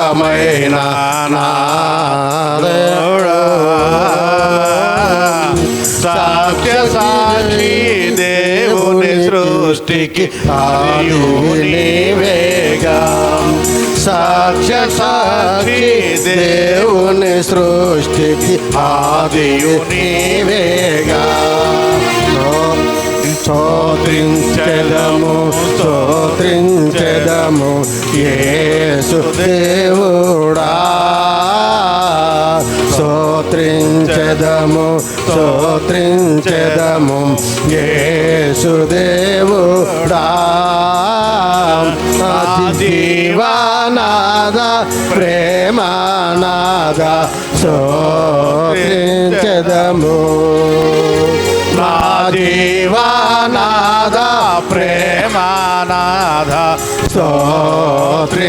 బలమైన నా దేవుడా, సాక్ష్య సాక్షి దేవుని సృష్టికి ఆదియు నీవేగా. సాక్ష్య సాక్షి దేవుని సృష్టికి ఆదియు నీవేగా. స్తోత్రించెదము స్తోత్రించెదము యేసు దేవుడా, స్తోత్రించెదము స్తోత్రించెదము యేసు దేవుడా. జీవనాద ప్రేమనాద స్తోత్రించెదము, నా జీవనాద ప్రేమనాద స్తోత్రించెదము,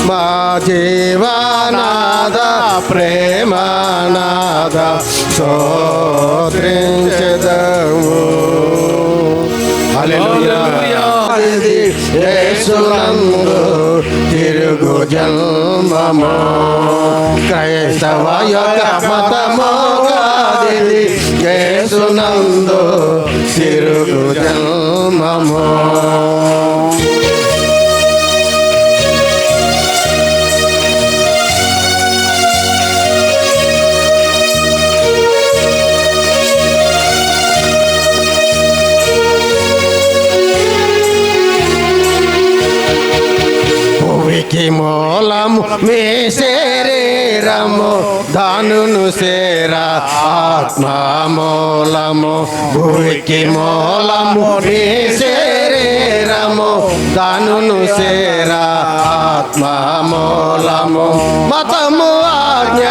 మా జీవనాద ప్రేమనాద స్తోత్రించెదము. హల్లెలూయా. యేసునందు తిరుగు జన్మము, క్రైస్తవ యొక్క మతము కాదిది. యేసునందు తిరుగు జన్మము. భూమికి మూలము మీ శరీరము, దానును సేరా ఆత్మ మూలము. భూమికి మూలము మీ శరీరము, దానును సేరా ఆత్మ మూలము. మతము ఆజ్ఞ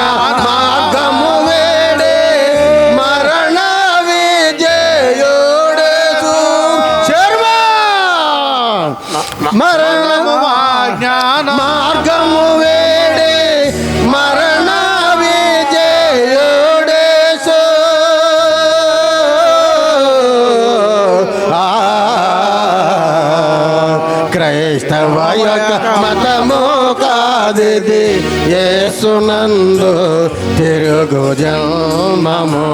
మార్గము వేడే మరణ విజయుడే శర్మ. మరణము జ్ఞాన మార్గము వేడే మరణ విజయుడే క్రైస్తవ యొక్క మతము కాదిది. యేసునందు తిరుగు జన్మము,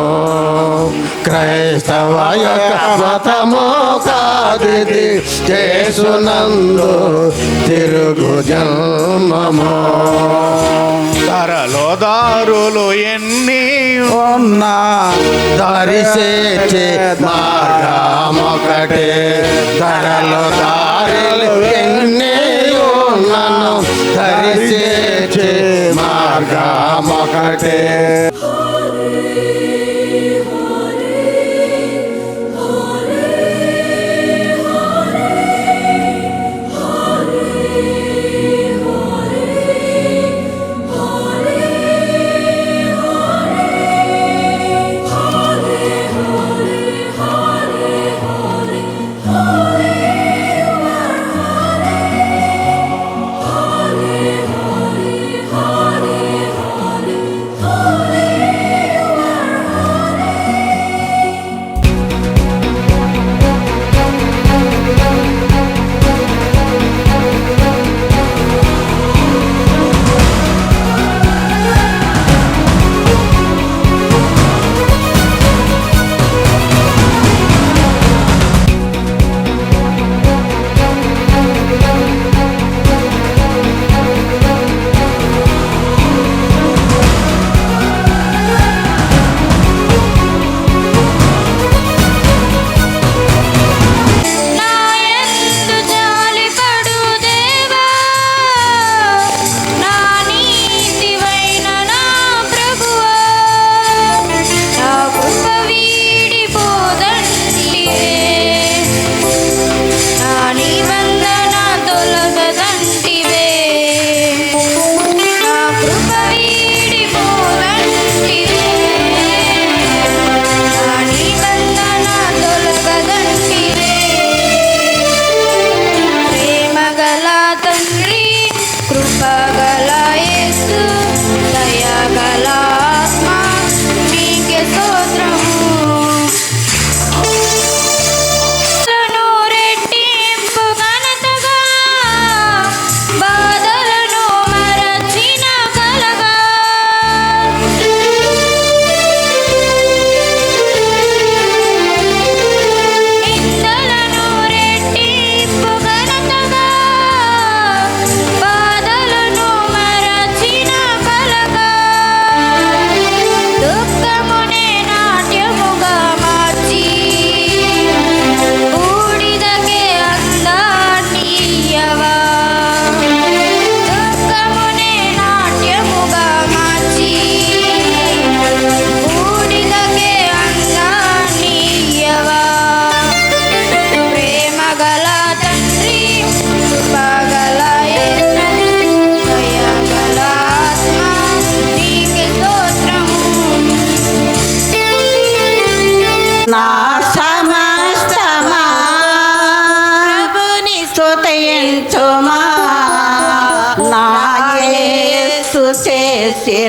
క్రైస్తవ యొక్క మతము కాదిది. యేసునందు తిరుగు జన్మము. ధరలో దారులు ఎన్ని ఉన్నా దరిసేచే మార్గమొకటే. ధరలో దారులు ఎన్ని ఉన్నను దరిసేచే మార్గమొకటే. Holy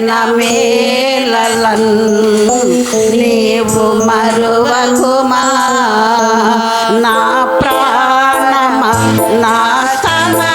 చేసిన మేలలను నీవు మరువకుమా. నా ప్రాణమా నా సమస్తమా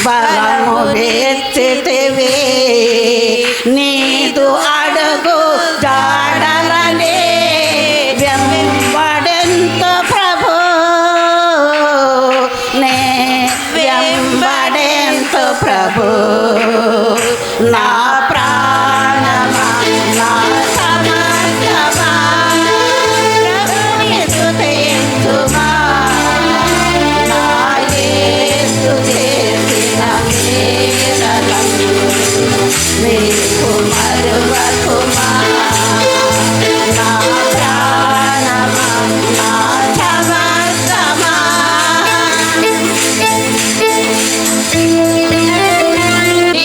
బలము వెచ్చితివి. నీదు అడుగు జాడలనే వెంబడెంతో ప్రభు, నే వెంబడెంతో ప్రభు. నా ప్రాణమా నా సమస్తమా ప్రభుని స్తుతించుమా. నీకు మరువకుమా. నా ప్రాణమా నా సమస్తమా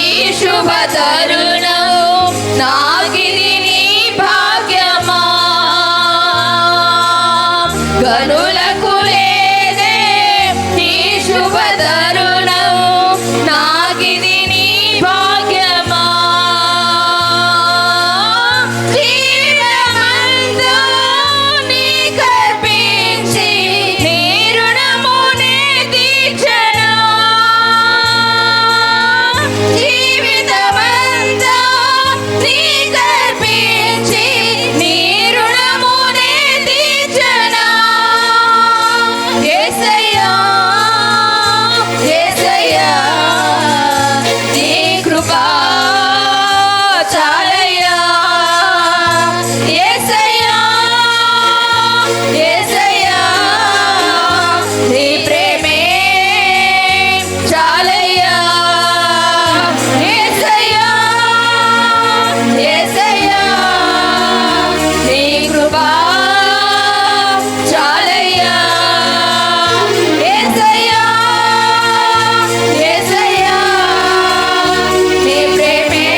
ఈ శుభ తరుణం నాకిది నీ భాగ్యమా. గనులకు లేదే ఈ శుభ తరుణం నాకిది నీ భాగ్యమా. జీవమంతా నీ కర్పించి నీ రుణమునే తీర్చెను. జీవితమంతా నీ కర్పించి నీ రుణమునే తీర్చెను. యేసయ్యా యేసయ్యా నీ కృపా చాలయ్యా. యేసయ్యా యేసయ్యా నీ ప్రేమే చాలయ్యా. యేసయ్యా యేసయ్యా నీ కృపా చాలయ్యా. యేసయ్యా యేసయ్యా నీ ప్రేమే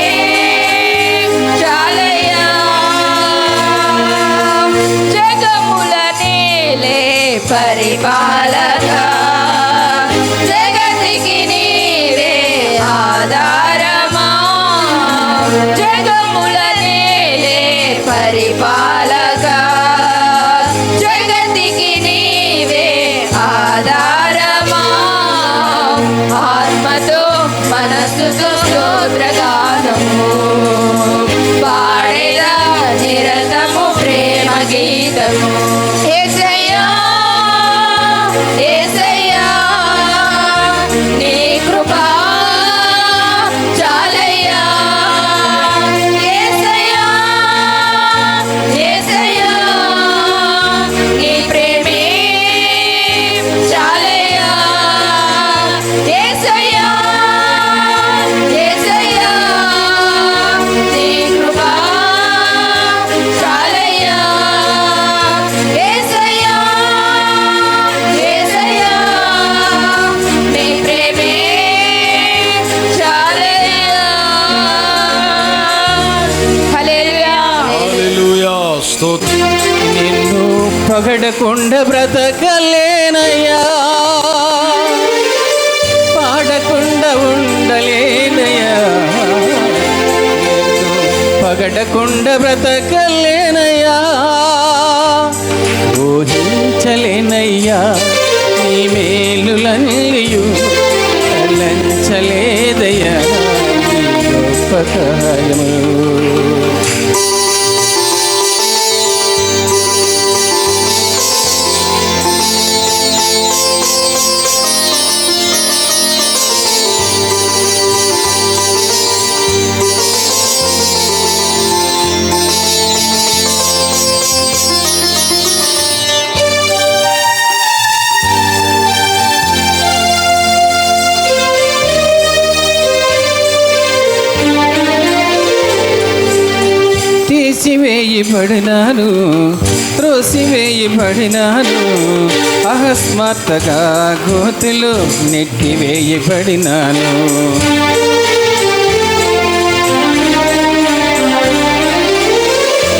చాలయ్యా. జగముల నేలే పరిపాలక, జగతికి నీవే ఆధారమా. జగముల నేలే పరిపాలక, జగతికి నీవే ఆధారమా. ఆత్మతో మనస్సుతో స్తోత్రగానము పాడేదా నిరతము ప్రేమ గీతము. యేసయ్యా యేసయ్యా నీ కృపా చాలయ్యా. యేసయ్యా యేసయ్యా నీ ప్రేమే చాలయ్యా. యేసయ్యా యేసయ్యా నీ కృపా చాలయ్యా. యేసయ్యా యేసయ్యా నీ ప్రేమే చాలయ్యా. హల్లెలూయా. హల్లెలూయా. స్తోత్రం. నిన్ను పగడకుండా బ్రతకలేనయ్యా, పాడకుండా ఉండలేనయ్యా. నిన్ను పగడకుండా బ్రతకలేనయ్యా, ఊహించలేనయ్యా నీ మేలులన్నీయు ఊహించలేదయ్యా ఈ గొప్ప కార్యము. తీసివేయబడినాను, త్రోసివేయబడినాను, అకస్మాత్తుగా గోతిలో నెట్టివేయబడినాను.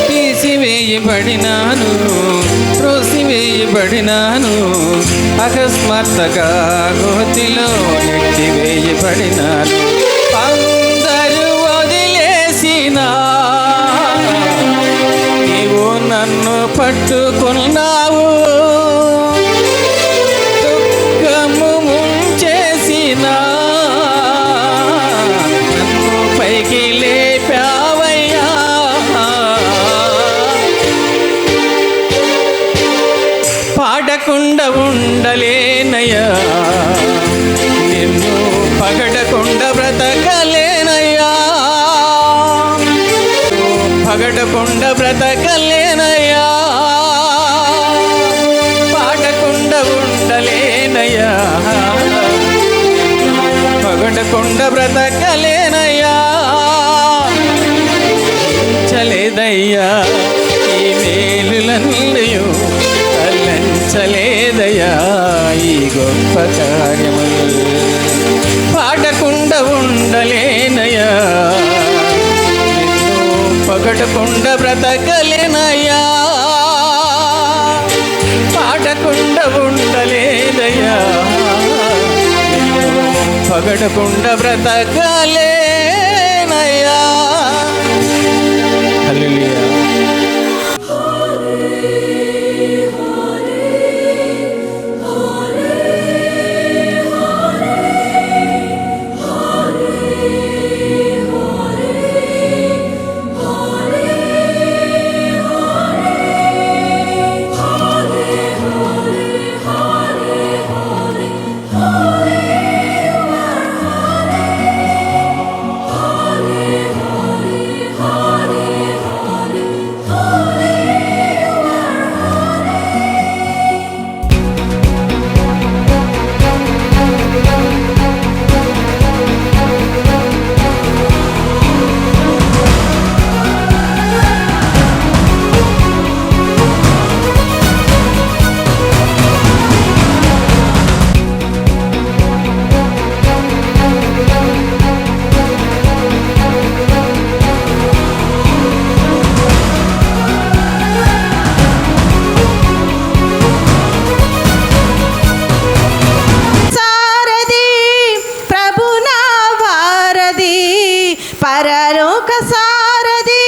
తీసివేయబడినాను, త్రోసివేయబడినాను, అకస్మాత్తుగా గోతిలో నెట్టివేయబడినాను. అందరూ వదిలేసినా నీవు నన్ను పట్టుకున్నావు, దుఃఖము ముంచేసినా నన్ను పైకి లేపావయ్యా. పాడకుండా ఉండలేనయ్యా, నిన్ను పగడకుండా బ్రతకలేనయ్యా, పగడకుండా బ్రతకలేనయ్యా, పాడకుండా ఉండలేనయ్యా, పగడకుండా బ్రతకలేనయ్యా. చలేదయ్యా ఈ మేలులన్నయు, తలంచలేదయ్యా ఈ గొప్ప కార్యములు. పాడకుండా ఉండలేనయ్యా, పగడకుండా బ్రతకలేనయ్యా, పాడకుండా ఉండలేదయ్యా, పగడకుండా బ్రతకలేనయ్యా. హల్లెలూయా. పరలోక సారథి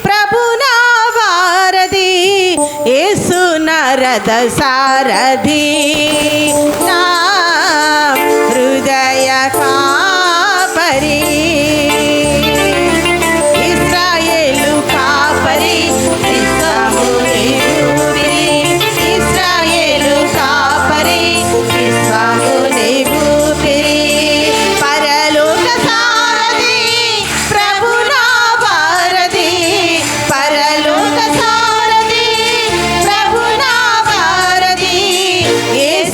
ప్రభు నా వారధి, యేసు నరద సారథి, నా హృదయ కాపరి, ఇశ్రాయేలు కాపరి, విశ్వముని ఊపిరి, ఇశ్రాయేలు కాపరి, విశ్వముని ఊపిరి. పరలోక సారథి ప్రభు నా వారధి, పరలోక సారథి ప్రభు నా వారధి, యేసు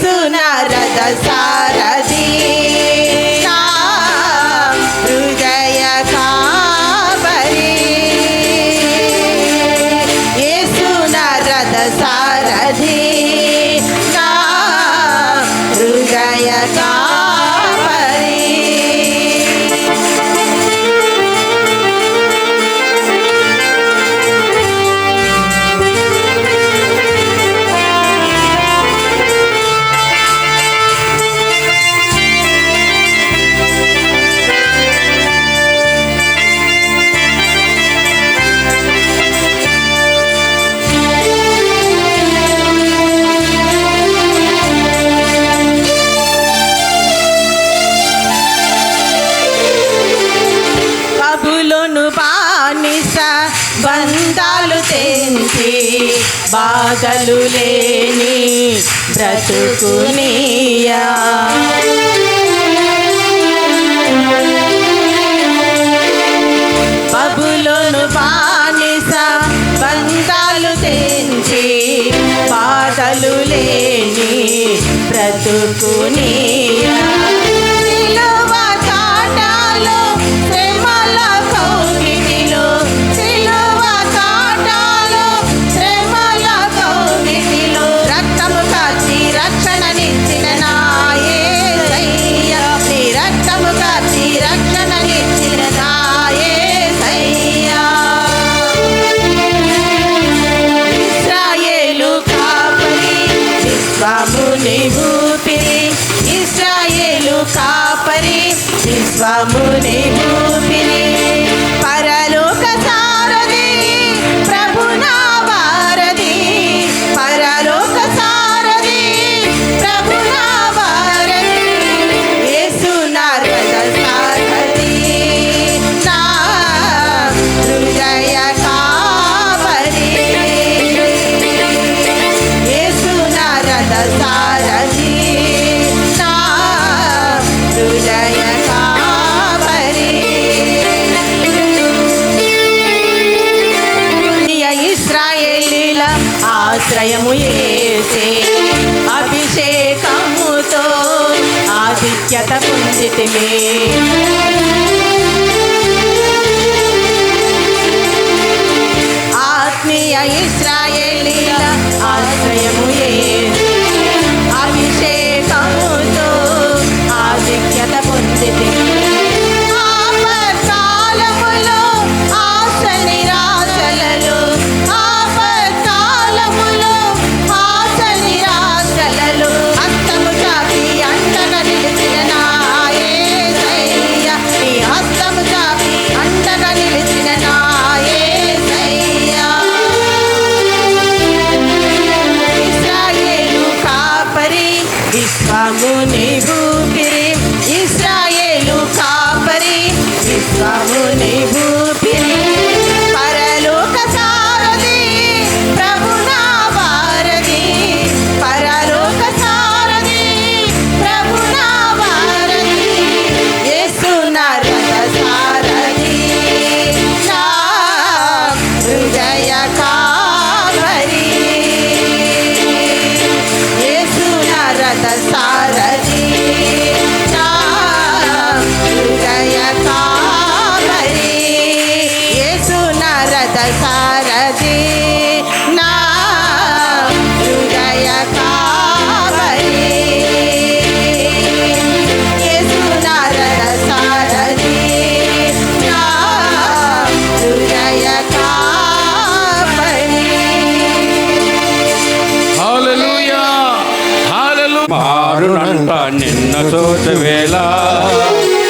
బంధాలు తెంచి బాధలు లేని బ్రతుకునియా. బబులోను బానిస బంధాలు తెంచి బాధలు లేని బ్రతుకునియా. సిలువ కాటాలో శ్రమల కౌగిటిలో, సిలువ కాటాలో శ్రమల కౌగిటిలో రక్తము కాచి రక్షణనిచ్చిన నా యేసయ్యా. నీ రక్తము కాచి రక్షణనిచ్చిన నా యేసయ్యా. ఇశ్రాయేలు కాపరి విశ్వముని ఊపిరి, ఇశ్రాయేలు కాపరి విశ్వముని ఊపిరి. పరలోక సారథి ప్రభు నా వారధి, పరలోక సారథి ప్రభు నా వారధి. యేసు నా రథ సారథి, నా హృదయ కాపరి. యేసు నా రథ సారథి, నా హృదయ కాపరి. ఇశ్రాయేలీల ఆశ్రయము యేసే, అభిషేకముతో ఆధిక్యత పొందితిమి. ఆత్మీయ ఇశ్రాయేలీల ఆశ్రయము యేసే, అభిషేకముతో ఆధిక్యత పొందితిమి. ఆపత్కాలములో ఆశ నిరాశలలో, ఆపత్కాలములో ఆశ నిరాశలలో హస్తము చాపి అండగా నిలిచిన నా యేసయ్యా. నీ హస్తము చాపి అండగా నిలిచిన నా యేసయ్యా. ఇశ్రాయేలు కాపరి విశ్వముని ఊపిరి, ఇశ్రాయేలు కాపరి విశ్వముని ఊపిరి. పరలోక సారథి ప్రభు నా వారధి, పరలోక సారథి ప్రభు నా వారధి. యేసు నా రథ సారథి, నా హృదయ కాపరి. యేసు నా రథ సారథి, నా హృదయ కాపరి. యేసు నా రథ సారథి, నా హృదయ కాపరి. యేసు నా రథ సారథి, నా హృదయ కాపరి. హల్లెలూయా హల్లెలూయా. మారునంట నిన్న చూచవేళ,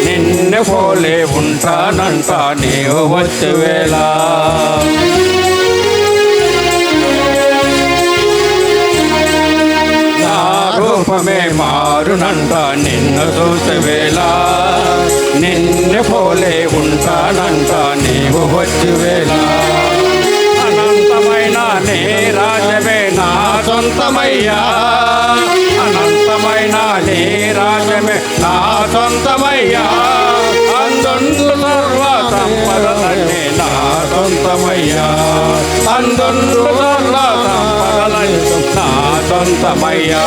నిన్ను పోలే ఉంటానంట నీవు వచ్చేవేళ. నా రూపమే మారునంట నిన్ను చూచవేళ, నిన్ను పోలే ఉంటానంట నీవు వచ్చేవేళ. అనంతమైన నీ రాజ్యమే నా సొంతమయ్యా, అనంతమైన నీ రాజ్యమే నా సొంతమయ్యా. అందుండు సర్వ సంపదలన్నీ నా సొంతమయ్యా, అందుండు సర్వ సంపదలన్నీ నా సొంతమయ్యా.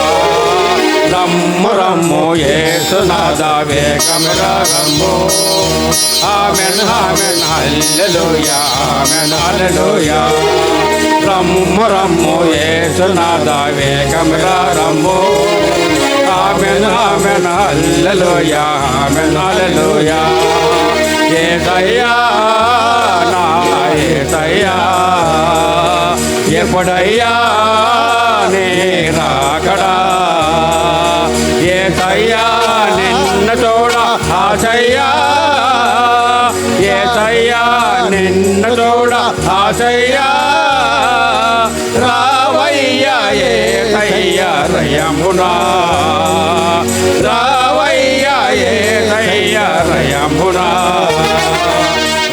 రమ్ము రమ్ము యేసునాథ వేగముగా రమ్ము. ఆమెన్ ఆమెన్ హల్లెలూయా, ఆమెన్ హల్లెలూయా. రమ్ము రమ్ము యేసునాథ వేగముగా రమ్ము. ఆమెన్ ఆమెన్ హల్లెలూయా, ఆమెన్ హల్లెలూయా. యేసయ్యా నా యేసయ్యా, ఎప్పుడయ్యా నీ రాకడా. యేసయ్యా నిన్ను చూడ ఆశయ్యా, యేసయ్యా నిన్ను చూడ ఆశయ్యా. రావయ్యా యేసయ్యా రయమునా, రావయ్యా యేసయ్యా రయమునా.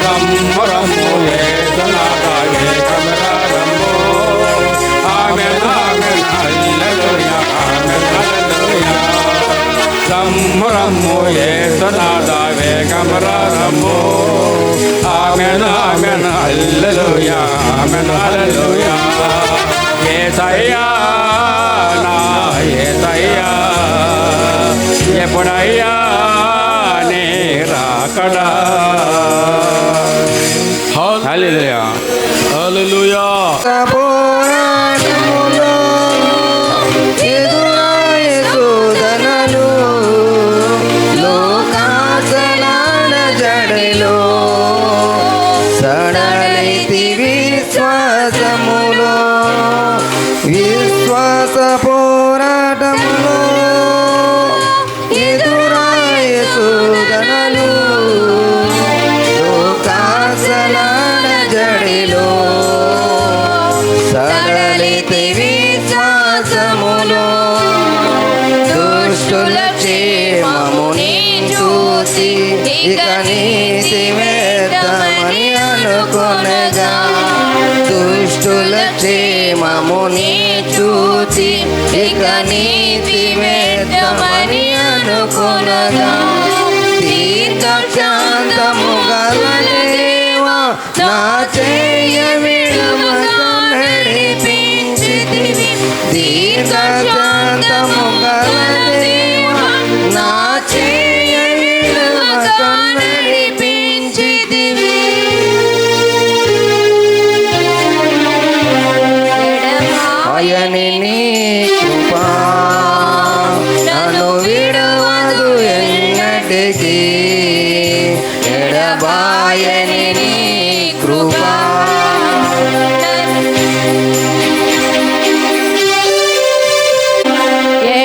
రమ్ము రమ్ము యేసు హల్లెలూయా ఆమేన్ హల్లెలూయా యేసయ్యా నా యేసయ్యా ఎప్పుడయ్యా నీ రాకడా హల్లెలూయా హల్లెలూయా పోరాటములో ఎదురాయ శోధనలు లోకాసనాల జడలో సడలైతి విశ్వాసములో విశ్వాస పోరాటములో ఎదురాయ శోధనలు లోకాసనాల జడలో సడలితి విశ్వాసములో దుష్టుల క్షేమముని చూసి ఇక నీతి వేద్దామని అనుకొనగా దుష్టుల క్షేమముని చూసి ఇక నీతి వేద్దామని అనుకొనగా దీర్ఘశాంతము గలదేవా నా చేయ విడువక నడిపించితివి దీర్ఘశాంతము గలదేవా నా చేయ విడువక నడిపించితివి ఆయని నీ కృపా నన్ను విడవదు ఎన్నటికీ ఎడబాయని నీ కృపా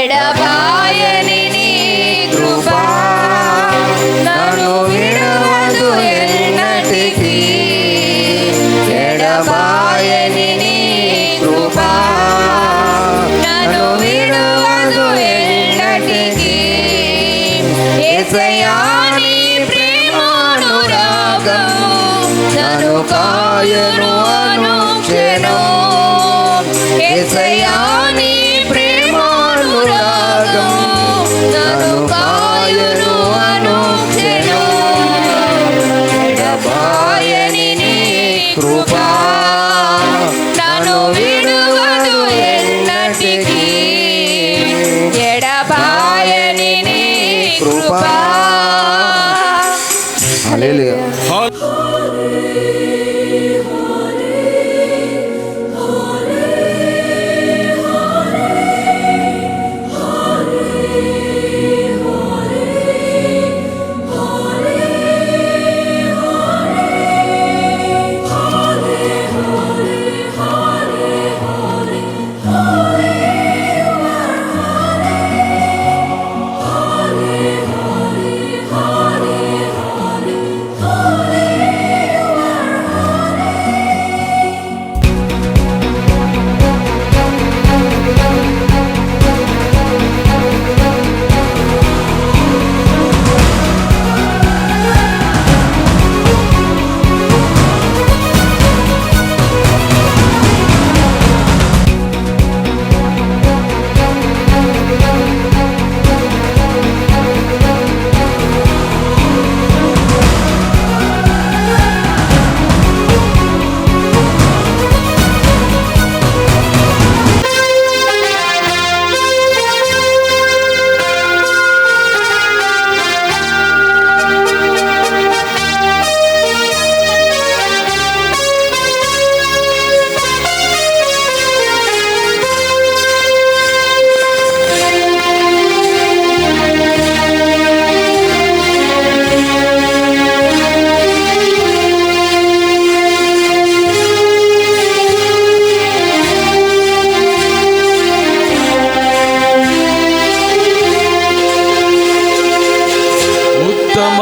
ఎడబాయని నీ కృపా నన్ను విడవదు ఎన్నటికీ ఎడబాయని నీ కృపా నన్ను విడవదు ఎన్నటికీ యేసయ్యా నీ ప్రేమానురాగము నన్ను కాయను అనుక్షణం యేసయ్యా నీ ప్రేమానురాగము నన్ను కాయను అనుక్షణం ఎడబాయని నీ కృపా నన్ను విడువదు ఎన్నటికీ ఎడబాయని నీ కృపా హల్లెలూయా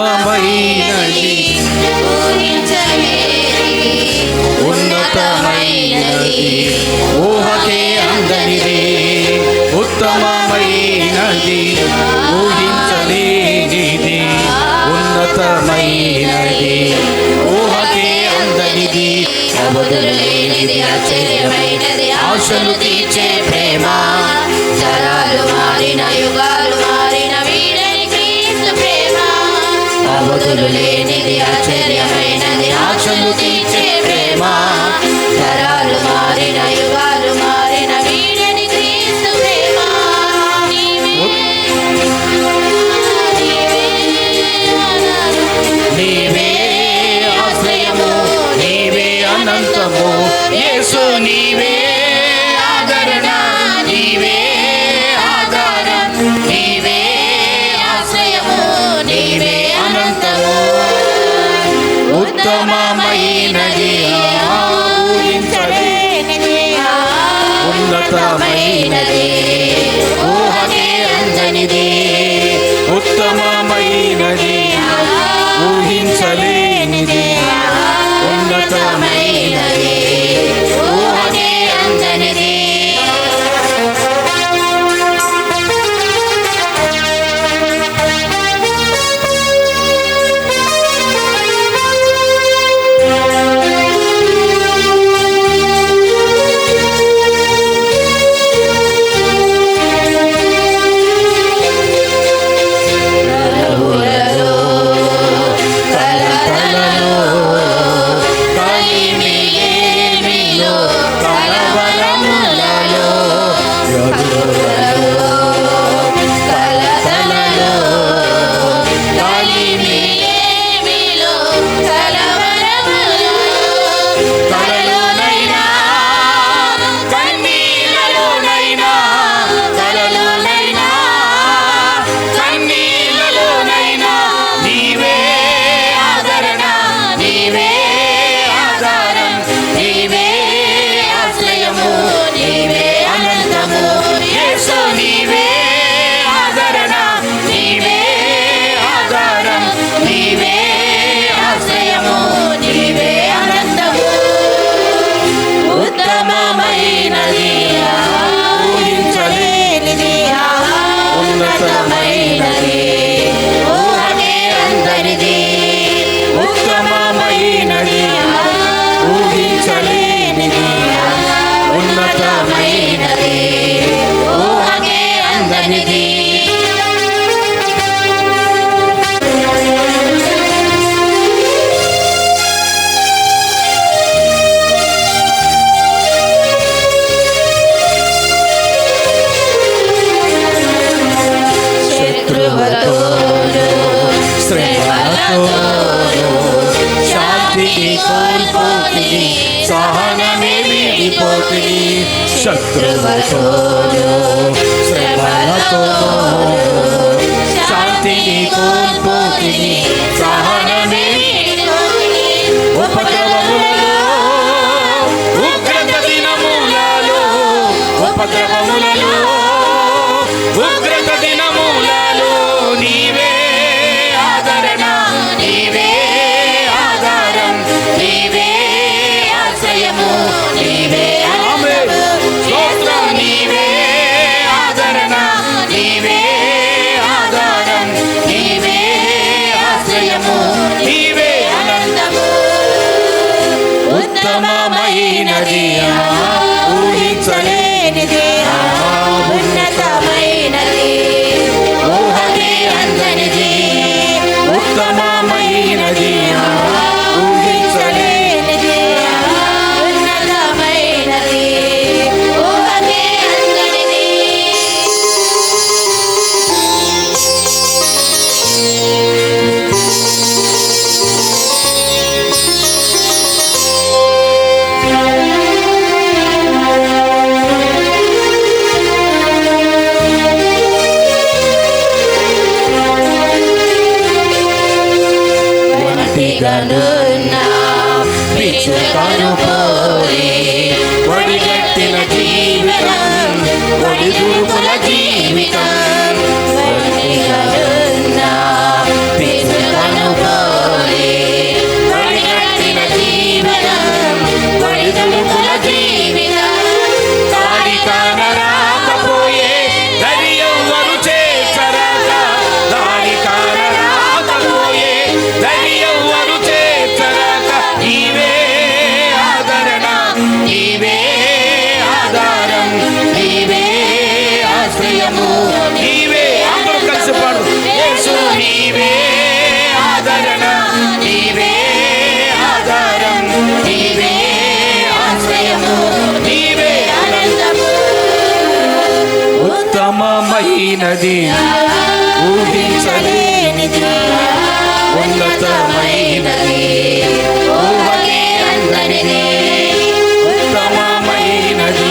ఉత్తమమైనది ఉన్నతమైనది ఊహకే అందనిది ఉత్తమమైనది ఊహించలేనిది ఉన్నతమైనది ఊహకే అందనిది అవధులు లేనిది ఆశ్చర్యమైనది ఆశలు తీర్చే ప్రేమ తరాలు మారిన యుగాలు మారిన వీడని క్రీస్తు ప్రేమ అవధులు లేనిది ఆశ్చర్యమైనది ఆశలు తీర్చే ప్రేమ తరాలు మారిన యుగాలు మారిన వీడని క్రీస్తు ప్రేమ నీవే ఆశ్రయము నీవే అనంతము యేసు నీవే ఆదరణ నీవే ఆధారం నీవే ఆశ్రయము నీవే అనంతము ఉత్తమమైనది ఊహించలేనిది ఉన్నతమైనది ఊహకే అందనిది ఉత్తమమైనది ఊహించలేనిది ఉన్నతమైనది ఊహకే అందనిది శాంతిని కోల్పోతుంది సహనమే వీడిపోతుంది శత్రువుతోను శ్రమలతోను శాంతిని కోల్పోతుంది సహనమే ఉపద్రవములలో ఉగ్రత దినములలో ఉపద్రవములలో ఉగ్రత దినములలో నీవే ఆదరణ నీవే ఆధారం నీవే ఆశ్రయము నీవే స్తోత్రం నీవే ఆదరణ నీవే ఆధారం నీవే ఆశ్రయము నీవే అనంతము ఉత్తమమైనది ఊహించలేనిది ఉన్నతమైనది ఊహకే అందనిది ఉత్తమమైనది ఊహించలేనిది ఉన్నతమైనది ఊహకే అందనిది ఒంటిగానున్నా పిచ్చుకను పోలే ఒడిగట్టిన జీవితం ఒడిదుడుకుల జీవితం ఒంటిగానున్నా పిచ్చుకను పోలే ఒడిగట్టిన జీవితం ఒడిదుడుకుల జీవితం దారి కానరాకపోయే దరి ఎవ్వరు చేర్చరాక దారి కానరాకపోయే దరి ఎవ్వరు చేర్చరాక నీవే ఆదరణ నీవే ఆధారం నీవే ఆశ్రయము నీవే అందరూ కలిసి పాడు యేసు నీవే ఆదరణ ఉత్తమమైనది ఊహించలేనిది ఉన్నతమైనది ఊహకే అందనిది ఉత్తమమైనది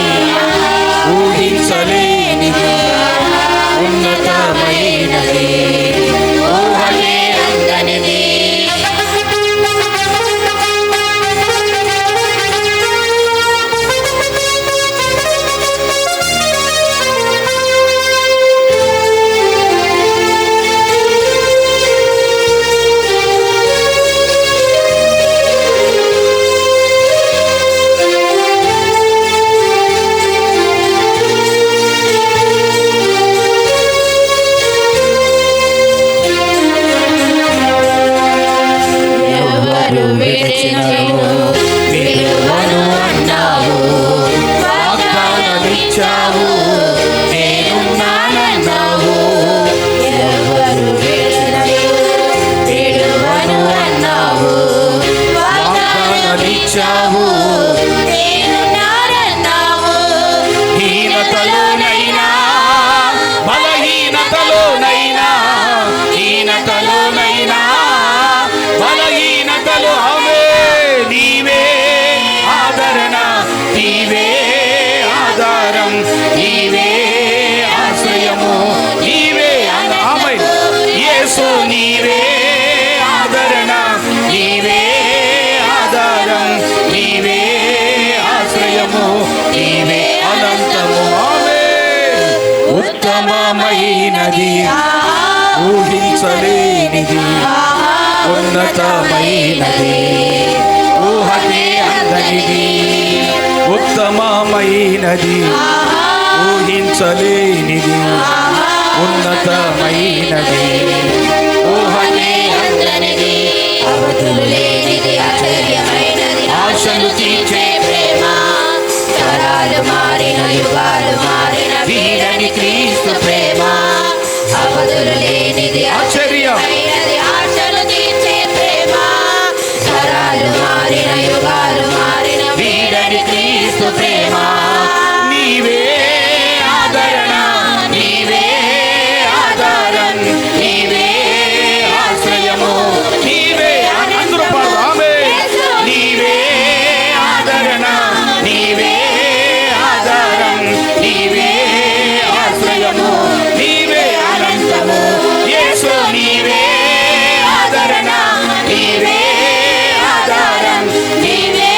ఊహించలేనిది ఉన్నతమైనది ఊహకే అందనిది ఎవరు విడిచినను విడువను అన్నావు వాగ్దానమిచ్చావు నేనున్నానన్నావు ఎవరు విడిచినను విడువను అన్నావు వాగ్దానమిచ్చావు నేనున్నానన్నావు హీనతలోనైనా బలహీనతలోనైనా హీనతలోనైనా బలహీనతలో ఆమె నీవే ఆదరణ నీవే ఆధారం నీవే ఆశ్రయము నీవే ఆమె యేసు నీవే ఆదరణ నీవే ఆధారం నీవే ఆశ్రయము నీవే అనంతము ఆమె ఉత్తమమైనది ఊహించలేనిది ఉన్నతమైనది ఊహకే అందనిది ఉత్తమమైనది ఊహించలేనిది ఉన్నతమైనది ఊహకే అందనిది అవధులు లేనిది ఆశ్చర్యమైనది ఆశలు తీర్చే ప్రేమ తరాలు మారిన యుగాలు మారిన వీరని క్రీస్తు ప్రేమ అవధులు లేనిది ఆశ్చర్యమైనది ఆశలు తీర్చే ప్రేమ తరాలు మారిన యుగాలు మారిన వీరని క్రీస్తు ప్రేమ నీవే ఆదరణ నీవే ఆధారం నీవే ఆశ్రయము నీవే అందరూ పాడదామే నీవే ఆదరణ నీవే ఆధారం నీవే ఆశ్రయము నీవే అనంతము యేసు నీవే ఆదరణ నీవే ఆధారం నీవే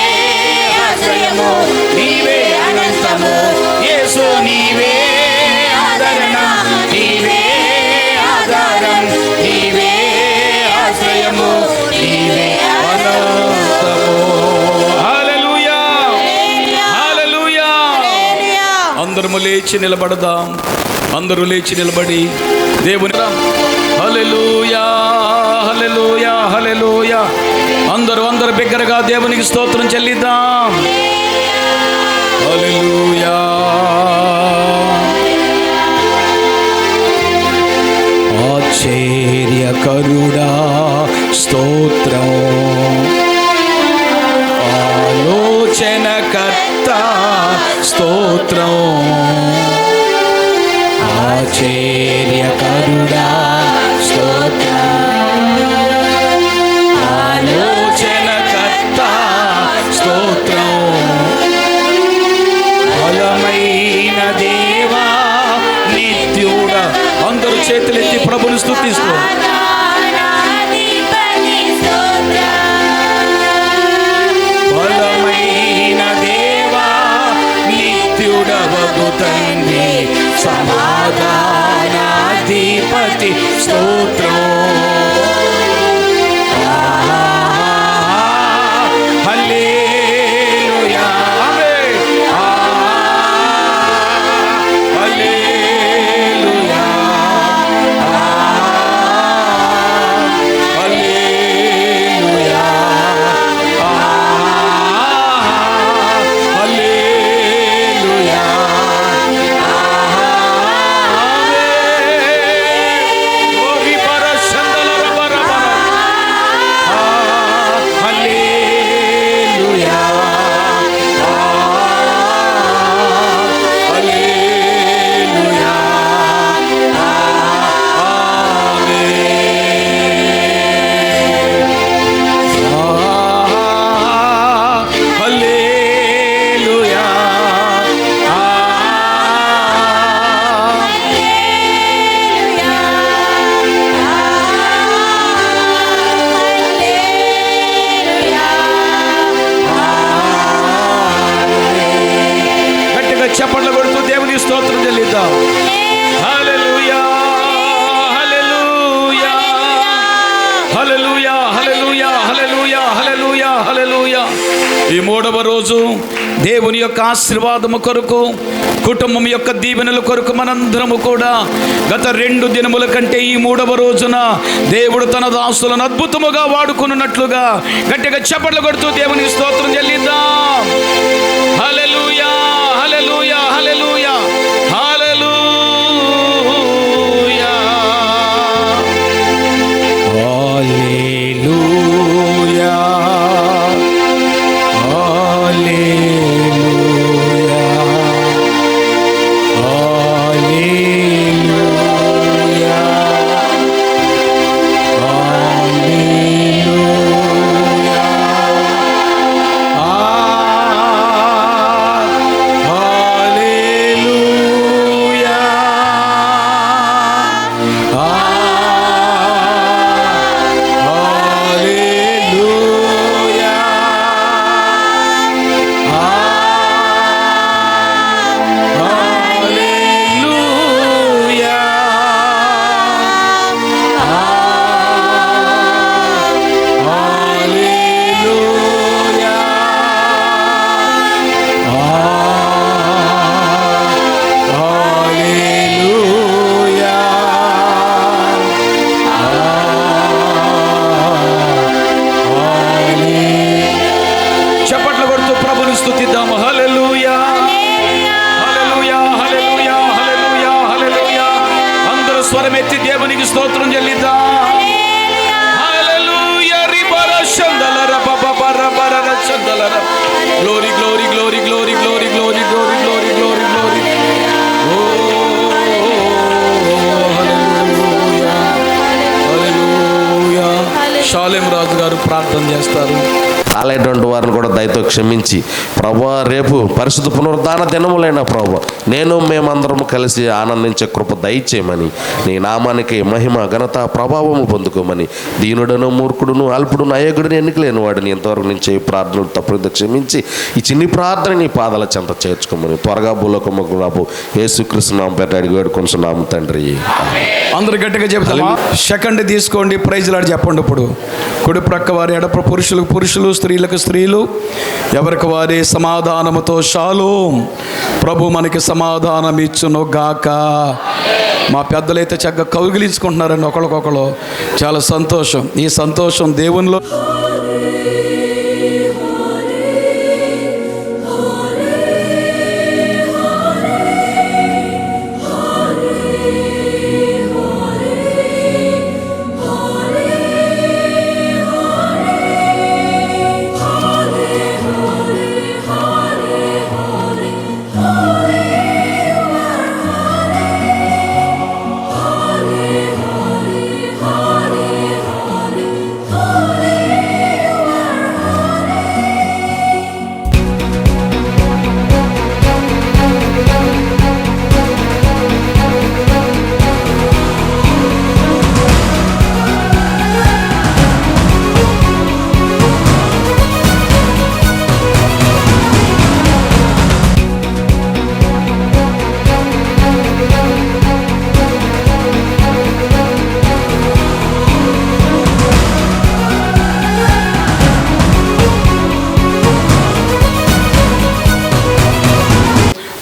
ఆశ్రయము నీవే అనంతము యేసు నీవే ఆదరణ నీవే ఆధారం నీవే ఆశ్రయము నీవే అనంతము హల్లెలూయా హల్లెలూయా అందరము లేచి నిలబడదాం అందరూ లేచి నిలబడి దేవుని హల్లెలూయా హల్లెలూయా హల్లెలూయా అందరూ బిగ్గరగా దేవునికి స్తోత్రం చెల్లిద్దాం హల్లెలూయా ఆశ్చర్యకరుడా స్తోత్రం ఆలోచనకర్త స్తోత్రం ఆశ్చర్యకరుడా స్తోత్రం ఆలోచనకర్త స్తోత్రం బలమైన దేవా నిత్యుడ అందరూ చేతులెత్తి ప్రభుని స్తుతిస్తూ బలమైన దేవా నిత్యుడవగు తండ్రి సమాధానాధిపతి స్తోత్రం హల్లెలూయా హల్లెలూయా హల్లెలూయా హల్లెలూయా glory para చప్పట్లు కొడుతూ దేవుని స్తోత్రం చెల్లిద్దాం. హల్లెలూయా హల్లెలూయా హల్లెలూయా హల్లెలూయా హల్లెలూయా హల్లెలూయా హల్లెలూయా. ఈ 3వ రోజు దేవుని యొక్క ఆశీర్వాదము కొరకు, కుటుంబం యొక్క దీవెనల కొరకు మనందరము కూడా గత 2 దినముల కంటే ఈ 3వ రోజున దేవుడు తన దాసులను అద్భుతముగా వాడుకున్నట్లుగా గట్టిగా చప్పట్లు కొడుతూ దేవుని స్తోత్రం చెల్లిద్దాం. హల్లెలూయా హల్లెలూయా హల్లెలూయా హల్లెలూయా హల్లెలూయా స్వరమెత్తి దేవునికి స్తోత్రం చెల్లిద్దాం. హల్లెలూయా రిబర షందలర బబబర బరర షందలర. Glory glory glory glory glory glory glory glory glory glory. ఓ హల్లెలూయా హల్లెలూయా. షాలేం రాజు గారు ప్రార్థన చేస్తారు. రాలేటువంటి వారిని కూడా దయతో క్షమించి, ప్రభువా రేపు పరిశుద్ధ పునరుద్ధాన దినములైన ప్రభువా నేను మేమందరము కలిసి ఆనందించే కృప దయచేయమని, నీ నామానికి మహిమ ఘనత ప్రభావము పొందుకోమని, దీనుడను మూర్ఖుడును అల్పుడును అయోగ్యుడును ఎన్నికలేని వాడిని ఇంతవరకు నుంచి ప్రార్థనలు తప్పుడుతో క్షమించి ఈ చిన్ని ప్రార్థన నీ పాదాల చెంత చేర్చుకోమని త్వరగా భూలోకముకు రాబో యేసుక్రీస్తు నామమున పేరిట అడిగి వేడుకొంచున్నాము తండ్రి. అందరు గట్టిగా చెప్తామా? సెకండ్ తీసుకోండి, ప్రైజ్ లాడి చెప్పండి. ఇప్పుడు కుడి ప్రక్క వారి ఎడప పురుషులకు పురుషులు, స్త్రీలకు స్త్రీలు, ఎవరికి వారి సమాధానముతో షాలోం. ప్రభు మనకి సమాధానం ఇచ్చును గాక. మా పెద్దలైతే చక్కగా కౌగిలించుకుంటున్నారండి ఒకరికొకరు. చాలా సంతోషం. ఈ సంతోషం దేవునిలో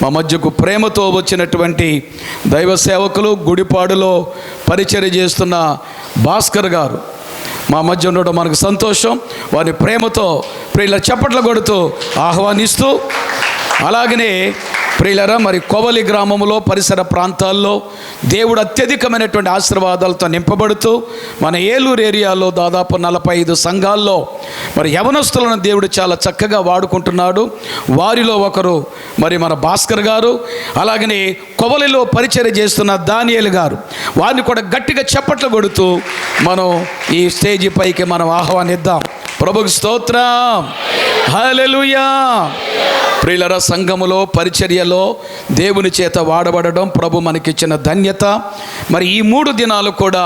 మా మధ్యకు ప్రేమతో వచ్చినటువంటి దైవ సేవకులు, గుడిపాడులో పరిచర్య చేస్తున్న భాస్కర్ గారు మా మధ్య ఉండడం మనకు సంతోషం. వారి ప్రేమతో ప్రియుల చప్పట్లు కొడుతూ ఆహ్వానిస్తూ, అలాగనే ప్రియులరా మరి కోవలి గ్రామంలో పరిసర ప్రాంతాల్లో దేవుడు అత్యధికమైనటువంటి ఆశీర్వాదాలతో నింపబడుతూ మన ఏలూరు ఏరియాలో దాదాపు 45 సంఘాల్లో మరి యవనస్తులను దేవుడు చాలా చక్కగా వాడుకుంటున్నాడు. వారిలో ఒకరు మరి మన భాస్కర్ గారు, అలాగనే కోవలిలో పరిచర్య చేస్తున్న దానియేలు గారు. వారిని కూడా గట్టిగా చప్పట్లు కొడుతూ మనం ఈ స్టేజి పైకి మనం ఆహ్వానిద్దాం. ప్రభుకి స్తోత్రం. హల్లెలూయా. ప్రియులరా, సంఘములో పరిచర్యలో దేవుని చేత వాడబడడం ప్రభు మనకిచ్చిన ధన్యత. మరి ఈ 3 దినాలు కూడా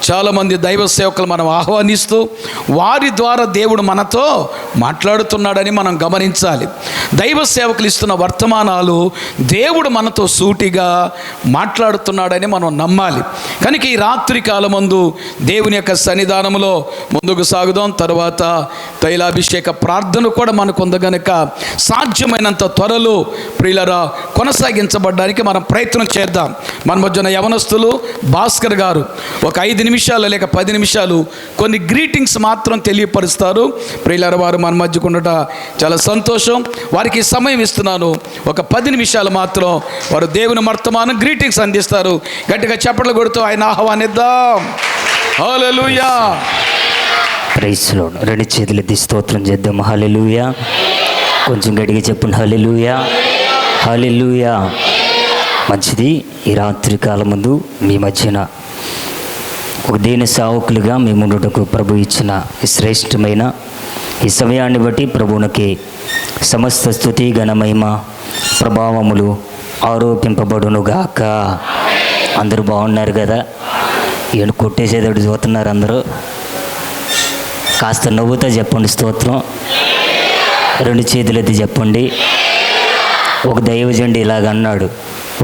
చాలామంది దైవ సేవకులు మనం ఆహ్వానిస్తూ వారి ద్వారా దేవుడు మనతో మాట్లాడుతున్నాడని మనం గమనించాలి. దైవ సేవకులు ఇస్తున్న వర్తమానాలు దేవుడు మనతో సూటిగా మాట్లాడుతున్నాడని మనం నమ్మాలి. కనుక ఈ రాత్రి కాలమందు దేవుని యొక్క సన్నిధానంలో ముందుకు సాగుదాం. తర్వాత తైలాభిషేక ప్రార్థన కూడా మనకు ఉంది గనుక సాధ్యమైనంత త్వరలో ప్రియులరా కొనసాగించబడడానికి మనం ప్రయత్నం చేద్దాం. మన మధ్యన యవనస్తులు భాస్కర్ గారు ఒక 5 నిమిషాలు లేక 10 నిమిషాలు కొన్ని గ్రీటింగ్స్ మాత్రం తెలియపరుస్తారు. ప్రియులరా, వారు మన మధ్యకు ఉండట చాలా సంతోషం. వారికి సమయం ఇస్తున్నాను. ఒక 10 నిమిషాలు మాత్రం వారు దేవుని వర్తమానం గ్రీటింగ్స్ అందిస్తారు. గట్టిగా చప్పట్లు కొడుతూ ఆయన ఆహ్వానిద్దాం. హల్లెలూయా. Praise lord. 2 చేతులు ఎత్తి స్తోత్రం చేద్దాం. హల్లెలూయా. కొంచెం గట్టిగా చెప్పండి. హల్లెలూయా, హల్లెలూయా. మంచిది. ఈ రాత్రి కాలం ముందు మీ మధ్యన ఒక దేని సేవకులుగా మీ ముందుటకు ప్రభు ఇచ్చిన ఈ శ్రేష్టమైన ఈ సమయాన్ని బట్టి ప్రభువునికి సమస్త స్తుతి ఘనమహిమ ప్రభావములు ఆరోపింపబడునుగాక. అందరూ బాగున్నారు కదా? ఈయన కొట్టేసేటట్టు చూస్తున్నారు అందరూ. కాస్త నవ్వుతా చెప్పండి స్తోత్రం. 2 చేతులు ఎత్తి చెప్పండి. ఒక దైవజనుడు ఇలాగ అన్నాడు,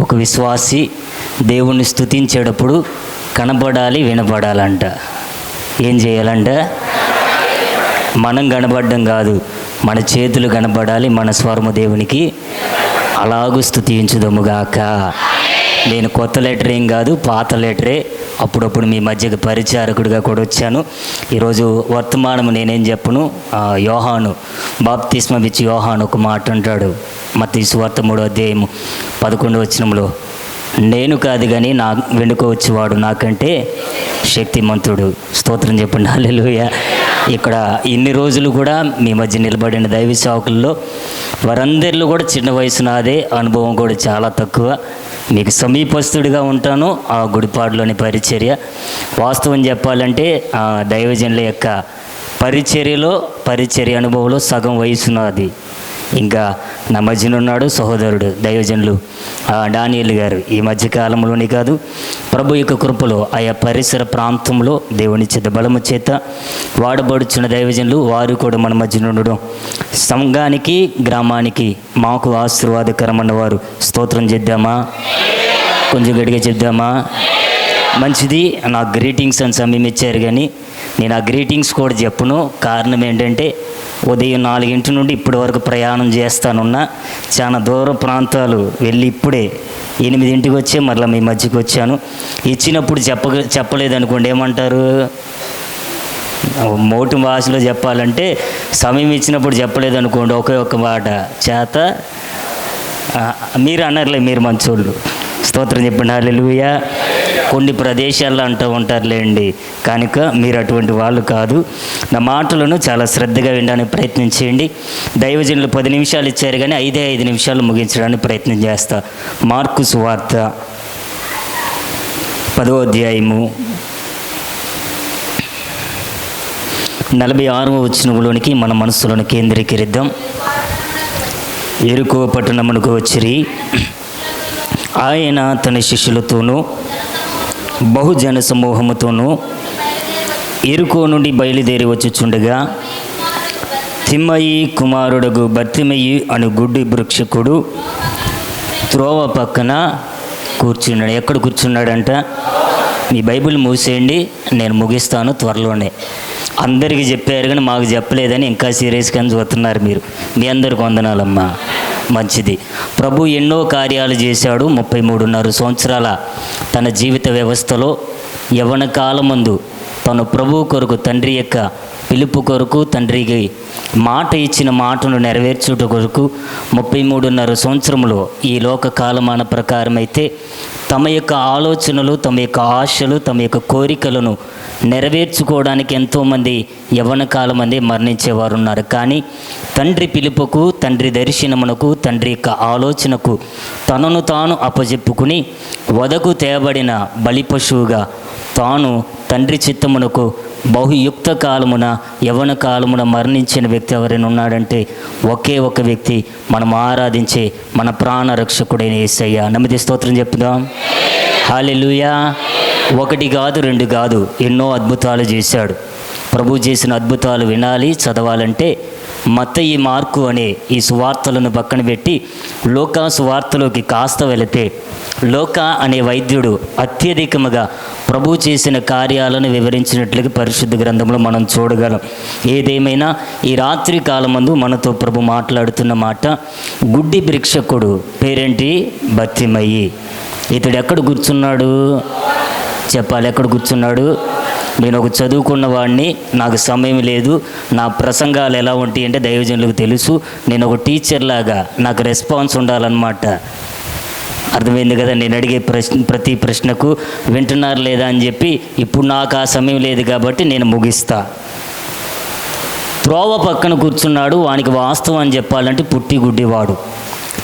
ఒక విశ్వాసి దేవుణ్ణి స్తుతించేటప్పుడు కనబడాలి, వినపడాలంట. ఏం చేయాలంట? మనం కనబడడం కాదు, మన చేతులు కనబడాలి, మన స్వరము దేవునికి అలాగూ స్తుతించుదముగాక. నేను కొత్త లెటర్ ఏం కాదు, పాత లెటరే. అప్పుడప్పుడు మీ మధ్యకి పరిచారకుడిగా కూడా వచ్చాను. ఈరోజు వర్తమానము నేనేం చెప్పను. యోహాను బాప్తిస్మం ఇచ్చి యోహాను ఒక మాట అంటాడు. మత్తయి సువార్త 3వ అధ్యాయము 11వ వచనంలో, నేను కాదు కానీ నా వెనుక వచ్చేవాడు నాకంటే శక్తిమంతుడు. స్తోత్రం చెప్పండి. హల్లెలూయా. ఇక్కడ ఇన్ని రోజులు కూడా మీ మధ్య నిలబడిన దైవ సేవకుల్లో వారందరిలో కూడా చిన్న వయసు నాదే, అనుభవం కూడా చాలా తక్కువ. మీకు సమీపస్తుడిగా ఉంటాను. ఆ గుడిపాడులోని పరిచర్య వాస్తవం చెప్పాలంటే దైవజనుల యొక్క పరిచర్య అనుభవంలో సగం వయసు నాది. ఇంకా నా మధ్యన ఉన్నాడు సహోదరుడు దైవజనులు డానియేల్ గారు. ఈ మధ్యకాలంలోని కాదు, ప్రభు యొక్క కృపలో ఆయా పరిసర ప్రాంతంలో దేవుని చేత బలము చేత వాడబడుచున్న దైవజనులు వారు కూడా మన మధ్యన ఉండడం సంఘానికి గ్రామానికి మాకు ఆశీర్వాదకరమన్న వారు. స్తోత్రం చేద్దామా? కొంచెం గట్టిగా చెప్దామా? మంచిది. నాకు గ్రీటింగ్స్ అని సమయం ఇచ్చారు కానీ నేను ఆ గ్రీటింగ్స్ కూడా చెప్పను. కారణం ఏంటంటే ఉదయం 4 నుండి ఇప్పటి వరకు ప్రయాణం చేస్తానున్నా. చాలా దూర ప్రాంతాలు వెళ్ళి ఇప్పుడే 8 వచ్చే మరలా మీ మధ్యకి వచ్చాను. ఇచ్చినప్పుడు చెప్పలేదనుకోండి ఏమంటారు? మోటు భాషలో చెప్పాలంటే సమయం ఇచ్చినప్పుడు చెప్పలేదనుకోండి ఒకే ఒక్క మాట చేత మీరు అన్నారులే, మీరు మంచోళ్ళు. స్తోత్రం చెప్పండి. హల్లెలూయా. కొన్ని ప్రదేశాల్లో అంటూ ఉంటారులేండి, కనుక మీరు అటువంటి వాళ్ళు కాదు. నా మాటలను చాలా శ్రద్ధగా వినడానికి ప్రయత్నం చేయండి. దైవజనులు 10 నిమిషాలు ఇచ్చారు కానీ 5 నిమిషాలు ముగించడానికి ప్రయత్నం చేస్తా. మార్కు సువార్త 10వ అధ్యాయము 46వ వచనంలోనికి మన మనస్సులను కేంద్రీకరిద్దాం. యెరికో పట్టణమునకు వచ్చిరి. ఆయన తన శిష్యులతోనూ బహుజన సమూహముతోనూ యెరికో నుండి బయలుదేరి వచ్చుచుండగా తిమ్మయి కుమారుడగు బర్తిమయి అను గుడ్డి వృక్షకుడు త్రోవ పక్కన కూర్చున్నాడు. ఎక్కడ కూర్చున్నాడంట? మీ బైబిల్ మూసేయండి, నేను ముగిస్తాను త్వరలోనే. అందరికీ చెప్పారు కానీ మాకు చెప్పలేదని ఇంకా సీరియస్గా చూస్తున్నారు మీరు. మీ అందరికి వందనాలమ్మా. మంచిది. ప్రభు ఎన్నో కార్యాలు చేశాడు. 33.5 సంవత్సరాల తన జీవిత వ్యవస్థలో యవ్వన కాలమందు తను ప్రభు కొరకు తండ్రి యొక్క పిలుపు కొరకు తండ్రికి మాట ఇచ్చిన మాటను నెరవేర్చుట కొరకు 33.5 సంవత్సరంలో ఈ లోక కాలమాన ప్రకారం అయితే తమ యొక్క ఆలోచనలు, తమ యొక్క ఆశలు, తమ యొక్క కోరికలను నెరవేర్చుకోవడానికి ఎంతోమంది యవ్వన కాలమంది మరణించేవారు ఉన్నారు. కానీ తండ్రి పిలుపుకు, తండ్రి దర్శనమునకు, తండ్రి యొక్క ఆలోచనకు తనను తాను అప్పజెప్పుకుని వదకు తేబడిన బలి పశువుగా తాను తండ్రి చిత్తమునకు బహుయుక్త కాలమున యవన కాలమున మరణించిన వ్యక్తి ఎవరైనా ఉన్నాడంటే ఒకే ఒక వ్యక్తి మనం ఆరాధించే మన ప్రాణ రక్షకుడైన యేసయ్య. నమ్మితే స్తోత్రం చెప్పుదాం. హల్లెలూయా. ఒకటి కాదు, రెండు కాదు, ఎన్నో అద్భుతాలు చేశాడు. ప్రభు చేసిన అద్భుతాలు వినాలి, చదవాలంటే మత్తయి, మార్కు అనే ఈ సువార్తలను పక్కన పెట్టి లోకా సువార్తలోకి కాస్త వెళితే లోకా అనే వైద్యుడు అత్యధికముగా ప్రభు చేసిన కార్యాలను వివరించినట్లుగా పరిశుద్ధ గ్రంథంలో మనం చూడగలం. ఏదేమైనా ఈ రాత్రి కాలమందు మనతో ప్రభు మాట్లాడుతున్న మాట, గుడ్డి భిక్షకుడు పేరేంటి? బత్తిమయి. ఇతడు ఎక్కడ కూర్చున్నాడు చెప్పాలి? ఎక్కడ కూర్చున్నాడు? నేను ఒక చదువుకున్న వాడిని, నాకు సమయం లేదు, నా ప్రసంగాలు ఎలా ఉంటాయి అంటే దైవజనులకు తెలుసు, నేను ఒక టీచర్ లాగా నాకు రెస్పాన్స్ ఉండాలన్నమాట. అర్థమైంది కదా? నేను అడిగే ప్రతి ప్రశ్నకు వింటున్నారు లేదా అని చెప్పి, ఇప్పుడు నాకు ఆ సమయం లేదు కాబట్టి నేను ముగిస్తా. త్రోవ పక్కన కూర్చున్నాడు, వానికి వాస్తవం అని చెప్పాలంటే పుట్టి గుడ్డివాడు.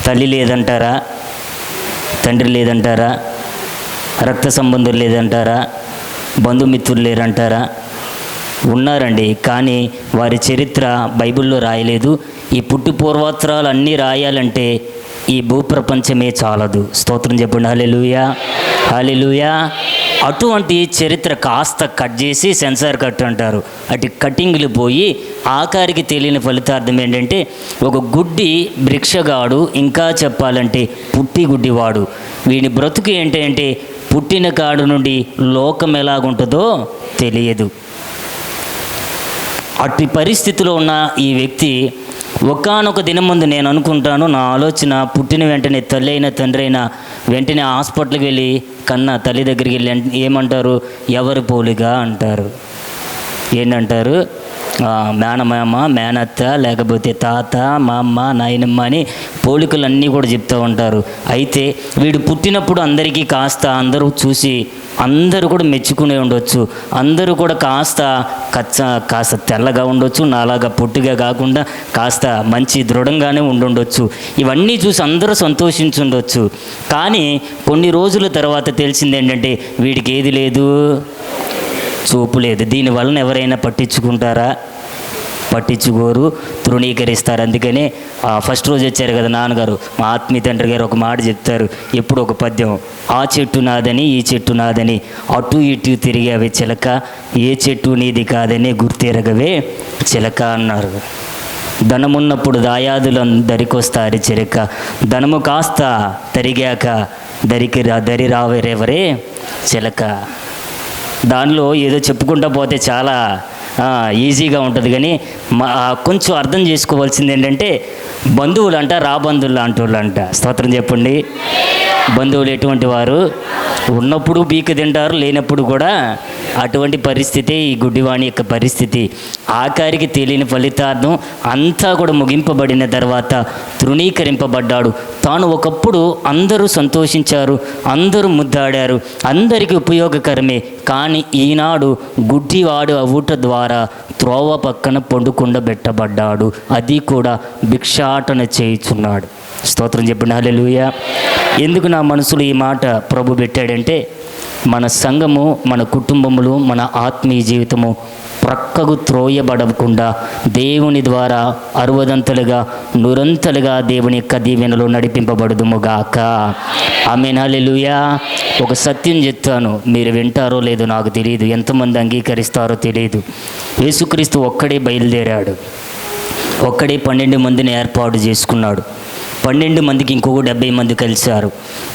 తల్లి లేదంటారా? తండ్రి లేదంటారా? రక్త సంబంధులు లేదంటారా? బంధుమిత్రులు లేరంటారా? ఉన్నారండి, కానీ వారి చరిత్ర బైబిల్లో రాయలేదు. ఈ పుట్టి పూర్వోత్తరాలు అన్నీ రాయాలంటే ఈ భూప్రపంచమే చాలదు. స్తోత్రం చెప్పండి. హల్లెలూయా, హల్లెలూయా. అటువంటి చరిత్ర కాస్త కట్ చేసి సెన్సార్ కట్ అంటారు, అటు కటింగ్లు పోయి ఆఖరికి తెలియని ఫలితార్థం ఏంటంటే ఒక గుడ్డి భిక్షగాడు, ఇంకా చెప్పాలంటే పుట్టి గుడ్డివాడు. వీని బ్రతుకు ఏంటంటే పుట్టిన కాడు నుండి లోకం ఎలాగుంటుందో తెలియదు. అట్టి పరిస్థితిలో ఉన్న ఈ వ్యక్తి ఒకానొక దినం ముందు, నేను అనుకుంటాను, నా ఆలోచన, పుట్టిన వెంటనే తల్లి అయినా తండ్రి అయినా వెంటనే హాస్పిటల్కి వెళ్ళి కన్నా తల్లి దగ్గరికి వెళ్ళి ఏమంటారు? ఎవరి పోలిగా అంటారు. ఏంటంటారు? మేనమామ, మేనత్త, లేకపోతే తాత, మా అమ్మ, నాయనమ్మ అని పోలికలన్నీ కూడా చెప్తూ ఉంటారు. అయితే వీడు పుట్టినప్పుడు అందరికీ కాస్త అందరూ చూసి అందరూ కూడా మెచ్చుకునే ఉండొచ్చు. అందరూ కూడా కాస్త తెల్లగా ఉండొచ్చు, నాలాగా పొట్టిగా కాకుండా కాస్త మంచి దృఢంగానే ఉండుండొచ్చు. ఇవన్నీ చూసి అందరూ సంతోషించుండొచ్చు. కానీ కొన్ని రోజుల తర్వాత తెలిసింది ఏంటంటే వీడికి ఏది లేదు, చూపు లేదు. దీనివలన ఎవరైనా పట్టించుకుంటారా? పట్టించుకోరు, తృణీకరిస్తారు. అందుకనే ఫస్ట్ రోజు వచ్చారు కదా నాన్నగారు, మా ఆత్మీయ తండ్రి గారు ఒక మాట చెప్తారు ఎప్పుడు, ఒక పద్యం, ఆ చెట్టు నాదని ఈ చెట్టు నాదని అటు ఇటు తిరిగావే చిలక, ఏ చెట్టు నీది కాదని గుర్తెరగవే చిలక అన్నారు. ధనమున్నప్పుడు దాయాదులు దరికొస్తారు చిలక, ధనము కాస్త తరిగాక దరి రావేరెవరే చిలక. దానిలో ఏదో చెప్పుకుంటూ పోతే చాలా ఈజీగా ఉంటుంది, కానీ కొంచెం అర్థం చేసుకోవాల్సింది ఏంటంటే బంధువులు అంట రాబంధువులు లాంటి వాళ్ళు అంట. స్తోత్రం చెప్పండి. బంధువులు ఎటువంటి వారు? ఉన్నప్పుడు పీక తింటారు, లేనప్పుడు కూడా. అటువంటి పరిస్థితి ఈ గుడ్డివాణి యొక్క పరిస్థితి. ఆఖరికి తెలియని ఫలితార్థం అంతా కూడా ముగింపబడిన తర్వాత తృణీకరింపబడ్డాడు. తాను ఒకప్పుడు అందరూ సంతోషించారు, అందరూ ముద్దాడారు, అందరికీ ఉపయోగకరమే. కానీ ఈనాడు గుడ్డివాడు అవుట ద్వారా త్రోవ పక్కన పండుకుండబెట్టబడ్డాడు, అది కూడా భిక్షాటన చేయుచున్నాడు. స్తోత్రం చెప్పండి. హల్లెలూయా. ఎందుకు నా మనసులో ఈ మాట ప్రభు పెట్టాడంటే మన సంఘము, మన కుటుంబములు, మన ఆత్మీయ జీవితము ప్రక్కకు త్రోయబడకుండా దేవుని ద్వారా 60 100 దేవుని యొక్క దీవెనలో నడిపింపబడుదుముగాక. ఆమేన్. హల్లెలూయా. ఒక సత్యం చెప్తాను, మీరు వింటారో లేదో నాకు తెలియదు, ఎంతమంది అంగీకరిస్తారో తెలియదు. యేసుక్రీస్తు ఒక్కడే బయలుదేరాడు, ఒక్కడే 12 మందిని ఏర్పాటు చేసుకున్నాడు. 12 మందికి ఇంకొక 70 మంది కలిశారు.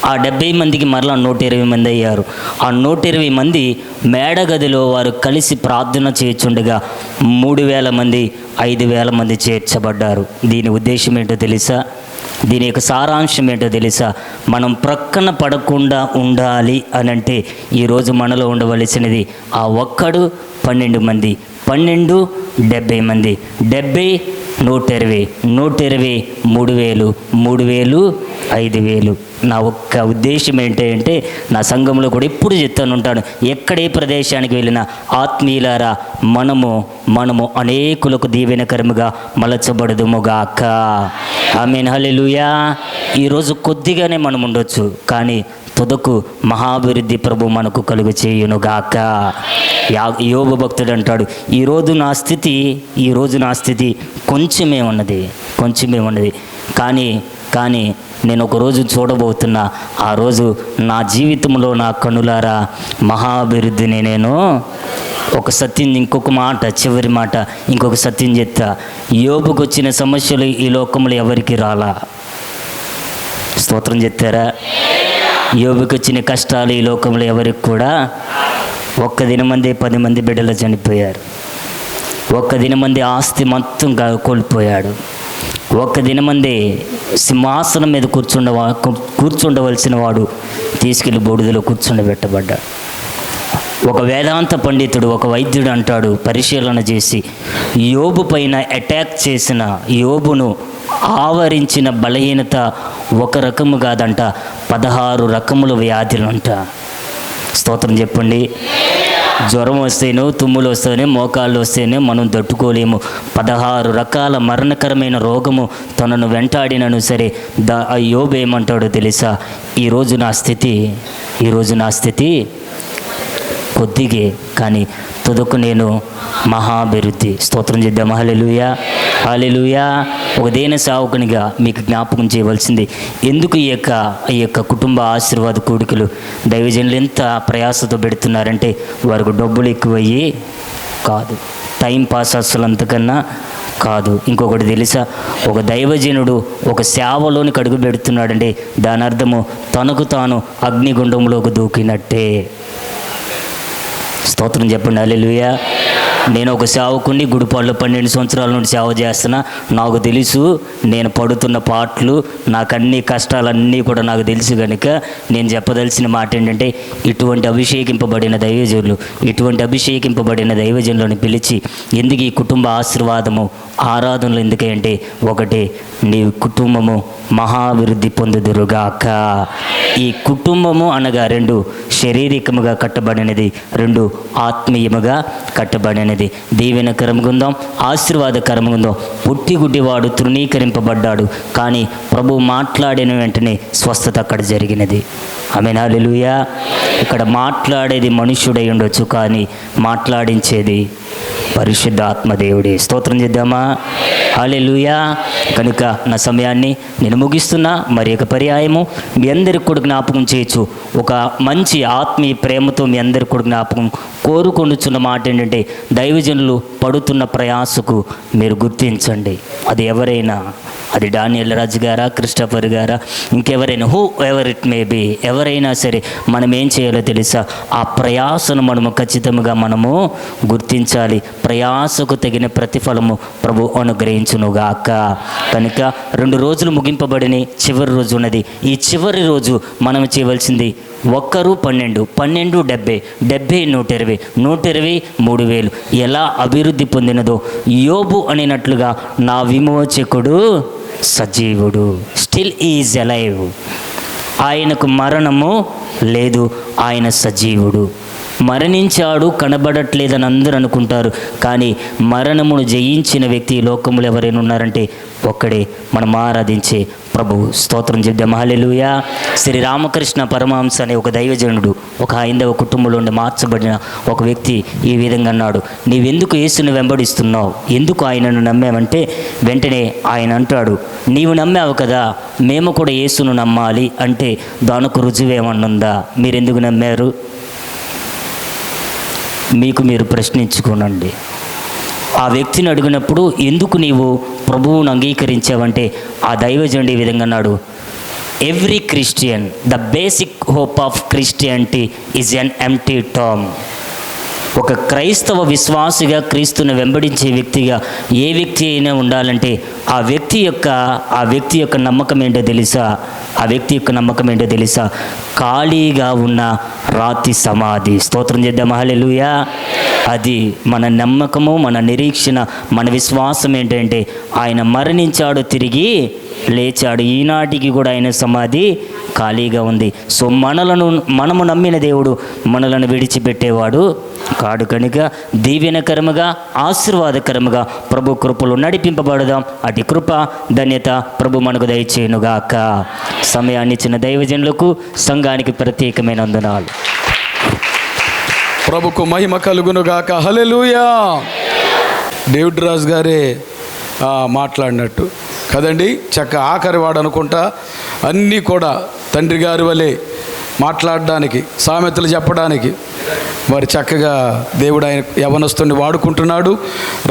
ఆ 70 మందికి మరలా 120 మంది అయ్యారు. ఆ 120 మంది మేడగదిలో వారు కలిసి ప్రార్థన చేయుచుండగా 3000 మంది 5000 మంది చేర్చబడ్డారు. దీని ఉద్దేశం ఏంటో తెలుసా? దీని యొక్క సారాంశం ఏంటో తెలుసా? మనం ప్రక్కన పడకుండా ఉండాలి అనంటే ఈరోజు మనలో ఉండవలసినది ఆ ఒక్కడు 12 మంది, 12 70 మంది, 70 120, 120 3000, 3000 5000. నా ఒక్క ఉద్దేశం ఏంటంటే నా సంఘంలో కూడా ఎప్పుడు చెప్తాను ఉంటాను, ఎక్కడే ప్రదేశానికి వెళ్ళినా ఆత్మీయులారా మనము అనేకులకు దీవెనకరముగా మలచబడదుముగాక. ఆమేన్. హల్లెలూయా. ఈరోజు కొద్దిగానే మనం ఉండొచ్చు, కానీ తుదకు మహాభివృద్ధి ప్రభు మనకు కలుగు చేయునుగాక. యోబు భక్తుడు అంటాడు, ఈరోజు నా స్థితి కొంచెమే ఉన్నది కానీ నేను ఒకరోజు చూడబోతున్నా. ఆ రోజు నా జీవితంలో నా కనులారా మహాభివృద్ధిని నేను ఒక సత్యం, ఇంకొక మాట, చివరి మాట, ఇంకొక సత్యం చెప్తా. యోబుకు వచ్చిన సమస్యలు ఈ లోకంలో ఎవరికి రాలా? స్తోత్రం చెప్తారా? యోబుకు వచ్చిన కష్టాలు ఈ లోకంలో ఎవరికి కూడా, ఒక్క దినమందే 10 మంది బిడ్డలు చనిపోయారు, ఒక్క దినమందే ఆస్తి మొత్తం కోల్పోయాడు, ఒక్క దినమందే సింహాసనం మీద కూర్చుండవలసిన వాడు తీసుకెళ్లి బూడిదలో కూర్చుండబెట్టబడ్డాడు. ఒక వేదాంత పండితుడు, ఒక వైద్యుడు అంటాడు, పరిశీలన చేసి, యోబు పైన అటాక్ చేసిన, యోబును ఆవరించిన బలహీనత ఒక రకము కాదంట, 16 రకముల వ్యాధులంట. స్తోత్రం చెప్పండి. జ్వరం వస్తేనో, తుమ్ములు వస్తేనే, మోకాళ్ళు వస్తేనే మనం తట్టుకోలేము. 16 రకాల మరణకరమైన రోగము తనను వెంటాడినను సరే యోబు ఏమంటాడో తెలుసా? ఈరోజు నా స్థితి కొద్దిగే, కానీ తుదకు నేను మహాభివృద్ధి. స్తోత్రం చేద్దాం. హల్లెలూయా, హల్లెలూయా. ఒక దేన సేవకునిగా మీకు జ్ఞాపకం చేయవలసింది, ఎందుకు ఈ యొక్క కుటుంబ ఆశీర్వాద కూడికలు దైవజనులు ఎంత ప్రయాసతో పెడుతున్నారంటే, వారికి డబ్బులు ఎక్కువయ్యి కాదు, టైం పాస్ అసలు అంతకన్నా కాదు. ఇంకొకటి తెలుసా? ఒక దైవజనుడు ఒక సేవలోనికి అడుగు పెడుతున్నాడంటే దాని అర్థము తనకు తాను అగ్నిగుండంలోకి దూకినట్టే. స్తోత్రం చెప్పండి. హల్లెలూయా. నేను ఒక సేవకుని గుడిపాడులో 12 సంవత్సరాల నుండి సేవ చేస్తున్నా. నాకు తెలుసు నేను పడుతున్న పాటలు, నాకు అన్ని కష్టాలన్నీ కూడా నాకు తెలుసు కనుక నేను చెప్పదలసిన మాట ఏంటంటే, ఇటువంటి అభిషేకింపబడిన దైవజనులను పిలిచి, ఎందుకు ఈ కుటుంబ ఆశీర్వాదము ఆరాధనలు ఎందుకంటే, ఒకటి నీ కుటుంబము మహాభివృద్ధి పొందుదురుగాక. ఈ కుటుంబము అనగా 2 శారీరకముగా కట్టబడినది, 2 ఆత్మీయముగా కట్టబడినది. దీవెనకరముగుందాం, ఆశీర్వాదకరముగుందాం. పుట్టిగుడ్డివాడు తృణీకరింపబడ్డాడు, కానీ ప్రభు మాట్లాడిన వెంటనే స్వస్థత అక్కడ జరిగినది. ఆమేన్, హల్లెలూయా. ఇక్కడ మాట్లాడేది మనుష్యుడై ఉండొచ్చు, కానీ మాట్లాడించేది పరిశుద్ధాత్మ దేవుడే. స్తోత్రం చేద్దామా? హల్లెలూయా. కనుక నా సమయాన్ని నేను ముగిస్తున్నా. మరి ఒక పర్యాయము మీ అందరికి కూడా జ్ఞాపకం చేయొచ్చు, ఒక మంచి ఆత్మీయ ప్రేమతో మీ అందరికి కూడా జ్ఞాపకం కోరుకొనుచున్న మాట ఏంటంటే, దైవజనులు పడుతున్న ప్రయాసకు మీరు గుర్తించండి. అది ఎవరైనా, అది డానియల్ రాజు గారా, క్రిస్టఫర్ గారా, ఇంకెవరైనా, whoever it may be, ఎవరైనా సరే మనం ఏం చేయాలో తెలుసా? ఆ ప్రయాసను మనము ఖచ్చితంగా మనము గుర్తించాలి. ప్రయాసకు తగిన ప్రతిఫలము ప్రభు అనుగ్రహించునుగాక. కనుక 2 రోజులు ముగింపబడిన చివరి రోజు ఉన్నది. ఈ చివరి రోజు మనం చేయవలసింది 1 12 12 70 70 120 120 3000 ఎలా అభివృద్ధి పొందినదో యోబు అనినట్లుగా నా విమోచకుడు సజీవుడు, స్టిల్ ఈజ్ అలైవ్. ఆయనకు మరణము లేదు, ఆయన సజీవుడు. మరణించాడు, కనబడట్లేదని అందరూ అనుకుంటారు, కానీ మరణమును జయించిన వ్యక్తి ఈ లోకములు ఎవరైనా ఉన్నారంటే ఒక్కడే, మనం ఆరాధించే ప్రభు. స్తోత్రం చేద్దాం. హల్లెలూయా. శ్రీ రామకృష్ణ పరమహంస అనే ఒక దైవజనుడు, ఒక హైందవ కుటుంబంలో మార్చబడిన ఒక వ్యక్తి ఈ విధంగా అన్నాడు, నీవెందుకు యేసుని వెంబడిస్తున్నావు, ఎందుకు ఆయనను నమ్మావంటే, వెంటనే ఆయన అంటాడు, నీవు నమ్మావు కదా, మేము కూడా యేసును నమ్మాలి అంటే దానికి రుజువేమన్నుందా? మీరెందుకు నమ్మారు? మీకు మీరు ప్రశ్నించుకోనండి. ఆ వ్యక్తిని అడిగినప్పుడు ఎందుకు నీవు ప్రభువును అంగీకరించావంటే, ఆ దైవజనుడు ఈ విధంగా అన్నాడు, every Christian, the basic hope of Christianity is an empty term. ఒక క్రైస్తవ విశ్వాసిగా, క్రీస్తుని వెంబడించే వ్యక్తిగా ఏ వ్యక్తి అయినా ఉండాలంటే ఆ వ్యక్తి యొక్క నమ్మకం ఏంటో తెలుసా? ఆ వ్యక్తి యొక్క నమ్మకం ఏంటో తెలుసా? ఖాళీగా ఉన్న రాతి సమాధి. స్తోత్రం చేద్దాం. హల్లెలూయా. అది మన నమ్మకము, మన నిరీక్షణ, మన విశ్వాసం ఏంటంటే ఆయన మరణించాడు, తిరిగి లేచాడు. ఈనాటికి కూడా ఆయన సమాధి ఖాళీగా ఉంది. సో మనము నమ్మిన దేవుడు మనలను విడిచిపెట్టేవాడు కాడు కనుక దీవెనకరముగా ఆశీర్వాదకరముగా ప్రభు కృపలు నడిపింపబడదాం. అటు కృప ధన్యత ప్రభు మనకు దయచేయునుగాక. సమయాన్ని ఇచ్చిన దైవజనులకు సంఘానికి ప్రత్యేకమైన వందనాలు. ప్రభుకు మహిమ కలుగునుగాక. హల్లెలూయా. డేవిడ్ రాజు గారే మాట్లాడినట్టు కదండి, చక్క ఆఖరి వాడు అనుకుంటా అన్నీ కూడా తండ్రి గారి వలె మాట్లాడడానికి, సామెతలు చెప్పడానికి మరి చక్కగా దేవుడు ఆయన యవనస్తుని వాడుకుంటున్నాడు.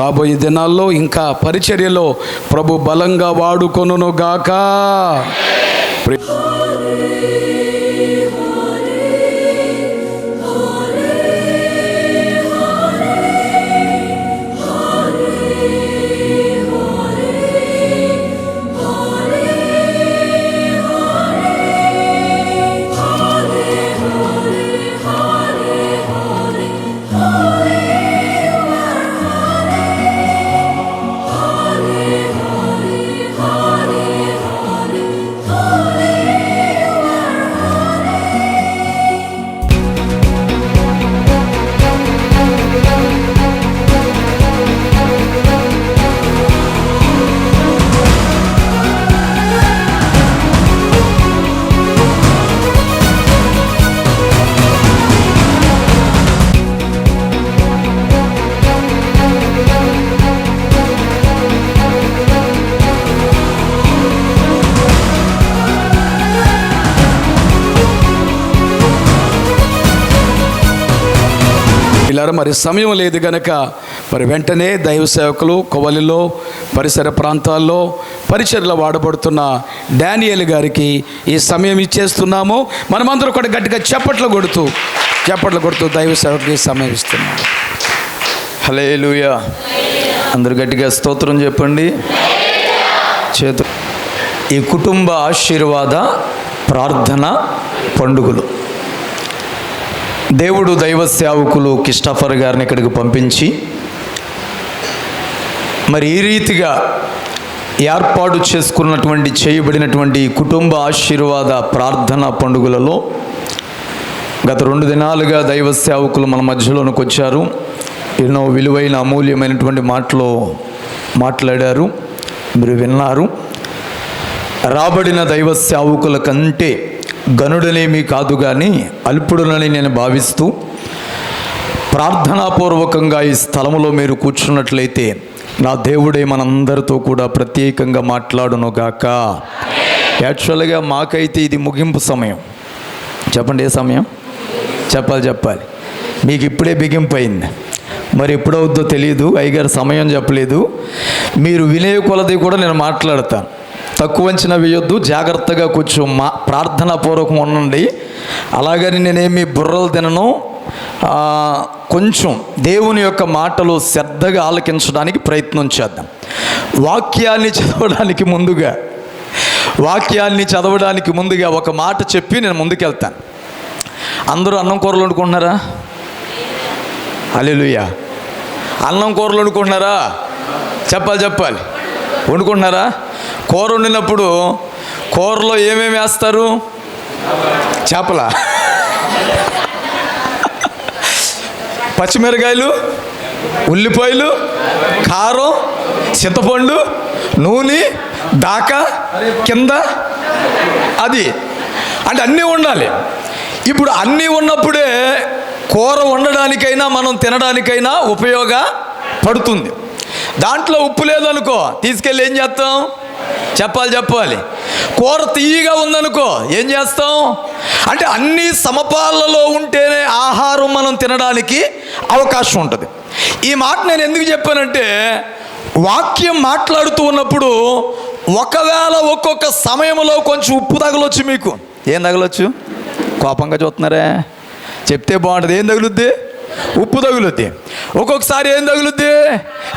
రాబోయే దినాల్లో ఇంకా పరిచర్యలో ప్రభు బలంగా వాడుకొనుగాక. పిల్లలు మరి సమయం లేదు గనక మరి వెంటనే దైవ సేవకులు కొవలిలో పరిసర ప్రాంతాల్లో పరిచర్యలో వాడబడుతున్న డానియేల్ గారికి ఈ సమయం ఇచ్చేస్తున్నాము. మనమందరం కూడా గట్టిగా చప్పట్లు కొడుతూ దైవ సేవకుడికి ఈ సమయం ఇస్తున్నాము. హల్లెలూయా. అందరు గట్టిగా స్తోత్రం చెప్పండి. చేతు ఈ కుటుంబ ఆశీర్వాద ప్రార్థన పండుగలు దేవుడు దైవ సేవకులు క్రిస్టఫర్ గారిని ఇక్కడికి పంపించి మరి ఈ రీతిగా ఏర్పాటు చేయబడినటువంటి కుటుంబ ఆశీర్వాద ప్రార్థన పండుగలలో గత 2 దినాలుగా దైవ సేవకులు మన మధ్యలోనికి వచ్చారు. ఎన్నో విలువైన అమూల్యమైనటువంటి మాటలు మాట్లాడారు, మీరు విన్నారు. రాబడిన దైవ సేవకుల కంటే గనుడనేమీ కాదు కానీ అల్పుడునని నేను భావిస్తూ ప్రార్థనాపూర్వకంగా ఈ స్థలములో మీరు కూర్చున్నట్లయితే నా దేవుడే మనందరితో కూడా ప్రత్యేకంగా మాట్లాడునుగాక. యాక్చువల్గా మాకైతే ఇది ముగింపు సమయం. చెప్పండి, ఏ సమయం చెప్పాలి. మీకు ఇప్పుడే బిగింపు అయింది, మరి ఎప్పుడవుద్దో తెలియదు. అయ్యగారు సమయం చెప్పలేదు. మీరు వినే కొలది కూడా నేను మాట్లాడతాను. తక్కువ అంచనా వేయొద్దు, జాగ్రత్తగా కొంచెం ప్రార్థనా పూర్వకం ఉండండి. అలాగని నేనేమి బుర్రలు తినను. కొంచెం దేవుని యొక్క మాటలు శ్రద్ధగా ఆలకించడానికి ప్రయత్నం చేద్దాం. వాక్యాన్ని చదవడానికి ముందుగా ఒక మాట చెప్పి నేను ముందుకెళ్తాను. అందరూ అన్నం కూరలు వండుకుంటున్నారా? హల్లెలూయా. అన్నం కూరలు వండుకుంటున్నారా? చెప్పాలి. వండుకుంటున్నారా? కూర వండినప్పుడు కూరలో ఏమేమి వేస్తారు? చేపల, పచ్చిమిరకాయలు, ఉల్లిపాయలు, కారం, చింతపండు, నూనె, దాకా కింద అది అంటే అన్నీ ఉండాలి. ఇప్పుడు అన్నీ ఉన్నప్పుడే కూర వండడానికైనా మనం తినడానికైనా ఉపయోగపడుతుంది. దాంట్లో ఉప్పు లేదనుకో, తీసుకెళ్ళి ఏం చేస్తాం? చెప్పాలి. కూర తీయగా ఉందనుకో, ఏం చేస్తాం? అంటే అన్ని సమపాలలో ఉంటేనే ఆహారం మనం తినడానికి అవకాశం ఉంటుంది. ఈ మాట నేను ఎందుకు చెప్పానంటే, వాక్యం మాట్లాడుతూ ఉన్నప్పుడు ఒకవేళ ఒక్కొక్క సమయంలో కొంచెం ఉప్పు తగలొచ్చు. మీకు ఏం తగలొచ్చు? కోపంగా చూస్తున్నారే, చెప్తే బాగుంటుంది. ఏం తగులుద్ది? ఉప్పు తగులుద్ది. ఒక్కొక్కసారి ఏం తగులుద్ది?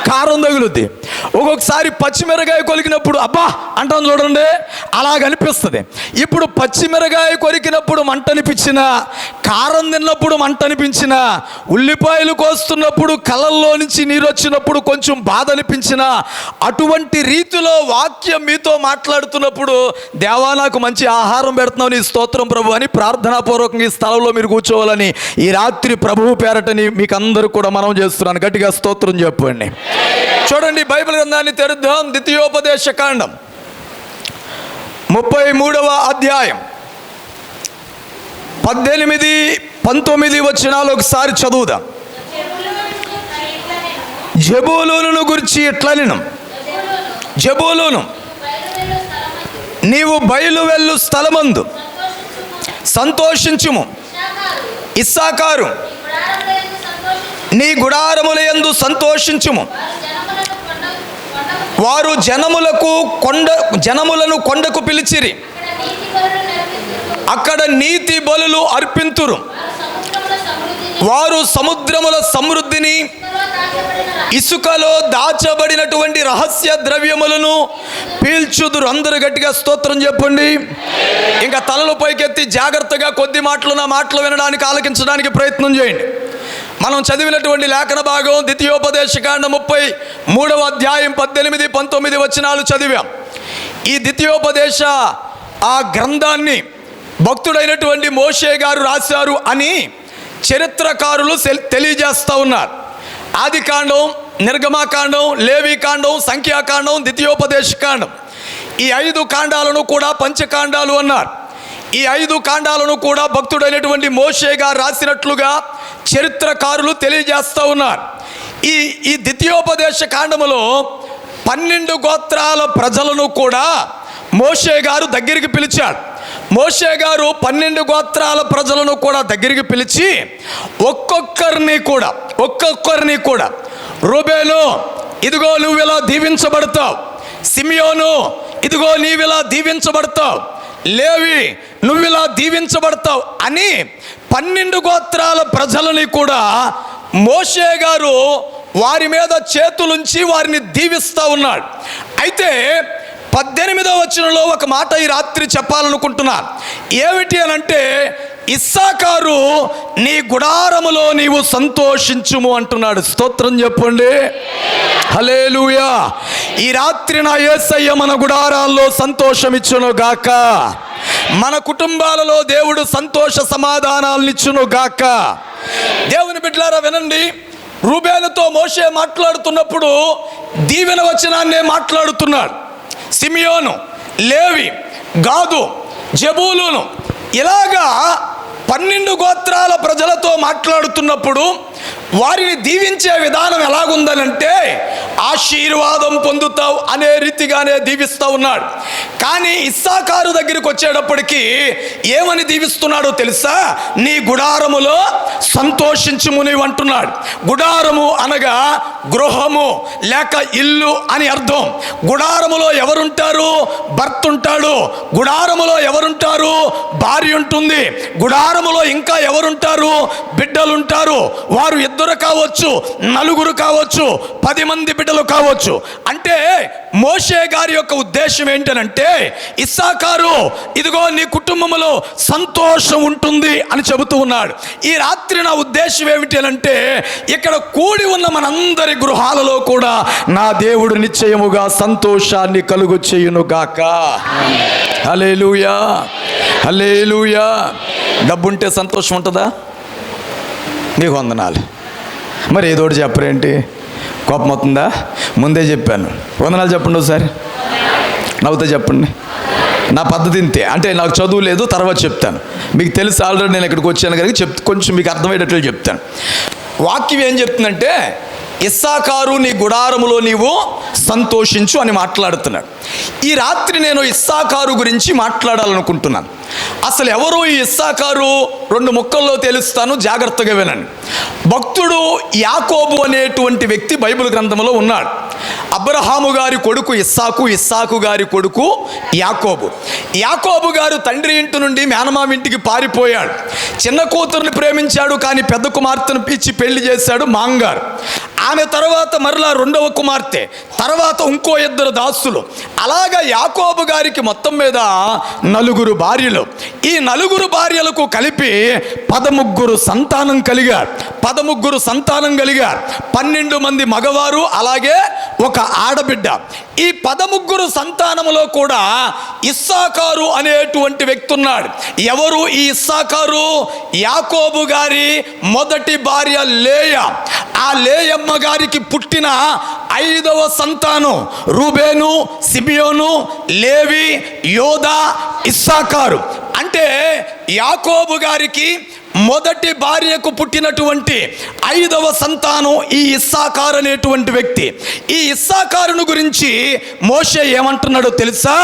కారం తగులుద్ది. ఒక్కొక్కసారి పచ్చిమిరకాయ కొలికినప్పుడు అబ్బా అంటాం చూడండి, అలాగనిపిస్తుంది. ఇప్పుడు పచ్చిమిరకాయ కొరికినప్పుడు మంట అనిపించిన, కారం తిన్నప్పుడు మంట అనిపించిన, ఉల్లిపాయలు కోస్తున్నప్పుడు కళ్ళల్లో నుంచి నీరు వచ్చినప్పుడు కొంచెం బాధ అనిపించిన, అటువంటి రీతిలో వాక్యం మీతో మాట్లాడుతున్నప్పుడు దేవా నాకు మంచి ఆహారం పెడుతున్నావు, నీ స్తోత్రం ప్రభు అని ప్రార్థనాపూర్వకంగా ఈ స్థలంలో మీరు కూర్చోవాలని ఈ రాత్రి ప్రభువు పేరటని మీకు అందరూ కూడా మనం చేస్తున్నాను. గట్టిగా స్తోత్రం చెప్పండి. చూడండి, బైబిల్ గ్రంథాన్ని తెరుద్దాం. ద్వితీయోపదేశ కాండం 33వ అధ్యాయం 18-19 వచనాలు ఒకసారి చదువుదాం. జెబూలూను గురించి ఇట్లా నేను, జెబూలూను నీవు బయలు వెళ్ళు స్థలమందు సంతోషించుము, ఇస్సాకారు నీ గుడారములయందు సంతోషించుము. వారు జనములను కొండకు పిలిచిరి, అక్కడ నీతి బలులు అర్పింతురు. వారు సముద్రముల సమృద్ధిని, ఇసుకలో దాచబడినటువంటి రహస్య ద్రవ్యములను పీల్చుదురు. అందరూ గట్టిగా స్తోత్రం చెప్పండి. ఇంకా తలలు పైకెత్తి జాగ్రత్తగా కొద్ది మాటలు నా మాటలు వినడానికి ఆలకించడానికి ప్రయత్నం చేయండి. మనం చదివినటువంటి లేఖన భాగం ద్వితీయోపదేశకాండం 33వ అధ్యాయం 18-19 వచనాలు చదివాం. ఈ ద్వితీయోపదేశ ఆ గ్రంథాన్ని భక్తుడైనటువంటి మోషే గారు రాశారు అని చరిత్రకారులు తెలియజేస్తూ ఉన్నారు. ఆదికాండం, నిర్గమాకాండం, లేవీకాండం, సంఖ్యాకాండం, ద్వితీయోపదేశకాండం, ఈ 5 కాండాలను కూడా పంచకాండాలు అన్నారు. ఈ 5 కాండాలను కూడా భక్తుడైనటువంటి మోషే గారు రాసినట్లుగా చరిత్రకారులు తెలియజేస్తూ ఉన్నారు. ఈ ద్వితీయోపదేశ కాండములో 12 గోత్రాల ప్రజలను కూడా మోషే గారు దగ్గరికి పిలిచాడు. మోషే గారు 12 గోత్రాల ప్రజలను కూడా దగ్గరికి పిలిచి ఒక్కొక్కరిని కూడా రూబేను ఇదిగో నువ్వు ఇలా దీవించబడతావు, సిమియోను ఇదిగో నీవిలా దీవించబడతావు, లేవి నువ్విలా దీవించబడతావు అని 12 గోత్రాల ప్రజలని కూడా మోషే గారు వారి మీద చేతులుంచి వారిని దీవిస్తూ ఉన్నాడు. అయితే 18వ వచనంలో ఒక మాట ఈ రాత్రి చెప్పాలనుకుంటున్నాను. ఏమిటి అనంటే, ఇస్సాకారు నీ గుడారములో నీవు సంతోషించుము అంటున్నాడు. స్తోత్రం చెప్పండి. హల్లెలూయా. ఈ రాత్రి నా యేసయ్య మన గుడారాల్లో సంతోషమిచ్చును గాక. మన కుటుంబాలలో దేవుడు సంతోష సమాధానాలనిచ్చును గాక. దేవుని బిడ్డలారా వినండి, రూబేనుతో మోషే మాట్లాడుతున్నప్పుడు దీవెన వచనాన్నే మాట్లాడుతున్నాడు. సిమియోను, లేవి, గాదు, జెబూలూను ఇలాగా 12 గోత్రాల ప్రజలతో మాట్లాడుతున్నప్పుడు వారిని దీవించే విధానం ఎలాగుందనంటే, ఆశీర్వాదం పొందుతావు అనే రీతిగానే దీవిస్తూ ఉన్నాడు. కానీ ఇస్సాకారు దగ్గరికి వచ్చేటప్పటికి ఏమని దీవిస్తున్నాడో తెలుసా? నీ గుడారములో సంతోషించుము నీవు అంటున్నాడు. గుడారము అనగా గృహము లేక ఇల్లు అని అర్థం. గుడారములో ఎవరుంటారు? భర్త ఉంటాడు. గుడారములో ఎవరుంటారు? భార్య ఉంటుంది. గుడారములో ఇంకా ఎవరుంటారు? బిడ్డలుంటారు. వారు 2 కావచ్చు, 4 కావచ్చు, 10 మంది బిడ్డలు కావచ్చు. అంటే మోషే గారి యొక్క ఉద్దేశం ఏంటనంటే, ఇస్సాకారు ఇదిగో నీ కుటుంబంలో సంతోషం ఉంటుంది అని చెబుతూ ఉన్నాడు. ఈ రాత్రి నా ఉద్దేశం ఏమిటి అంటే, ఇక్కడ కూడి ఉన్న మనందరి గృహాలలో కూడా నా దేవుడు నిశ్చయముగా సంతోషాన్ని కలుగు చేయును గాక. హల్లెలూయా, హల్లెలూయా. డబ్బుంటే సంతోషం ఉంటుందా? నీకు వందనాలు. మరి ఏదోటి చెప్పరేంటి? కోపం అవుతుందా? ముందే చెప్పాను. వందనాలు చెప్పండి ఒకసారి, నవ్వుతా చెప్పండి. నా పద్ధతి ఇంతే. అంటే నాకు చదువు లేదు, తర్వాత చెప్తాను. మీకు తెలుసు ఆల్రెడీ నేను ఇక్కడికి వచ్చాను కనుక కొంచెం మీకు అర్థమయ్యేటట్లు చెప్తాను. వాక్యం ఏం చెప్తుందంటే, ఇస్సాకారు నీ గుడారములో నీవు సంతోషించు అని మాట్లాడుతున్నాడు. ఈ రాత్రి నేను ఇస్సాకారు గురించి మాట్లాడాలనుకుంటున్నాను. అసలు ఎవరు ఈ ఇస్సాకారు? 2 ముక్కల్లో తెలుస్తాను, జాగ్రత్తగా వినండి. భక్తుడు యాకోబు అనేటువంటి వ్యక్తి బైబిల్ గ్రంథంలో ఉన్నాడు. అబ్రహాము గారి కొడుకు ఇస్సాకు, ఇస్సాకు గారి కొడుకు యాకోబు. యాకోబు గారు తండ్రి ఇంటి నుండి మేనమామ ఇంటికి పారిపోయాడు. చిన్న కూతురుని ప్రేమించాడు, కానీ పెద్ద కుమార్తెను ఇచ్చి పెళ్లి చేశాడు మాంగారు. ఆమె తర్వాత మరలా రెండవ కుమార్తె, తర్వాత ఇంకో 2 దాసులు. అలాగా యాకోబు గారికి మొత్తం మీద 4 భార్యలు. ఈ 4 భార్యలకు కలిపి 13 సంతానం కలిగారు. 12 మంది మగవారు, అలాగే ఒక ఆడబిడ్డ. ఈ 13 సంతానములో కూడా ఇస్సాకారు అనేటువంటి వ్యక్తి ఉన్నాడు. ఎవరు ఈ ఇస్సాకారు? యాకోబు గారి మొదటి భార్య లేయా. ఆ లేయమ్మ గారికి పుట్టిన 5వ సంతానం రూబేను, సిమియోను, లేవి, యోదా, ఇస్సాకారు. అంటే యాకోబు గారికి మొదటి భార్యకు పుట్టినటువంటి 5వ సంతానం ఈ ఇస్సాకారు అనేటువంటి వ్యక్తి. ఈ ఇస్సాకారును గురించి మోషే ఏమంటున్నాడో తెలుసా?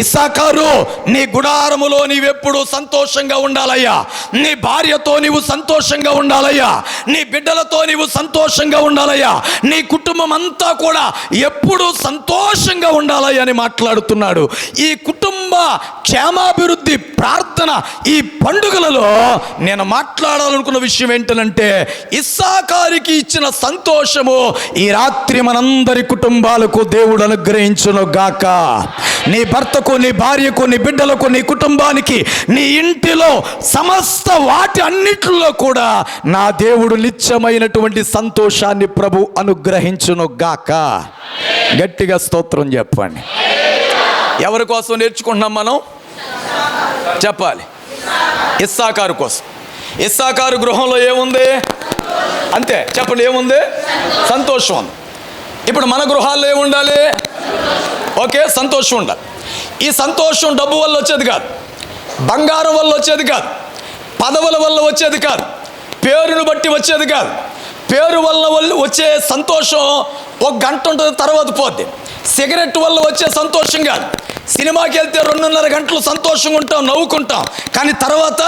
ఇస్సాకారు, నీ గుడారములో నీవెప్పుడు సంతోషంగా ఉండాలయ్యా, నీ భార్యతో నీవు సంతోషంగా ఉండాలయ్యా, నీ బిడ్డలతో నీవు సంతోషంగా ఉండాలయ్యా, నీ కుటుంబం అంతా కూడా ఎప్పుడు సంతోషంగా ఉండాలయ్యా అని మాట్లాడుతున్నాడు. ఈ కుటుంబ క్షేమాభివృద్ధి ప్రార్థన ఈ పండుగలలో నేను మాట్లాడాలనుకున్న విషయం ఏంటంటే, ఇస్సాకారికి ఇచ్చిన సంతోషము ఈ రాత్రి మనందరి కుటుంబాలకు దేవుడు అనుగ్రహించును గాక. నీ భర్తకు, నీ భార్యకు, నీ బిడ్డలకు, నీ కుటుంబానికి, నీ ఇంటిలో సమస్త వాటి అన్నిటిలో కూడా నా దేవుడు నిత్యమైనటువంటి సంతోషాన్ని ప్రభు అనుగ్రహించును గాక. గట్టిగా స్తోత్రం చెప్పండి. ఎవరి కోసం నేర్చుకుంటున్నాం మనం? చెప్పాలి. ఇస్సాకారు కోసం. ఇస్సాకారు గృహంలో ఏముంది? అంతే చెప్పండి, ఏముంది? సంతోషం ఉంది. ఇప్పుడు మన గృహాల్లో ఏముండాలి? ఓకే, సంతోషం ఉండాలి. ఈ సంతోషం డబ్బు వల్ల వచ్చేది కాదు, బంగారం వల్ల వచ్చేది కాదు, పదవుల వల్ల వచ్చేది కాదు, పేరును బట్టి వచ్చేది కాదు. పేరు వల్ల వచ్చే సంతోషం 1 గంట ఉంటుంది, తర్వాత పోద్ది. సిగరెట్ వల్ల వచ్చే సంతోషం కాదు. సినిమాకి వెళ్తే 2.5 గంటలు సంతోషంగా ఉంటాం, నవ్వుకుంటాం, కానీ తర్వాత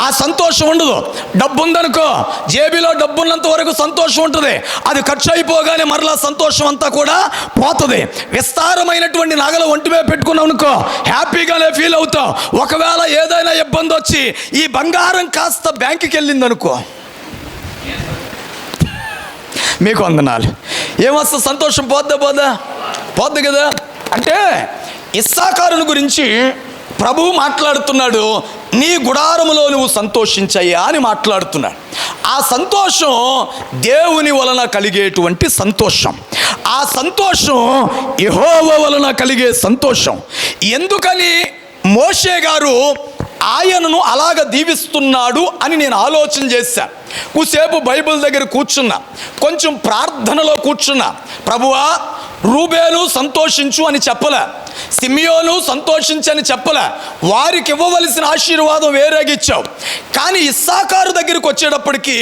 ఆ సంతోషం ఉండదు. డబ్బు ఉందనుకో, జేబీలో డబ్బు ఉన్నంత వరకు సంతోషం ఉంటుంది, అది ఖర్చు అయిపోగానే మరలా సంతోషం అంతా కూడా పోతుంది. విస్తారమైనటువంటి నగలు ఒంటిమే పెట్టుకున్నాం అనుకో, హ్యాపీగానే ఫీల్ అవుతాం. ఒకవేళ ఏదైనా ఇబ్బంది వచ్చి ఈ బంగారం కాస్త బ్యాంకుకి వెళ్ళింది అనుకో, మీకు వందనాలు, ఏమొస్తా? సంతోషం పోద్ది కదా. అంటే ఇస్సాకారుని గురించి ప్రభువు మాట్లాడుతున్నాడు, నీ గుడారములో నువ్వు సంతోషించయ్యా అని మాట్లాడుతున్నాడు. ఆ సంతోషం దేవుని వలన కలిగేటువంటి సంతోషం. ఆ సంతోషం యెహోవా వలన కలిగే సంతోషం. ఎందుకని మోషే గారు ఆయనను అలాగ దీవిస్తున్నాడు అని నేను ఆలోచన చేశాను. కూసేపు బైబిల్ దగ్గర కూర్చున్నా, కొంచెం ప్రార్థనలో కూర్చున్నా. ప్రభువా, రూబేను సంతోషించు అని చెప్పలే, సిమియోను సంతోషించని చెప్పలే, వారికి ఇవ్వవలసిన ఆశీర్వాదం వేరేగా ఇచ్చావు. కానీ ఇస్సాకారు దగ్గరికి వచ్చేటప్పటికి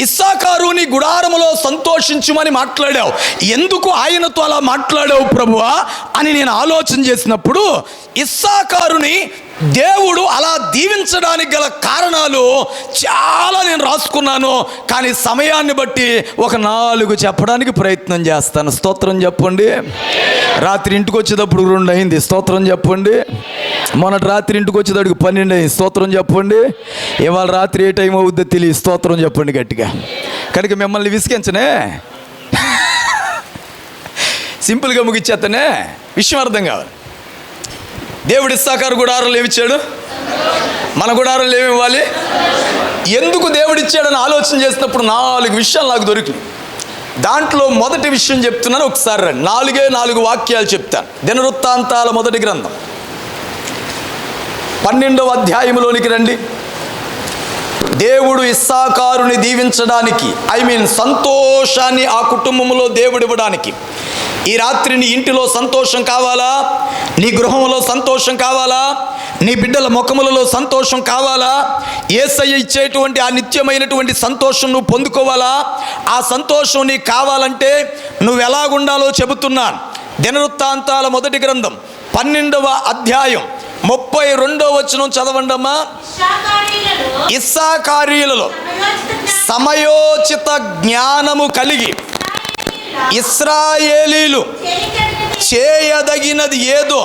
ఇస్సాకారుని గుడారములో సంతోషించుమని మాట్లాడావు. ఎందుకు ఆయనతో అలా మాట్లాడావు ప్రభువా అని నేను ఆలోచన చేసినప్పుడు, ఇస్సాకారుని దేవుడు అలా దీవించడానికి గల కారణాలు చాలా నేను రాసుకున్నాను. కానీ సమయాన్ని బట్టి ఒక 4 చెప్పడానికి ప్రయత్నం చేస్తాను. స్తోత్రం చెప్పండి. రాత్రి ఇంటికి వచ్చేటప్పుడు 2 అయింది. స్తోత్రం చెప్పండి. మొన్నటి రాత్రి ఇంటికి వచ్చేటప్పుడు 12 అయింది. స్తోత్రం చెప్పండి. ఇవాళ రాత్రి ఏ టైం అవుద్దో తెలియదు. స్తోత్రం చెప్పండి గట్టిగా. కనుక మిమ్మల్ని విసిగించనే, సింపుల్గా ముగిచ్చేతనే విషయం అర్థం కావాలి. దేవుడు ఇస్సాకారు గుడారాలు ఏమిచ్చాడు? మన గుడారాలు ఏమి ఇవ్వాలి? ఎందుకు దేవుడు ఇచ్చాడని ఆలోచన చేసినప్పుడు 4 విషయాలు నాకు దొరికినాయి. దాంట్లో మొదటి విషయం చెప్తున్నాను, ఒకసారి రండి. 4 వాక్యాలు చెప్తాను. దినవృత్తాంతాల మొదటి గ్రంథం 12వ అధ్యాయంలోనికి రండి. దేవుడు ఇస్సాకారుని దీవించడానికి, సంతోషాన్ని ఆ కుటుంబంలో దేవుడు ఇవ్వడానికి. ఈ రాత్రి నీ ఇంటిలో సంతోషం కావాలా? నీ గృహంలో సంతోషం కావాలా? నీ బిడ్డల ముఖములలో సంతోషం కావాలా? యేసయ్య ఇచ్చేటువంటి ఆ నిత్యమైనటువంటి సంతోషం నువ్వు పొందుకోవాలా? ఆ సంతోషం నీకు కావాలంటే నువ్వు ఎలాగుండాలో చెబుతున్నాను. దినవృత్తాంతాల మొదటి గ్రంథం 12వ అధ్యాయం 32వ వచనం చదవండమ్మా. ఇస్సాకారీయులలో సమయోచిత జ్ఞానము కలిగి ఇశ్రాయేలీలు చేయదగినది ఏదో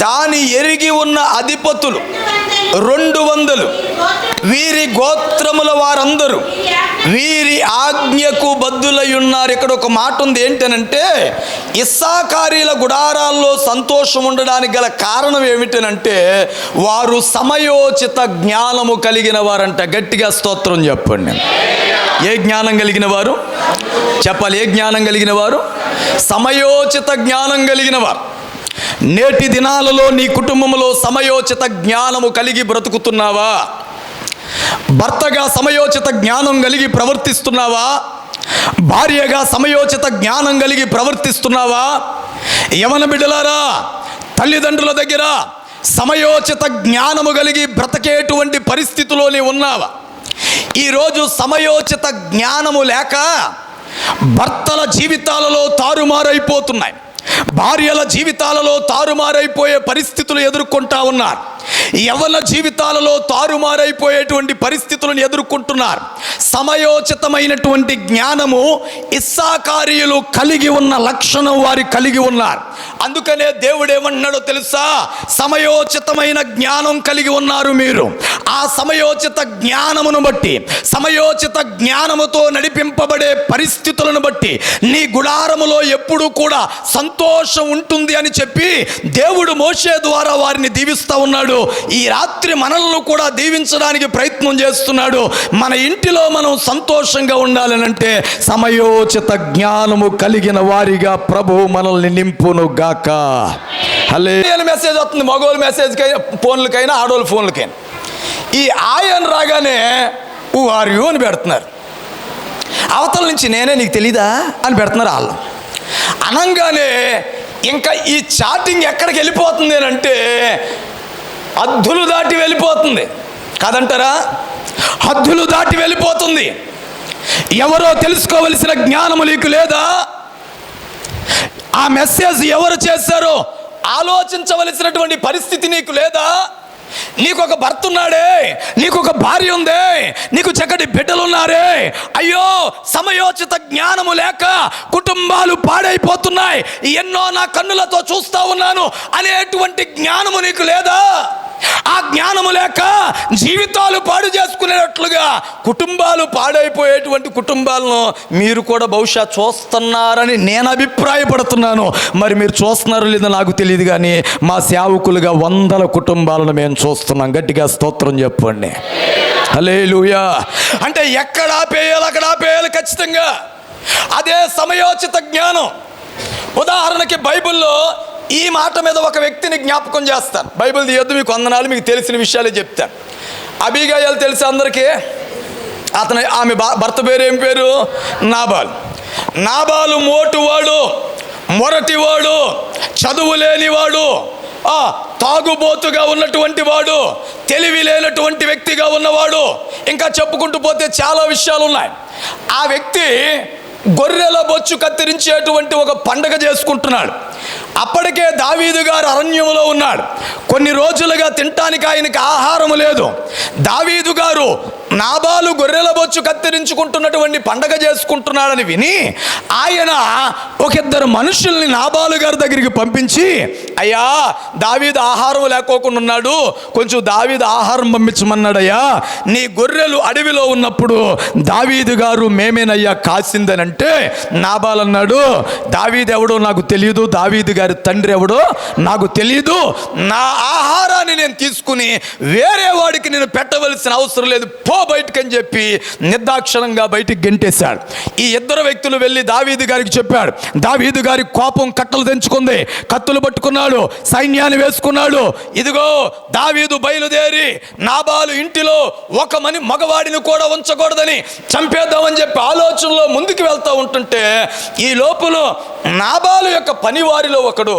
దాని ఎరిగి ఉన్న అధిపతులు 200, వీరి గోత్రముల వారందరూ వీరి ఆజ్ఞకు బద్దులై ఉన్నారు. ఇక్కడ ఒక మాట ఉంది, ఏంటనంటే ఇస్సాకారీల గుడారాల్లో సంతోషం ఉండడానికి గల కారణం ఏమిటనంటే వారు సమయోచిత జ్ఞానము కలిగిన వారంట. గట్టిగా స్తోత్రం చెప్పండి. ఏ జ్ఞానం కలిగిన వారు చెప్పాలి? ఏ జ్ఞానం కలిగిన వారు? సమయోచిత జ్ఞానం కలిగిన వారు. నేటి దినాలలో నీ కుటుంబంలో సమయోచిత జ్ఞానము కలిగి బ్రతుకుతున్నావా? భర్తగా సమయోచిత జ్ఞానం కలిగి ప్రవర్తిస్తున్నావా? భార్యగా సమయోచిత జ్ఞానం కలిగి ప్రవర్తిస్తున్నావా? యవన బిడ్డలారా, తల్లిదండ్రుల దగ్గర సమయోచిత జ్ఞానము కలిగి బ్రతకేటువంటి పరిస్థితిలోనే ఉన్నావా? ఈరోజు సమయోచిత జ్ఞానము లేక భర్తల జీవితాలలో తారుమారైపోతున్నాయి, భార్యల జీవితాలలో తారుమారైపోయే పరిస్థితులు ఎదుర్కొంటా ఉన్నారు, యవ్వన జీవితాలలో తారుమారైపోయేటువంటి పరిస్థితులను ఎదుర్కొంటున్నారు. సమయోచితమైనటువంటి జ్ఞానము ఇస్సాకారీయులు కలిగి ఉన్న లక్షణం వారి కలిగి ఉన్నారు. అందుకనే దేవుడు ఏమన్నాడో తెలుసా? సమయోచితమైన జ్ఞానం కలిగి ఉన్నారు మీరు. ఆ సమయోచిత జ్ఞానమును బట్టి, సమయోచిత జ్ఞానముతో నడిపింపబడే పరిస్థితులను బట్టి నీ గుడారములో ఎప్పుడూ కూడా సంతోషం ఉంటుంది అని చెప్పి దేవుడు మోషే ద్వారా వారిని దీవిస్తూ ఉన్నాడు. ఈ రాత్రి మనల్ని కూడా దీవించడానికి ప్రయత్నం చేస్తున్నాడు. మన ఇంటిలో మనం సంతోషంగా ఉండాలనంటే సమయోచిత జ్ఞానము కలిగిన వారిగా ప్రభువు మనల్ని నింపును గాక. హల్లెలూయా. మెసేజ్ వస్తుంది, మగోళ్ళ మెసేజ్కైనా, ఫోన్లకైనా, ఆడోళ్ళ ఫోన్లకైనా. ఈ ఆయన రాగానే వారు అని పెడుతున్నారు. అవతల నుంచి నేనే నీకు తెలీదా అని పెడుతున్నారు వాళ్ళు. అనంగానే ఇంకా ఈ చాటింగ్ ఎక్కడికి వెళ్ళిపోతుంది అని అంటే హద్దులు దాటి వెళ్ళిపోతుంది కాదంటారా? హద్దులు దాటి వెళ్ళిపోతుంది. ఎవరో తెలుసుకోవలసిన జ్ఞానము నీకు లేదా? ఆ మెసేజ్ ఎవరు చేశారో ఆలోచించవలసినటువంటి పరిస్థితి నీకు లేదా? నీకు ఒక భర్త ఉన్నాడే, నీకు ఒక భార్య ఉందే, నీకు చక్కటి బిడ్డలు ఉన్నారే, అయ్యో సమయోచిత జ్ఞానము లేక కుటుంబాలు పాడైపోతున్నాయి, ఎన్నో నా కన్నులతో చూస్తా ఉన్నాను అనేటువంటి జ్ఞానము నీకు లేదా? ఆ జ్ఞానము లేక జీవితాలు పాడు చేసుకునేటట్లుగా కుటుంబాలు పాడైపోయేటువంటి కుటుంబాలను మీరు కూడా బహుశా చూస్తున్నారని నేను అభిప్రాయపడుతున్నాను. మరి మీరు చూస్తున్నారో లేదో నాకు తెలియదు, కానీ మా సేవకులుగా 100 కుటుంబాలను మేము చూస్తున్నాం. గట్టిగా స్తోత్రం చెప్పండి. హల్లెలూయా. అంటే ఎక్కడ ఆపేయాలి అక్కడ ఆపేయాలి ఖచ్చితంగా. అదే సమయోచిత జ్ఞానం. ఉదాహరణకి బైబిల్లో ఈ మాట మీద ఒక వ్యక్తిని జ్ఞాపకం చేస్తాను. బైబిల్ తీయొద్దు, మీకు వందనాలు, మీకు తెలిసిన విషయాలే చెప్తాను. అబీగయలు తెలుసు అందరికీ. ఆమె భర్త పేరు ఏం పేరు? నాబాలు. నాబాలు మోటువాడు, మొరటివాడు, చదువు లేనివాడు, తాగుబోతుగా ఉన్నటువంటి వాడు, తెలివి లేనటువంటి వ్యక్తిగా ఉన్నవాడు, ఇంకా చెప్పుకుంటూ పోతే చాలా విషయాలు ఉన్నాయి. ఆ వ్యక్తి గొర్రెల బొచ్చు కత్తిరించేటువంటి ఒక పండగ చేసుకుంటున్నాడు. అప్పటికే దావీదు గారు అరణ్యములో ఉన్నాడు. కొన్ని రోజులుగా తినటానికి ఆయనకి ఆహారం లేదు. దావీదు గారు నాబాలు గొర్రెల బొచ్చు కత్తిరించుకుంటున్నటువంటి పండగ చేసుకుంటున్నాడని విని ఆయన ఒక 2 మనుషుల్ని నాబాలు గారి దగ్గరికి పంపించి, అయ్యా దావీదు ఆహారం లేకోకుండా ఉన్నాడు, కొంచెం దావీదు ఆహారం పంపించమన్నాడయ్యా. నీ గొర్రెలు అడవిలో ఉన్నప్పుడు దావీదు గారు మేమేనయ్యా కాసిందనంటే నాబాలు అన్నాడు, దావీదు ఎవడో నాకు తెలియదు, దావీదు గారి తండ్రి ఎవడో నాకు తెలియదు, నా ఆహారాన్ని నేను తీసుకుని వేరే వాడికి నేను పెట్టవలసిన అవసరం లేదు, పో బయటకని చెప్పి నిర్దాక్షిణంగా బయటికి గెంటేశాడు. ఈ 2 వ్యక్తులు వెళ్ళి దావీదు గారికి చెప్పాడు. దావీదు గారి కోపం కట్టలు తెంచుకుంది, కత్తులు పట్టుకున్నాడు, సైన్యాన్ని వేసుకున్నాడు. ఇదిగో దావీదు బయలుదేరి నాబాలు ఇంటిలో ఒక మగవాడిని కూడా ఉంచకూడదని చంపేద్దామని చెప్పి ఆలోచనలో ముందుకు వెళ్తూ ఉంటుంటే ఈ లోపల నాబాలు యొక్క పనివారిలో ఒకడు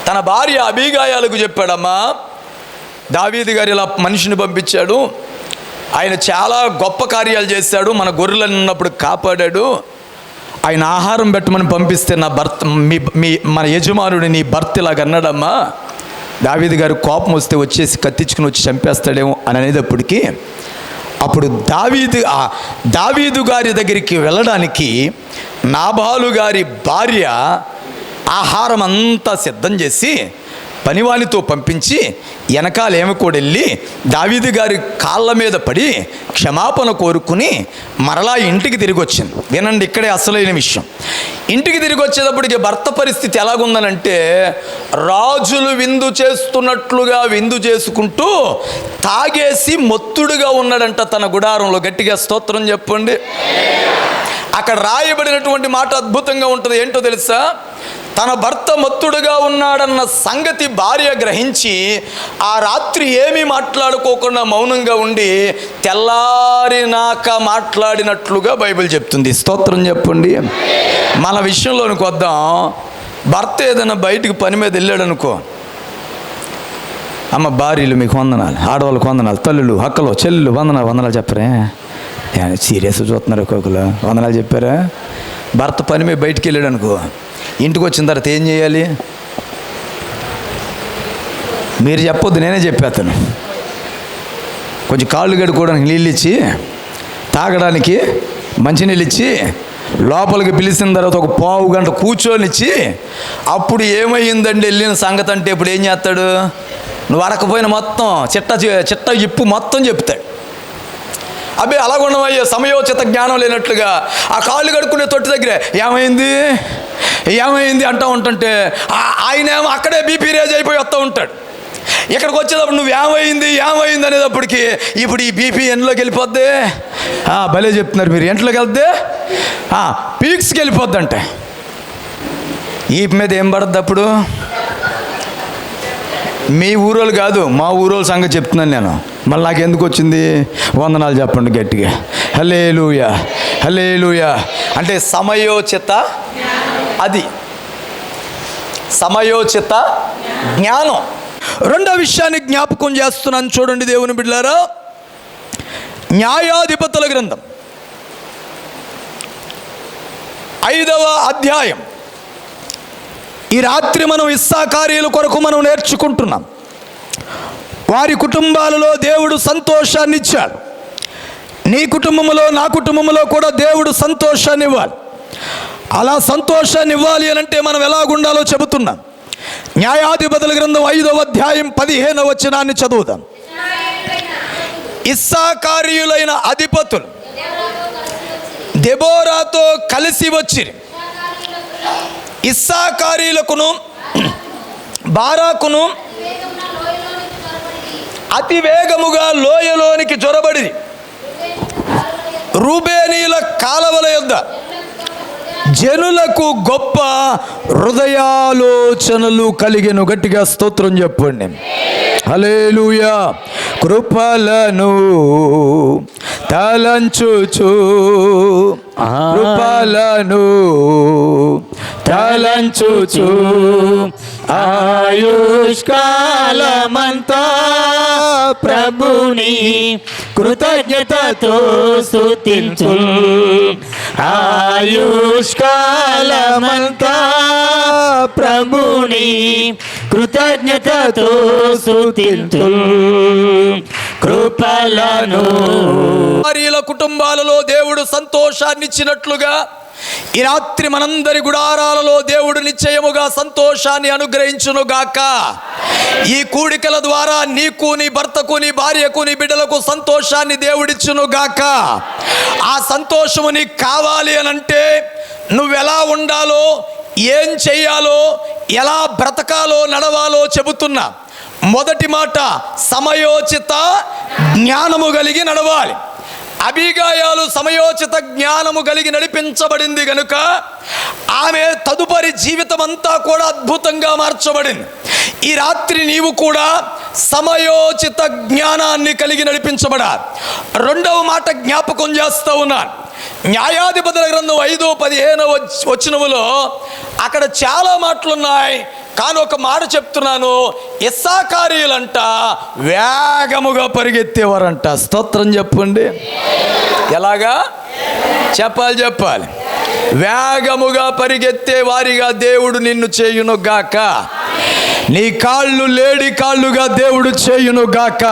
తన భార్య అబీగయలకు చెప్పాడమ్మా, దావీదు గారు ఇలా మనిషిని పంపించాడు, ఆయన చాలా గొప్ప కార్యాలు చేశాడు, మన గొర్రెలను ఉన్నప్పుడు కాపాడాడు, ఆయన ఆహారం పెట్టమని పంపిస్తే నా భర్త మన యజమానుడు నీ భర్త ఇలాగ అన్నాడమ్మా, దావీదు గారు కోపం వస్తే వచ్చేసి కత్తించుకుని వచ్చి చంపేస్తాడేమో అని అనేటప్పటికీ అప్పుడు దావీదు గారి దగ్గరికి వెళ్ళడానికి నాబాలు గారి భార్య ఆహారం అంతా సిద్ధం చేసి పనివానితో పంపించి వెనకాల ఏమి కూడా వెళ్ళి దావీదు గారి కాళ్ళ మీద పడి క్షమాపణ కోరుకుని మరలా ఇంటికి తిరిగి వచ్చింది. వినండి, ఇక్కడే అసలైన విషయం. ఇంటికి తిరిగి వచ్చేటప్పటికి భర్త పరిస్థితి ఎలాగుందనంటే, రాజులు విందు చేస్తున్నట్లుగా విందు చేసుకుంటూ తాగేసి మొత్తుడుగా ఉన్నాడంట తన గుడారంలో. గట్టిగా స్తోత్రం చెప్పండి. అక్కడ రాయబడినటువంటి మాట అద్భుతంగా ఉంటుంది. ఏంటో తెలుసా? తన భర్త మత్తుడుగా ఉన్నాడన్న సంగతి భార్య గ్రహించి ఆ రాత్రి ఏమీ మాట్లాడుకోకుండా మౌనంగా ఉండి తెల్లారినాక మాట్లాడినట్లుగా బైబిల్ చెప్తుంది. స్తోత్రం చెప్పండి. మన విషయంలోనికి వద్దాం. భర్త ఏదైనా బయటికి పని మీద వెళ్ళాడు అనుకో, అమ్మ భార్యలు మీకు వందనాలు, ఆడవాళ్ళకి వందనాలు, తల్లులు అక్కలు చెల్లెలు వందనాలు చెప్పరే? సీరియస్ చూస్తున్నారు ఒక్కొక్కరు. వందనాలు చెప్పారా? భర్త పని మీద బయటికి వెళ్ళాడు అనుకో, ఇంటికి వచ్చిన తర్వాత ఏం చేయాలి? మీరు చెప్పొద్దు, నేనే చెప్పేస్తాను. కొంచెం కాళ్ళు కడుక్కోవడానికి నీళ్ళు ఇచ్చి, తాగడానికి మంచినీళ్ళు ఇచ్చి, లోపలికి పిలిచిన తర్వాత ఒక పావు గంట కూర్చొనిచ్చి, అప్పుడు ఏమైందండి వెళ్ళిన సంగతి అంటే ఇప్పుడు ఏం చేస్తాడు? నువ్వు అడకపోయిన మొత్తం చిట్ట ఇప్పు మొత్తం చెప్తాడు. అబ్బే అలాగుండవయ్యా, సమయోచిత జ్ఞానం లేనట్లుగా ఆ కాళ్ళు కడుక్కునే తొట్టి దగ్గరే ఏమైంది అంటూ ఉంటుంటే ఆయన ఏమో అక్కడే బీపీ రేజ్ అయిపోయి వస్తూ ఉంటాడు. ఇక్కడికి వచ్చేటప్పుడు నువ్వు ఏమైంది అనేటప్పటికి ఇప్పుడు ఈ బీపీ ఎండ్లోకి వెళ్ళిపోద్ది. భలే చెప్తున్నారు మీరు. ఎంట్లోకి వెళ్తే పీక్స్కి వెళ్ళిపోద్ది. అంటే ఈ మీద ఏం పడుద్ది అప్పుడు? మీ ఊరోళ్ళు కాదు, మా ఊరోళ్ళ సంగతి చెప్తున్నాను నేను. మళ్ళీ నాకు ఎందుకు వచ్చింది? వందనాలు చెప్పండి గట్టిగా. హల్లెలూయా హల్లెలూయా. అంటే సమయోచిత, అది సమయోచిత జ్ఞానం. రెండో విషయాన్ని జ్ఞాపకం చేస్తున్నాను చూడండి దేవుని బిడ్డలారా. న్యాయాధిపతుల గ్రంథం 5వ అధ్యాయం. ఈ రాత్రి మనం ఇస్సాకారీయుల కొరకు మనం నేర్చుకుంటున్నాం. వారి కుటుంబాలలో దేవుడు సంతోషాన్ని ఇచ్చాడు. నీ కుటుంబంలో నా కుటుంబంలో కూడా దేవుడు సంతోషాన్ని ఇవ్వాలి. అలా సంతోషాన్ని ఇవ్వాలి అని అంటే మనం ఎలాగుండాలో చెబుతున్నాం. న్యాయాధిపతుల గ్రంథం 5వ అధ్యాయం 15వ వచనాన్ని చదువుదాం. ఇస్సాకారీయులైన అధిపతులు దెబోరాతో కలిసి వచ్చిరి. ఇస్సాకారీయులకును బారాకును అతి వేగముగా లోయలోనికి జొరబడి రూబేనీయుల కాలవల యొద్ద జనులకు గొప్ప హృదయాలోచనలు కలిగెను. గట్టిగా స్తోత్రం చెప్పండి. హల్లెలూయా. కృపలను తలంచుచు, కృపలను తలంచుచు ఆయుష్కాలమంతా ప్రభుని కృతజ్ఞతతో స్తుతించు. ఆయుష్కాలమంతా ప్రభుని కృతజ్ఞతతో స్తుతించు. కృపలను. వారిల కుటుంబాలలో దేవుడు సంతోషాన్ని ఇచ్చినట్లుగా ఈ రాత్రి మనందరి గుడారాలలో దేవుడు నిశ్చయముగా సంతోషాన్ని అనుగ్రహించునుగాక. ఈ కూడికల ద్వారా నీకు, నీ భర్తకు, నీ భార్యకు, నీ బిడ్డలకు సంతోషాన్ని దేవుడిచ్చునుగాక. ఆ సంతోషము నీకు కావాలి అనంటే నువ్వెలా ఉండాలో, ఏం చెయ్యాలో, ఎలా బ్రతకాలో, నడవాలో చెబుతున్నా. మొదటి మాట, సమయోచిత జ్ఞానము కలిగి నడవాలి. అబీగాయాలు సమయోచిత జ్ఞానము కలిగి నడిపించబడింది కనుక ఆమె తదుపరి జీవితం అంతా కూడా అద్భుతంగా మార్చబడింది. ఈ రాత్రి నీవు కూడా సమయోచిత జ్ఞానాన్ని కలిగి నడిపించబడాలి. రెండవ మాట జ్ఞాపకం చేస్తూ ఉన్నాను. న్యాయాధిపతుల గ్రంథం 5:15 వచనములో అక్కడ చాలా మాటలున్నాయి, కానీ ఒక మాట చెప్తున్నాను. ఇస్సాకారీయులంట వేగముగా పరిగెత్తేవారంట. స్తోత్రం చెప్పండి. ఎలాగా చెప్పాలి. వేగముగా పరిగెత్తే వారిగా దేవుడు నిన్ను చేయునుగాక. నీ కాళ్ళు లేడి కాళ్ళుగా దేవుడు చేయునుగాక.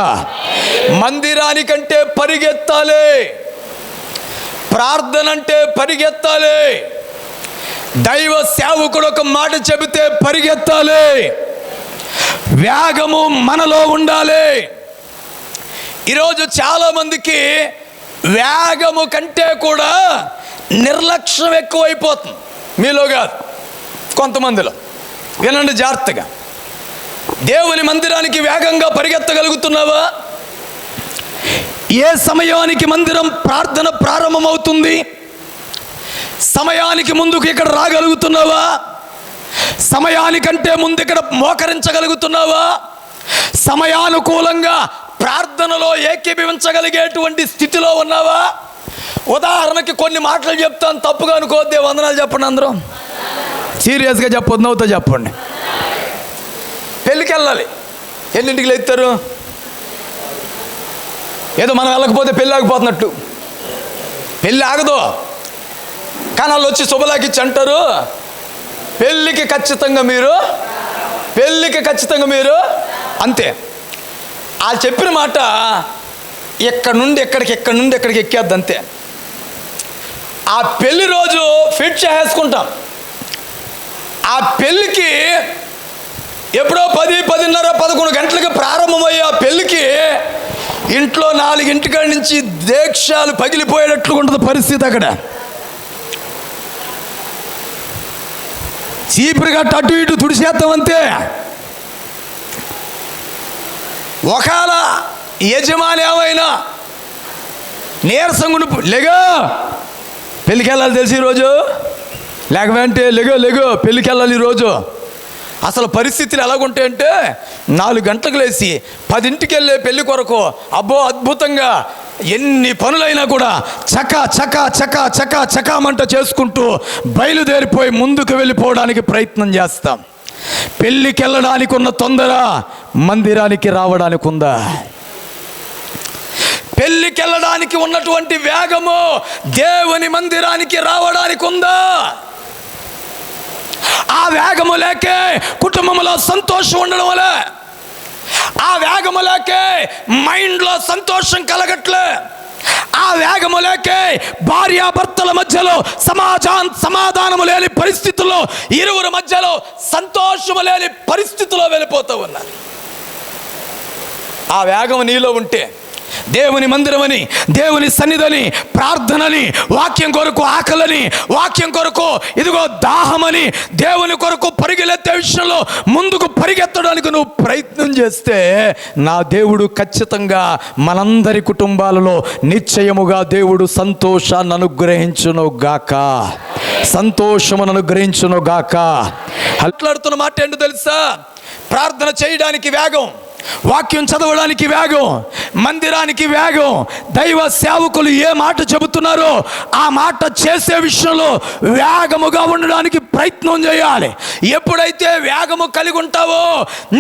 మందిరానికంటే పరిగెత్తాలి, ప్రార్థన అంటే పరిగెత్తాలి, దైవ సేవకుడు ఒక మాట చెబితే పరిగెత్తాలి, వేగము మనలో ఉండాలి. ఈరోజు చాలామందికి వేగము కంటే కూడా నిర్లక్ష్యం ఎక్కువైపోతుంది. మీలో కాదు, కొంతమందిలో. వినండి జాగ్రత్తగా. దేవుని మందిరానికి వేగంగా పరిగెత్తగలుగుతున్నావా? ఏ సమయానికి మందిరం ప్రార్థన ప్రారంభమవుతుంది, సమయానికి ముందుకు ఇక్కడ రాగలుగుతున్నావా? సమయానికంటే ముందు ఇక్కడ మోకరించగలుగుతున్నావా? సమయానుకూలంగా ప్రార్థనలో ఏకీభవించగలిగేటువంటి స్థితిలో ఉన్నావా? ఉదాహరణకి కొన్ని మాటలు చెప్తాను, తప్పుగా అనుకోవద్దే. వందనాలు చెప్పండి అందరం. సీరియస్గా చెప్పొద్దు, నవ్వుతో చెప్పండి. పెళ్ళికి వెళ్ళాలి, ఎన్నింటికి లేస్తారు? ఏదో మనం వెళ్ళకపోతే పెళ్ళి ఆగిపోతున్నట్టు. పెళ్ళి ఆగదు, కానీ వాళ్ళు వచ్చి శుభలాకిచ్చి అంటారు, పెళ్ళికి ఖచ్చితంగా మీరు అంతే. వాళ్ళు చెప్పిన మాట ఎక్కడి నుండి ఎక్కడికి ఎక్కేద్ది అంతే. ఆ పెళ్ళి రోజు ఫిట్ చేసేసుకుంటాం. ఆ పెళ్ళికి ఎప్పుడో 10, 10:30, 11 గంటలకి ప్రారంభమయ్యే ఆ పెళ్ళికి ఇంట్లో 4 నుంచి దేక్షాలు పగిలిపోయేటట్లు ఉంటుంది పరిస్థితి. అక్కడ చీపురు గట్ట అటు ఇటు తుడిచేద్దాం అంతే. ఒకవేళ యజమాని ఏమైనా నీరసంగును లెగో పెళ్ళికి వెళ్ళాలి తెలిసి ఈరోజు, లేకపోతే లెగో పెళ్ళికి వెళ్ళాలి ఈరోజు. అసలు పరిస్థితులు ఎలాగుంటాయంటే 4 గంటలకు లేచి 10ంటికి వెళ్ళే పెళ్లి కొరకు అబ్బో అద్భుతంగా ఎన్ని పనులైనా కూడా చకామంట చేసుకుంటూ బయలుదేరిపోయి ముందుకు వెళ్ళిపోవడానికి ప్రయత్నం చేస్తాం. పెళ్ళికి వెళ్ళడానికి ఉన్న తొందర మందిరానికి రావడానికి ఉందా? పెళ్ళికి వెళ్ళడానికి ఉన్నటువంటి వేగము దేవుని మందిరానికి రావడానికి ఉందా? ఆ వేగము లేకే కుటుంబంలో సంతోషం ఉండడం వలే, ఆ వేగము లేకే మైండ్లో సంతోషం కలగట్లే, ఆ వేగము లేకే భార్యాభర్తల మధ్యలో సమాధానము లేని పరిస్థితుల్లో, ఇరువురి మధ్యలో సంతోషము లేని పరిస్థితుల్లో వెళ్ళిపోతూ ఉన్నారు. ఆ వేగం నీలో ఉంటే దేవుని మందిరమని, దేవుని సన్నిధిని, ప్రార్థనని, వాక్యం కొరకు ఆకలని, వాక్యం కొరకు ఇదిగో దాహమని, దేవుని కొరకు పరిగెత్తే విషయంలో ముందుకు పరిగెత్తడానికి నువ్వు ప్రయత్నం చేస్తే నా దేవుడు ఖచ్చితంగా మనందరి కుటుంబాలలో నిశ్చయముగా దేవుడు సంతోషాన్ని అనుగ్రహించును గాక, సంతోషమును అనుగ్రహించును గాక. మాట్లాడుతున్న మాట ఏంటో తెలుసా? ప్రార్థన చేయడానికి వేగం, వాక్యం చదవడానికి వేగం, మందిరానికి వేగం. దైవ సేవకులు ఏ మాట చెబుతున్నారో ఆ మాట చేసే విషయంలో వేగముగా ఉండడానికి ప్రయత్నం చేయాలి. ఎప్పుడైతే వేగము కలిగి ఉంటావో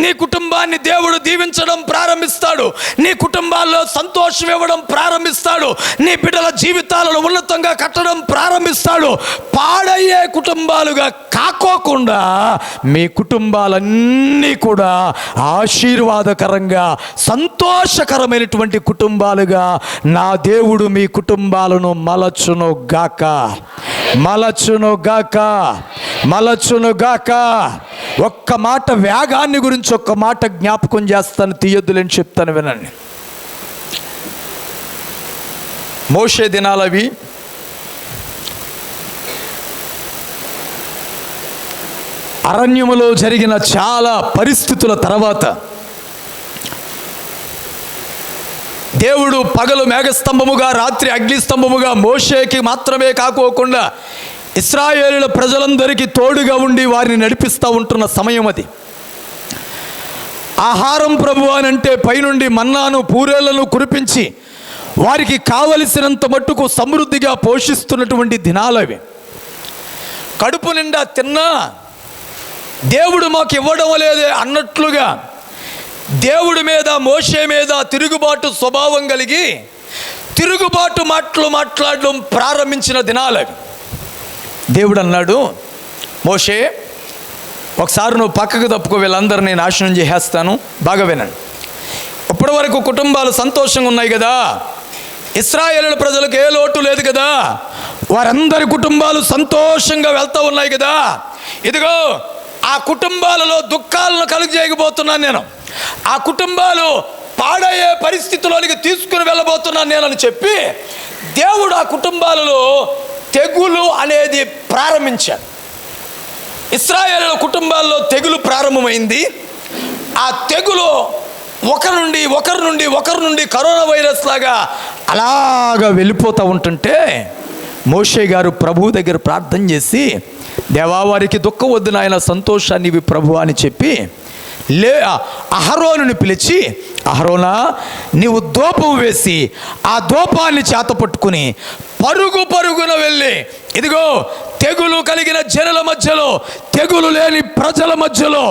నీ కుటుంబాన్ని దేవుడు దీవించడం ప్రారంభిస్తాడు, నీ కుటుంబాల్లో సంతోషం ఇవ్వడం ప్రారంభిస్తాడు, నీ బిడ్డల జీవితాలను ఉన్నతంగా కట్టడం ప్రారంభిస్తాడు. పాడయ్యే కుటుంబాలుగా కాకోకుండా మీ కుటుంబాలన్నీ కూడా ఆశీర్వాదకరంగా సంతోషకరమైనటువంటి కుటుంబాలుగా నా దేవుడు మీ కుటుంబాలను మలచును గాక. ఒక్క మాట వేగాన్ని గురించి ఒక్క మాట జ్ఞాపకం చేస్తాను, తీయొద్దులేని చెప్తాను వినండి. మోషే దినాలవి. అరణ్యములో జరిగిన చాలా పరిస్థితుల తర్వాత దేవుడు పగలు మేఘస్తంభముగా, రాత్రి అగ్నిస్తంభముగా మోషేకి మాత్రమే కాకోకుండా ఇశ్రాయేలుల ప్రజలందరికీ తోడుగా ఉండి వారిని నడిపిస్తూ ఉంటున్న సమయం అది. ఆహారం ప్రభు అని అంటే పైనుండి మన్నాను, పూరేళ్లను కురిపించి వారికి కావలసినంత మట్టుకు సమృద్ధిగా పోషిస్తున్నటువంటి దినాలవి. కడుపు నిండా తిన్నా దేవుడు మాకు ఇవ్వడం లేదే అన్నట్లుగా దేవుడి మీద, మోషే మీద తిరుగుబాటు స్వభావం కలిగి తిరుగుబాటు మాటలు మాట్లాడడం ప్రారంభించిన దినాలవి. దేవుడు అన్నాడు, మోషే ఒకసారి నువ్వు పక్కకు తప్పుకో, వీళ్ళందరినీ నాశనం చేసేస్తాను. బాగా వినండి. ఇప్పటి వరకు కుటుంబాలు సంతోషంగా ఉన్నాయి కదా, ఇశ్రాయేలు ప్రజలకు ఏ లోటు లేదు కదా, వారందరి కుటుంబాలు సంతోషంగా వెళ్తూ ఉన్నాయి కదా. ఇదిగో ఆ కుటుంబాలలో దుఃఖాలను కలుగజేయబోతున్నాను నేను, ఆ కుటుంబాలు పాడయ్యే పరిస్థితిలోనికి తీసుకుని వెళ్ళబోతున్నాను నేనని చెప్పి దేవుడు ఆ కుటుంబాలలో తెగులు అనేది ప్రారంభించాడు. ఇశ్రాయేలు కుటుంబాల్లో తెగులు ప్రారంభమైంది. ఆ తెగులు ఒకరి నుండి కరోనా వైరస్ లాగా అలాగా వెళ్ళిపోతూ ఉంటుంటే మోషే గారు ప్రభువు దగ్గర ప్రార్థన చేసి, దేవా వారికి దుఃఖం వద్దు నాయన, సంతోషాన్ని ఇవి ప్రభు అని చెప్పి అహరోనుని పిలిచి, అహరోనా నీవు ధూపం వేసి ఆ ధూపాన్ని చేత పట్టుకుని పరుగున వెళ్ళి, ఇదిగో తెగులు కలిగిన జనుల మధ్యలో, తెగులు లేని ప్రజల మధ్యలో,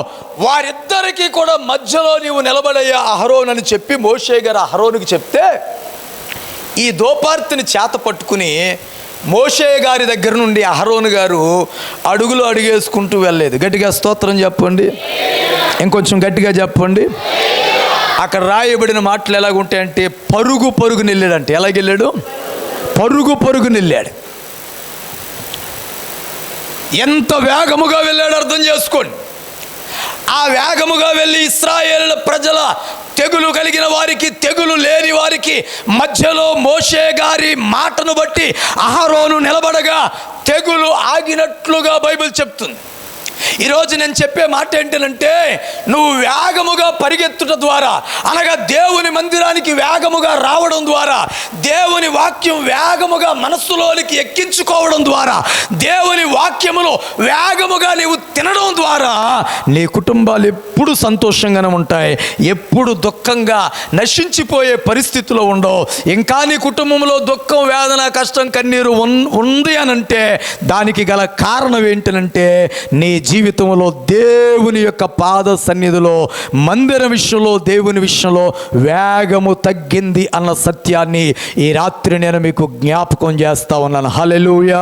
వారిద్దరికీ కూడా మధ్యలో నీవు నిలబడయ్యా అహరోన్ అని చెప్పి మోషే గారు అహరోనుకి చెప్తే, ఈ ధూపార్తిని చేత పట్టుకుని మోషే గారి దగ్గర నుండి అహరోను గారు అడుగేసుకుంటూ వెళ్ళలేదు. గట్టిగా స్తోత్రం చెప్పండి, ఇంకొంచెం గట్టిగా చెప్పండి. అక్కడ రాయబడిన మాటలు ఎలాగుంటాయంటే పరుగుని వెళ్ళాడంటే, ఎలాగెళ్ళాడు? పరుగుని వెళ్ళాడు. ఎంత వేగముగా వెళ్ళాడు అర్థం చేసుకోండి. ఆ వేగముగా వెళ్ళి ఇశ్రాయేలు ప్రజల తెగులు కలిగిన వారికి, తెగులు లేని వారికి మధ్యలో మోషే గారి మాటను బట్టి అహరోను నిలబడగా తెగులు ఆగినట్లుగా బైబిల్ చెప్తుంది. ఈరోజు నేను చెప్పే మాట ఏంటంటే, నువ్వు వేగముగా పరిగెత్తుట ద్వారా, అనగా దేవుని మందిరానికి వేగముగా రావడం ద్వారా, దేవుని వాక్యం వేగముగా మనస్సులోనికి ఎక్కించుకోవడం ద్వారా, దేవుని వాక్యమును వేగముగా నీవు తినడం ద్వారా నీ కుటుంబాలు ఎప్పుడు సంతోషంగానే ఉంటాయి, ఎప్పుడు దుఃఖంగా నశించిపోయే పరిస్థితిలో ఉండవు. ఇంకా నీ కుటుంబంలో దుఃఖం, వేదన, కష్టం, కన్నీరు ఉంది అనంటే దానికి గల కారణం ఏంటనంటే నీ జీవితంలో దేవుని యొక్క పాద సన్నిధిలో, మందిరం విషయంలో, దేవుని విషయంలో వేగము తగ్గింది అన్న సత్యాన్ని ఈ రాత్రి నేను మీకు జ్ఞాపకం చేస్తా ఉన్నాను. హల్లెలూయా,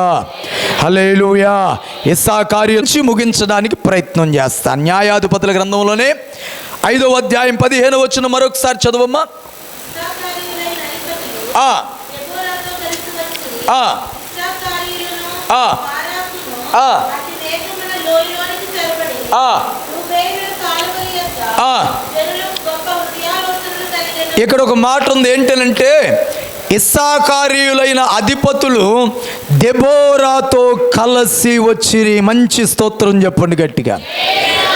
హల్లెలూయా. ఇస్సాకారు నుంచి ముగించడానికి ప్రయత్నం చేస్తాను. న్యాయాధిపతుల గ్రంథంలోనే 5వ అధ్యాయం 15వ వచనం మరొకసారి చదవమ్మా. ఇక్కడ ఒక మాట ఉంది ఏంటంటే, ఇస్సాకారీయులైన అధిపతులు దెబోరాతో కలిసి వచ్చిరి. మంచి స్తోత్రం చెప్పండి, గట్టిగా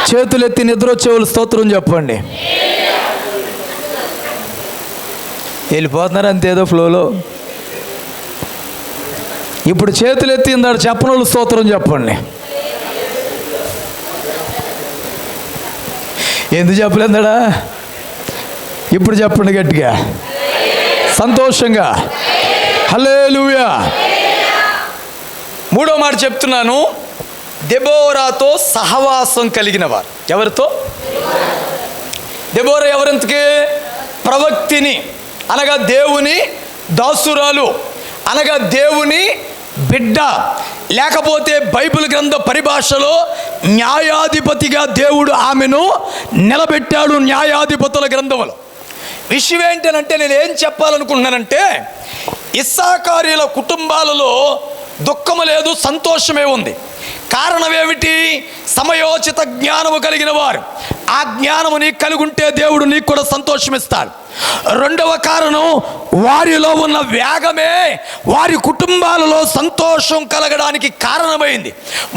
చేతులెత్తి నిద్ర వచ్చేవాళ్ళు స్తోత్రం చెప్పండి. వెళ్ళిపోతున్నారు అంతేదో ఫ్లోలో. ఇప్పుడు చేతులెత్తి ఇందాడు చెప్పని వాళ్ళు స్తోత్రం చెప్పండి. ఎందుకు చెప్పలేదాడా? ఇప్పుడు చెప్పండి గట్టిగా, సంతోషంగా. హల్లెలూయా. 3వ మాట చెప్తున్నాను, దెబోరాతో సహవాసం కలిగిన వారు. ఎవరితో? దెబోరా ఎవరింతకి? ప్రవక్తిని, అనగా దేవుని దాసురాలు, అనగా దేవుని బిడ్డ, లేకపోతే బైబిల్ గ్రంథ పరిభాషలో న్యాయాధిపతిగా దేవుడు ఆమెను నిలబెట్టాడు. న్యాయాధిపతుల గ్రంథంలో విషయం ఏంటంటే, నేను ఏం చెప్పాలనుకుంటున్నానంటే, ఇస్సాకారీల కుటుంబాలలో దుఃఖము లేదు, సంతోషమే ఉంది. కారణం ఏమిటి? సమయోచిత జ్ఞానము కలిగిన వారు. ఆ జ్ఞానము నీకు కలిగి ఉంటే దేవుడు నీకు కూడా సంతోషం ఇస్తాడు. 2వ కారణం, వారిలో ఉన్న వేగమే వారి కుటుంబాలలో సంతోషం కలగడానికి కారణమైంది.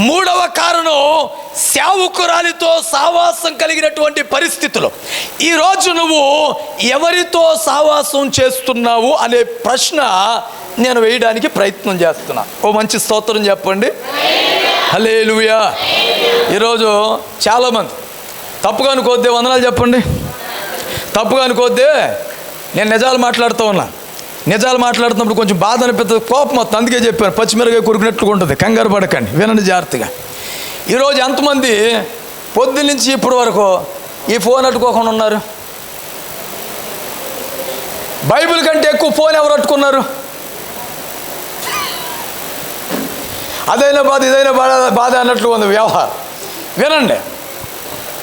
3వ కారణం, సేవకురాలితో సహవాసం కలిగినటువంటి పరిస్థితులు. ఈరోజు నువ్వు ఎవరితో సహవాసం చేస్తున్నావు అనే ప్రశ్న నేను వేయడానికి ప్రయత్నం చేస్తున్నా. ఓ మంచి స్తోత్రం చెప్పండి. హల్లెలూయా. ఈరోజు చాలామంది తప్పుగా అనుకోద్దే, వందనాలు చెప్పండి. తప్పుగా అనుకోద్దే, నేను నిజాలు మాట్లాడుతూ ఉన్నా. నిజాలు మాట్లాడుతున్నప్పుడు కొంచెం బాధ అనిపిస్తుంది, కోపం వస్తుంది. అందుకే చెప్పాను, పచ్చిమిరగా కురికినట్లుగా ఉంటుంది. కంగారు పడకండి, వినండి జాగ్రత్తగా. ఈరోజు ఎంతమంది పొద్దున్న నుంచి ఇప్పటి వరకు ఈ ఫోన్ అట్టుకోకుండా ఉన్నారు? బైబిల్ కంటే ఎక్కువ ఫోన్ ఎవరు అట్టుకున్నారు? అదైనా బాధ, ఇదైనా బాధ అన్నట్లు ఉంది వ్యవహారం. వినండి,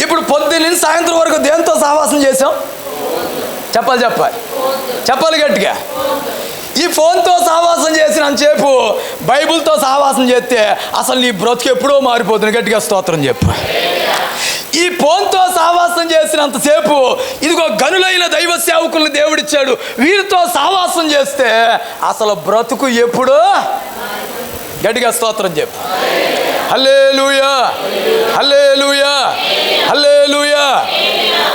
ఇప్పుడు పొద్దున్న నుంచి సాయంత్రం వరకు దేంతో సహవాసం చేసాం? చెప్పాలి గట్టిగా. ఈ ఫోన్తో సహవాసం చేసినంతసేపు బైబిల్తో సహవాసం చేస్తే అసలు నీ బ్రతుకు ఎప్పుడో మారిపోతుంది. గట్టిగా స్తోత్రం చెప్పు. ఈ ఫోన్తో సావాసం చేసినంతసేపు ఇదిగో గనులైన దైవ సేవకుల్ని దేవుడిచ్చాడు. వీరితో సావాసం చేస్తే అసలు బ్రతుకు ఎప్పుడో. గట్టిగా స్తోత్రం చెప్పు. హల్లెలూయా, హల్లెలూయా, హల్లెలూయా.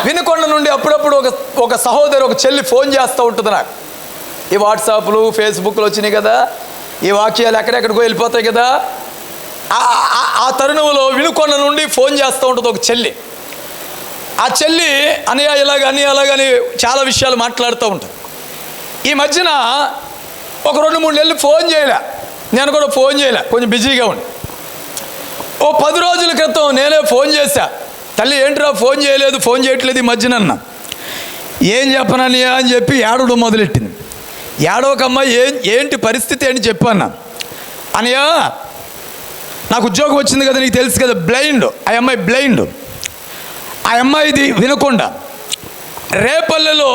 వినుకొండ నుండి అప్పుడప్పుడు ఒక సహోదరి, ఒక చెల్లి ఫోన్ చేస్తూ ఉంటుంది నాకు. ఈ వాట్సాప్లు, ఫేస్బుక్లు వచ్చినాయి కదా, ఈ వాక్యాలు ఎక్కడెక్కడికో వెళ్ళిపోతాయి కదా. ఆ తరుణంలో వినుకొండ నుండి ఫోన్ చేస్తూ ఉంటుంది ఒక చెల్లి. ఆ చెల్లి అనియా ఇలాగని అలాగని చాలా విషయాలు మాట్లాడుతూ ఉంటుంది. ఈ మధ్యన ఒక 2-3 నెలలు ఫోన్ చేయలే, నేను కూడా ఫోన్ చేయలే, కొంచెం బిజీగా ఉండి. ఓ 10 రోజుల క్రితం నేనే ఫోన్ చేశా. తల్లి ఏంట్రా ఫోన్ చేయలేదు, ఫోన్ చేయట్లేదు ఈ మధ్యన అన్న. ఏం చెప్పననియా అని చెప్పి ఏడవడం మొదలెట్టింది. ఏడవకమ్మా, ఏంటి పరిస్థితి ఏంటి చెప్పన్నా. అనియా నాకు ఉద్యోగం వచ్చింది కదా, నీకు తెలుసు కదా, బ్లైండ్. ఆ అమ్మాయి బ్లైండ్. ఆ అమ్మాయిది వినకుండా రేపల్లెలో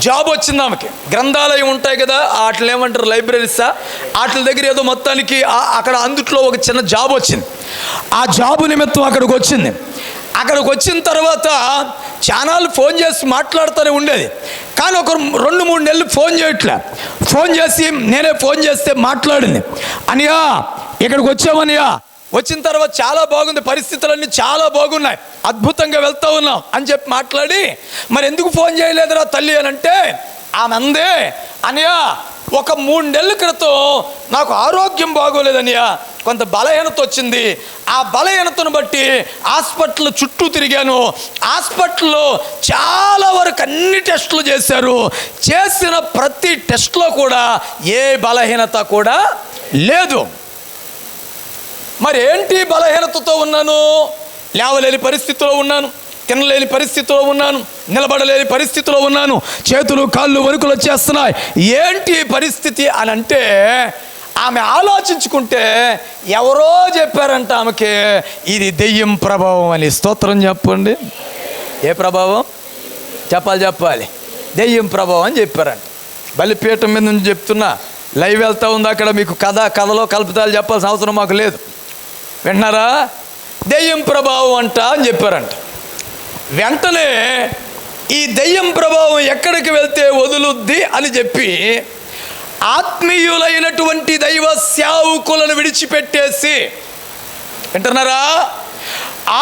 జాబ్ వచ్చింది ఆమెకి. గ్రంథాలయం ఉంటాయి కదా, వాటిని ఏమంటారు, లైబ్రరీసా, వాటి దగ్గర ఏదో మొత్తానికి అక్కడ అందుట్లో ఒక చిన్న జాబ్ వచ్చింది. ఆ జాబు నిమిత్తం అక్కడికి వచ్చింది. అక్కడికి వచ్చిన తర్వాత ఛానల్ ఫోన్ చేసి మాట్లాడుతూనే ఉండేది. కానీ ఒక 2-3 నెలలు ఫోన్ చేయట్లే. ఫోన్ చేసి నేనే ఫోన్ చేస్తే మాట్లాడింది. అనియా ఇక్కడికి వచ్చామనియా, వచ్చిన తర్వాత చాలా బాగుంది, పరిస్థితులన్నీ చాలా బాగున్నాయి, అద్భుతంగా వెళ్తూ ఉన్నాం అని చెప్పి మాట్లాడి, మరి ఎందుకు ఫోన్ చేయలేదురా తల్లి అని అంటే ఆమె అందే, అనియా ఒక 3 నెలల క్రితం నాకు ఆరోగ్యం బాగోలేదనియా, కొంత బలహీనత వచ్చింది. ఆ బలహీనతను బట్టి హాస్పిటల్ చుట్టూ తిరిగాను. హాస్పిటల్లో చాలా వరకు అన్ని టెస్టులు చేశారు. చేసిన ప్రతి టెస్ట్లో కూడా ఏ బలహీనత కూడా లేదు. మరి ఏంటి బలహీనతతో ఉన్నాను? లేవలేని పరిస్థితిలో ఉన్నాను, తినలేని పరిస్థితిలో ఉన్నాను, నిలబడలేని పరిస్థితిలో ఉన్నాను, చేతులు కాళ్ళు వణుకులు వచ్చేస్తున్నాయి. ఏంటి పరిస్థితి అని అంటే ఆమె ఆలోచించుకుంటే ఎవరో చెప్పారంట ఆమెకి, ఇది దెయ్యం ప్రభావం అని. స్తోత్రం చెప్పండి. ఏ ప్రభావం చెప్పాలి, దెయ్యం ప్రభావం అని చెప్పారంట. బలిపీఠం మీద నుంచి చెప్తున్నా, లైవ్ వెళ్తూ ఉంది అక్కడ. మీకు కథలో కల్పితాలు చెప్పాల్సిన అవసరం మాకు లేదు. వింటున్నారా? దెయ్యం ప్రభావం అంట అని చెప్పారంట. వెంటనే ఈ దెయ్యం ప్రభావం ఎక్కడికి వెళ్తే వదులుద్ది అని చెప్పి ఆత్మీయులైనటువంటి దైవ సేవకులను విడిచిపెట్టేసి, వింటున్నారా,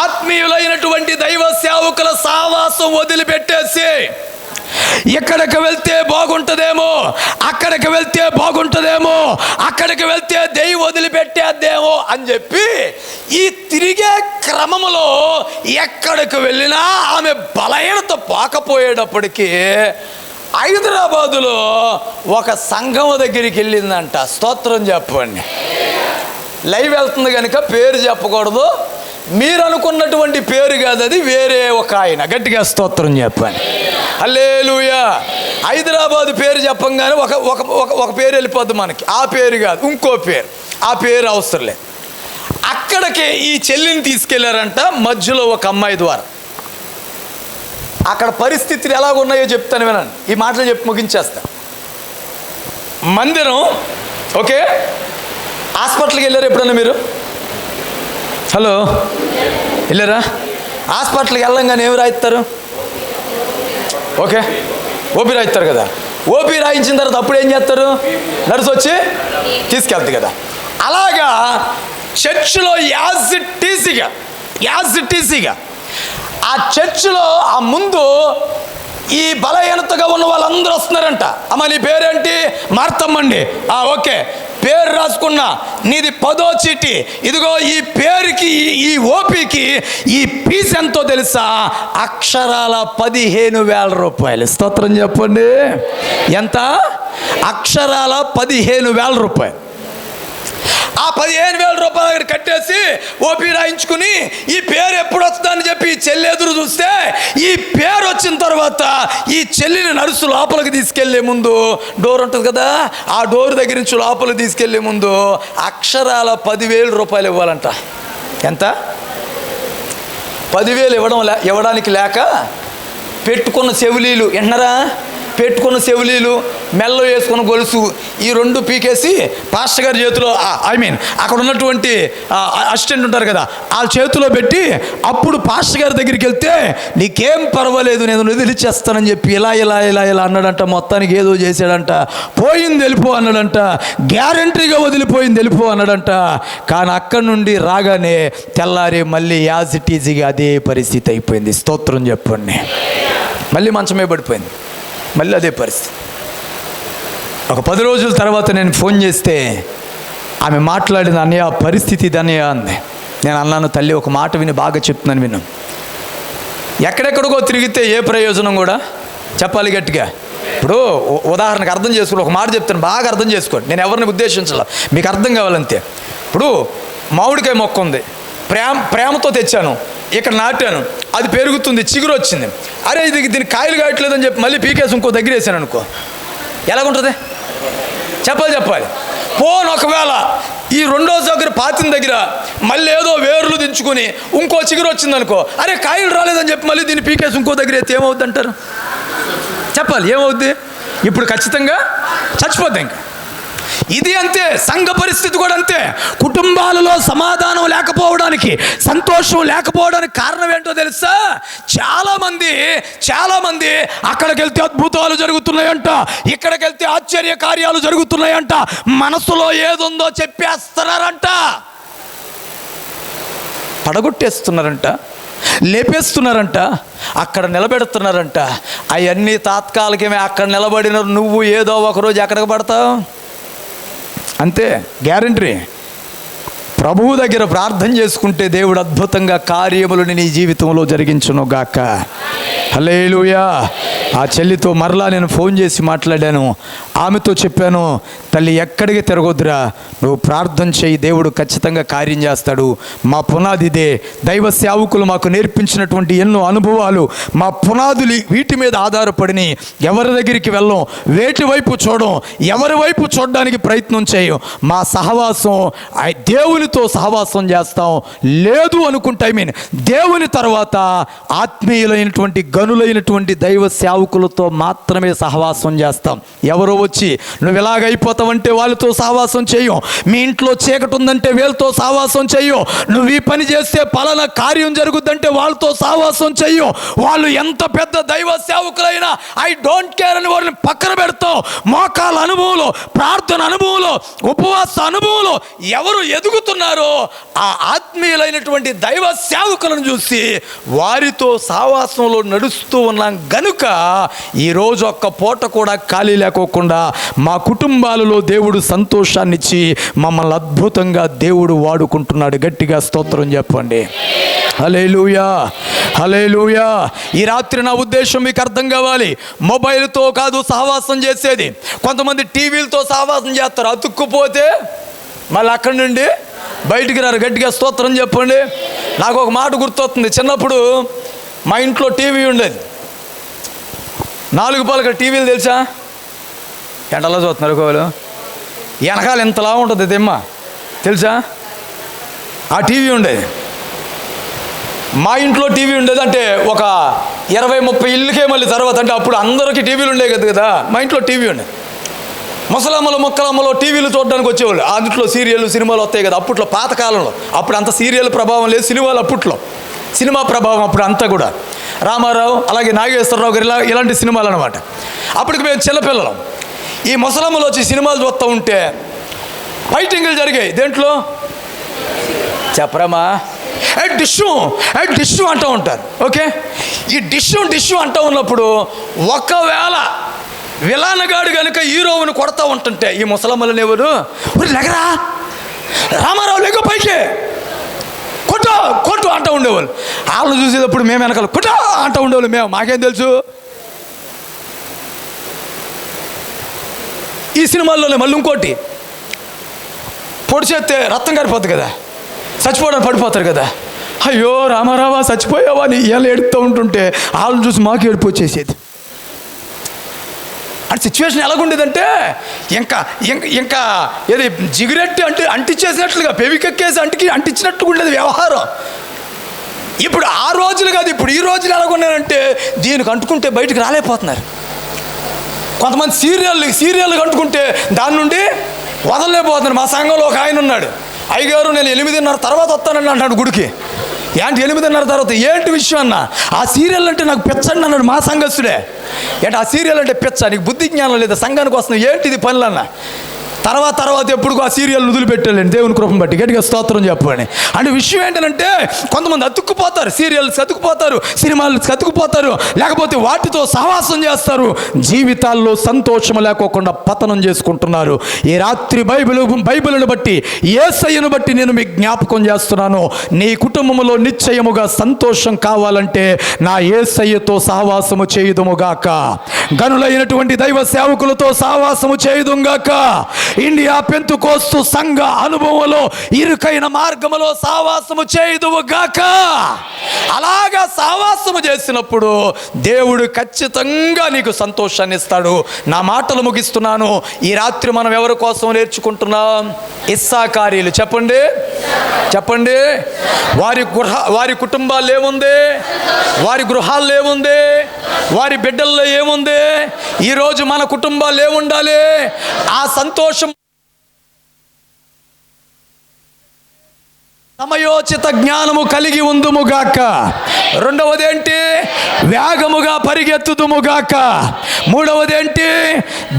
ఆత్మీయులైనటువంటి దైవ సేవకుల సావాసం వదిలిపెట్టేసి, ఎక్కడికి వెళ్తే బాగుంటుందేమో, అక్కడికి వెళ్తే బాగుంటుందేమో, అక్కడికి వెళ్తే దెయ్యం వదిలిపెట్టేద్దేమో అని చెప్పి ఈ తిరిగే క్రమంలో ఎక్కడికి వెళ్ళినా ఆమె బలహీనత పోకపోయేటప్పటికీ హైదరాబాదులో ఒక సంఘం దగ్గరికి వెళ్ళిందంట. స్తోత్రం చెప్పండి. లైవ్ వెళ్తుంది కనుక పేరు చెప్పకూడదు. మీరు అనుకున్నటువంటి పేరు కాదు, అది వేరే ఒక ఆయన. గట్టిగా స్తోత్రం చెప్పండి. హల్లెలూయా. హైదరాబాద్ పేరు చెప్పంగానే ఒక పేరు వెళ్ళిపోద్ది మనకి. ఆ పేరు కాదు, ఇంకో పేరు. ఆ పేరు అవసరం లేదు. అక్కడికి ఈ చెల్లిని తీసుకెళ్లారంట మధ్యలో ఒక అమ్మాయి ద్వారా. అక్కడ పరిస్థితులు ఎలాగున్నాయో చెప్తాను, వినండి. ఈ మాటలు చెప్పి ముగించేస్తా. మందిరం ఓకే. హాస్పిటల్కి వెళ్ళారు ఎప్పుడన్నా మీరు? హలో, వెళ్ళారా? హాస్పిటల్కి వెళ్ళంగానే ఏమి రాయిస్తారు? ఓకే, ఓపీ రాయిస్తారు కదా. ఓపీ రాయించిన తర్వాత అప్పుడు ఏం చేస్తారు? నర్సు వచ్చి తీసుకెళ్తుంది కదా. అలాగా చర్చిలో యాజ్ ఇట్ ఈజీగా ఆ చర్చిలో ఆ ముందు ఈ బలహీనతగా ఉన్న వాళ్ళందరూ వస్తున్నారంట. అమ్మ నీ పేరేంటి? మార్తమ్మండి. ఓకే, పేరు రాసుకున్నా, నీది 10వ చీటి. ఇదిగో ఈ పేరుకి, ఈ ఓపీకి ఈ ఫీజు ఎంతో తెలుసా? అక్షరాల 15,000 రూపాయలు. స్తోత్రం చెప్పండి. ఎంత? అక్షరాల 15,000 రూపాయలు. ఆ 15,000 రూపాయలు అక్కడ కట్టేసి ఓపీ రాయించుకుని ఈ పేరు ఎప్పుడు వస్తుందని చెప్పి ఈ చెల్లి ఎదురు చూస్తే, ఈ పేరు వచ్చిన తర్వాత ఈ చెల్లిని నర్సు లోపలికి తీసుకెళ్లే ముందు, డోర్ ఉంటుంది కదా, ఆ డోర్ దగ్గర నుంచి లోపలికి తీసుకెళ్లే ముందు అక్షరాల 10,000 రూపాయలు ఇవ్వాలంట. ఎంత? 10,000 ఇవ్వడానికి లేక పెట్టుకున్న చెవులీలు, విన్నారా, పెట్టుకున్న చెవులీలు, మెల్లో వేసుకున్న గొలుసు, ఈ 2 పీకేసి పాస్టర్ గారి చేతిలో, అక్కడ ఉన్నటువంటి అసిస్టెంట్ ఉంటారు కదా, వాళ్ళ చేతిలో పెట్టి అప్పుడు పాస్టర్ గారి దగ్గరికి వెళ్తే నీకేం పర్వాలేదు నేను వదిలిచేస్తానని చెప్పి ఇలా ఇలా ఇలా ఇలా అన్నాడంట. మొత్తానికి ఏదో చేశాడంట. పోయింది వెళ్ళిపో అన్నాడంట. గ్యారంటీగా వదిలిపోయింది వెళ్ళిపో అన్నాడంట. కానీ అక్కడి నుండి రాగానే తెల్లారి మళ్ళీ యాజ్ ఇట్ ఈజీగా అదే పరిస్థితి అయిపోయింది. స్తోత్రం చెప్పండి. మళ్ళీ మంచమే పడిపోయింది. మళ్ళీ అదే పరిస్థితి. ఒక 10 రోజుల తర్వాత నేను ఫోన్ చేస్తే ఆమె మాట్లాడిన, అన్నయ్య పరిస్థితి ఇది అన్నయ్య అంది. నేను అన్నాను, తల్లి ఒక మాట విని బాగా చెప్తున్నాను విను. ఎక్కడెక్కడికో తిరిగితే ఏ ప్రయోజనం కూడా చెప్పాలి గట్టిగా. ఇప్పుడు ఉదాహరణకు అర్థం చేసుకోండి, ఒక మాట చెప్తాను బాగా అర్థం చేసుకోండి. నేను ఎవరిని ఉద్దేశించాల, మీకు అర్థం కావాలంతే. ఇప్పుడు మామిడికాయ మొక్క ఉంది, ప్రేమతో తెచ్చాను, ఇక్కడ నాటాను, అది పెరుగుతుంది, చిగురు వచ్చింది. అరే దీనికి కాయలు కాయట్లేదని చెప్పి మళ్ళీ పీకేసి ఇంకో దగ్గర వేసాను అనుకో, ఎలాగుంటుంది చెప్పాలి. ఒకవేళ ఈ 2వ దగ్గర పాతిన దగ్గర మళ్ళీ ఏదో వేర్లు దించుకొని ఇంకో చిగురు వచ్చిందనుకో, అరే కాయలు రాలేదని చెప్పి మళ్ళీ దీన్ని పీకేసి ఇంకో దగ్గర అయితే ఏమవుద్ది అంటారు? చెప్పాలి, ఏమవుద్ది? ఇప్పుడు ఖచ్చితంగా చచ్చిపోద్ది. ఇంకా ఇది అంతే, సంఘ పరిస్థితి కూడా అంతే. కుటుంబాలలో సమాధానం లేకపోవడానికి, సంతోషం లేకపోవడానికి కారణం ఏంటో తెలుసా? చాలా మంది అక్కడికి వెళ్తే అద్భుతాలు జరుగుతున్నాయంట, ఇక్కడికి వెళ్తే ఆశ్చర్య కార్యాలు జరుగుతున్నాయంట, మనసులో ఏదుందో చెప్పేస్తున్నారంట, పడగొట్టేస్తున్నారంట, లేపేస్తున్నారంట, అక్కడ నిలబెడుతున్నారంట. అవన్నీ తాత్కాలికమే. అక్కడ నిలబడిన నువ్వు ఏదో ఒకరోజు ఎక్కడికి పడతావు అంతే, గ్యారంటీ. ప్రభువు దగ్గర ప్రార్థన చేసుకుంటే దేవుడు అద్భుతంగా కార్యములను నీ జీవితంలో జరిగించును గాక. హల్లెలూయా. ఆ చెల్లితో మరలా నేను ఫోన్ చేసి మాట్లాడాను. ఆమెతో చెప్పాను, తల్లి ఎక్కడికి తిరగొద్దురా, నువ్వు ప్రార్థన చేయి, దేవుడు ఖచ్చితంగా కార్యం చేస్తాడు. మా పునాది ఇదే. దైవ సేవకులు మాకు నేర్పించినటువంటి ఎన్నో అనుభవాలు, మా పునాదులు వీటి మీద ఆధారపడిని. ఎవరి దగ్గరికి వెళ్ళం, వేటి వైపు చూడం, ఎవరి వైపు చూడడానికి ప్రయత్నం చేయం. మా సహవాసం దేవునితో సహవాసం చేస్తాం. లేదు అనుకుంటే దేవుని తర్వాత ఆత్మీయులైనటువంటి గనులైనటువంటి దైవ సేవకులతో మాత్రమే సహవాసం చేస్తాం. ఎవరో వచ్చి నువ్వు ఎలాగైపోతావంటే వాళ్ళతో సహవాసం చేయం. మీ ఇంట్లో చీకటి ఉందంటే వీళ్ళతో సహవాసం చెయ్యం. నువ్వు ఈ పని చేస్తే పలానా కార్యం జరుగుద్దంటే వాళ్ళతో సహవాసం చెయ్యం. వాళ్ళు ఎంత పెద్ద దైవ సేవకులైనా ఐ డోంట్ కేర్ అని వాళ్ళని పక్కన పెడతాం. మోకాల అనుభవంలో, ప్రార్థన అనుభవంలో, ఉపవాస అనుభవంలో ఎవరు ఎదుగుతున్నారో ఆ ఆత్మీయులైనటువంటి దైవ సేవకులను చూసి వారితో సహవాసంలో నడుస్తూ ఉన్నాం గనుక ఈరోజు ఒక్క పూట కూడా ఖాళీ లేకోకుండా మా కుటుంబాలలో దేవుడు సంతోషాన్ని ఇచ్చి మమ్మల్ని అద్భుతంగా దేవుడు వాడుకుంటున్నాడు. గట్టిగా స్తోత్రం చెప్పండి. హల్లెలూయా, హల్లెలూయా. ఈ రాత్రి నా ఉద్దేశం మీకు అర్థం కావాలి. మొబైల్తో కాదు సహవాసం చేసేది. కొంతమంది టీవీలతో సహవాసం చేస్తారు, అతుక్కుపోతే మళ్ళీ అక్కడి నుండి బయటికి రారు. గట్టిగా స్తోత్రం చెప్పండి. నాకు ఒక మాట గుర్తొస్తుంది. చిన్నప్పుడు మా ఇంట్లో టీవీ ఉండేది, 4 పలకల టీవీలు తెలుసా? ఎంటలా చూస్తున్నారు కోవలు, వెనకాల ఇంతలా ఉంటుంది దిమ్మ తెలుసా? ఆ టీవీ ఉండేది. మా ఇంట్లో టీవీ ఉండేది అంటే ఒక 20-30 ఇళ్ళకే మళ్ళీ తర్వాత, అంటే అప్పుడు అందరికీ టీవీలు ఉండేవి కదా. మా ఇంట్లో టీవీ ఉండేది. ముసలమ్మలు మొక్కలమ్మలో టీవీలు చూడడానికి వచ్చేవాళ్ళు. అందులో సీరియల్ సినిమాలు వస్తాయి కదా అప్పట్లో, పాతకాలంలో. అప్పుడు అంత సీరియల్ ప్రభావం లేదు, సినిమాలు అప్పట్లో సినిమా ప్రభావం అప్పుడు అంతా కూడా. రామారావు అలాగే నాగేశ్వరరావు గారు ఇలాంటి సినిమాలు అనమాట. అప్పటికి మేము చిన్నపిల్లలం. ఈ ముసలమ్మలు వచ్చి సినిమాలు చూస్తూ ఉంటే ఫైటింగ్లు జరిగాయి. దేంట్లో చెప్పరామా? డిష్షు అంటూ ఉంటారు. ఓకే, ఈ డిష్షు అంటూ ఉన్నప్పుడు ఒకవేళ విలానగాడు కనుక హీరోవుని కొడతా ఉంటుంటే ఈ ముసలమ్మలని ఎవరు లెగరా రామారావు లేక పైకి కొట్టు అంటూ ఉండేవాళ్ళు. వాళ్ళని చూసేటప్పుడు మేము వెనకాల కొట్ట అంటూ ఉండేవాళ్ళు. మేము మాకేం తెలుసు, ఈ సినిమాల్లోనే మళ్ళీ ఇంకోటి పొడి చేస్తే రక్తం కారిపోద్ది కదా, చచ్చిపోవడానికి పడిపోతారు కదా. అయ్యో రామారావా చచ్చిపోయావా అని ఇలా ఏడుస్తూ ఉంటుంటే వాళ్ళని చూసి మాకు ఏడుపు వచ్చేసేది. అంటే సిచ్యువేషన్ ఎలాగుండేదంటే ఇంకా ఏది జిగురెట్టి అంటించేసినట్లుగా పెవికెక్కేసి అంటించినట్టుగా ఉండేది వ్యవహారం. ఇప్పుడు ఆ రోజులు కాదు, ఇప్పుడు ఈ రోజులు ఎలాగున్నారంటే దీనికి అంటుకుంటే బయటకు రాలేకపోతున్నారు. కొంతమంది సీరియల్ కంటుకుంటే దాని నుండి వదలలేకపోతున్నాడు. మా సంఘంలో ఒక ఆయన ఉన్నాడు, అయ్యగారు నేను 8:30 తర్వాత వస్తానని అంటాడు గుడికి. ఏంటి 8:30 తర్వాత ఏంటి విషయం అన్న? ఆ సీరియల్ అంటే నాకు పిచ్చండి అన్నాడు మా సంఘస్థుడే. ఏంటి ఆ సీరియల్ అంటే పిచ్చ, నీకు బుద్ధి జ్ఞానం లేదా, సంఘానికి వస్తున్నావు ఏంటిది పనులన్న? తర్వాత ఎప్పుడు ఆ సీరియల్ వదిలిపెట్టాలండి దేవుని కృపను బట్టి, గట్టిగా స్తోత్రం చెప్పండి. అంటే విషయం ఏంటంటే కొంతమంది అతుక్కుపోతారు, సీరియల్స్ అతుక్కుపోతారు, సినిమాలు అతుక్కుపోతారు, లేకపోతే వాటితో సహవాసం చేస్తారు, జీవితాల్లో సంతోషం లేకోకుండా పతనం చేసుకుంటున్నారు. ఈ రాత్రి బైబిల్ను బట్టి యేసయ్యను బట్టి నేను మీకు జ్ఞాపకం చేస్తున్నాను, నీ కుటుంబంలో నిశ్చయముగా సంతోషం కావాలంటే నా యేసయ్యతో సహవాసము చేయుదుముగాక, గనులైనటువంటి దైవ సేవకులతో సహవాసము చేయుదుగాక, ఇండియా పెంతుకోస్తు సంఘ అనుభవంలో ఇరుకైన మార్గములో సహవాసము చేయుదువుగాక. అలాగా సహవాసము చేసినప్పుడు దేవుడు ఖచ్చితంగా నీకు సంతోషాన్ని ఇస్తాడు. నా మాటలు ముగిస్తున్నాను. ఈ రాత్రి మనం ఎవరి కోసం నేర్చుకుంటున్నాం? ఇస్సాకారీలు. చెప్పండి. వారి కుటుంబాల్లో ఏముంది? వారి గృహాల్లో ఏముంది? వారి బిడ్డల్లో ఏముంది? ఈరోజు మన కుటుంబాలు ఏముండాలి? ఆ సంతోషం సమయోచిత జ్ఞానము కలిగి ఉందుముగాక. రెండవది ఏంటి? వేగముగా పరిగెత్తుదుముగాక. మూడవది ఏంటి?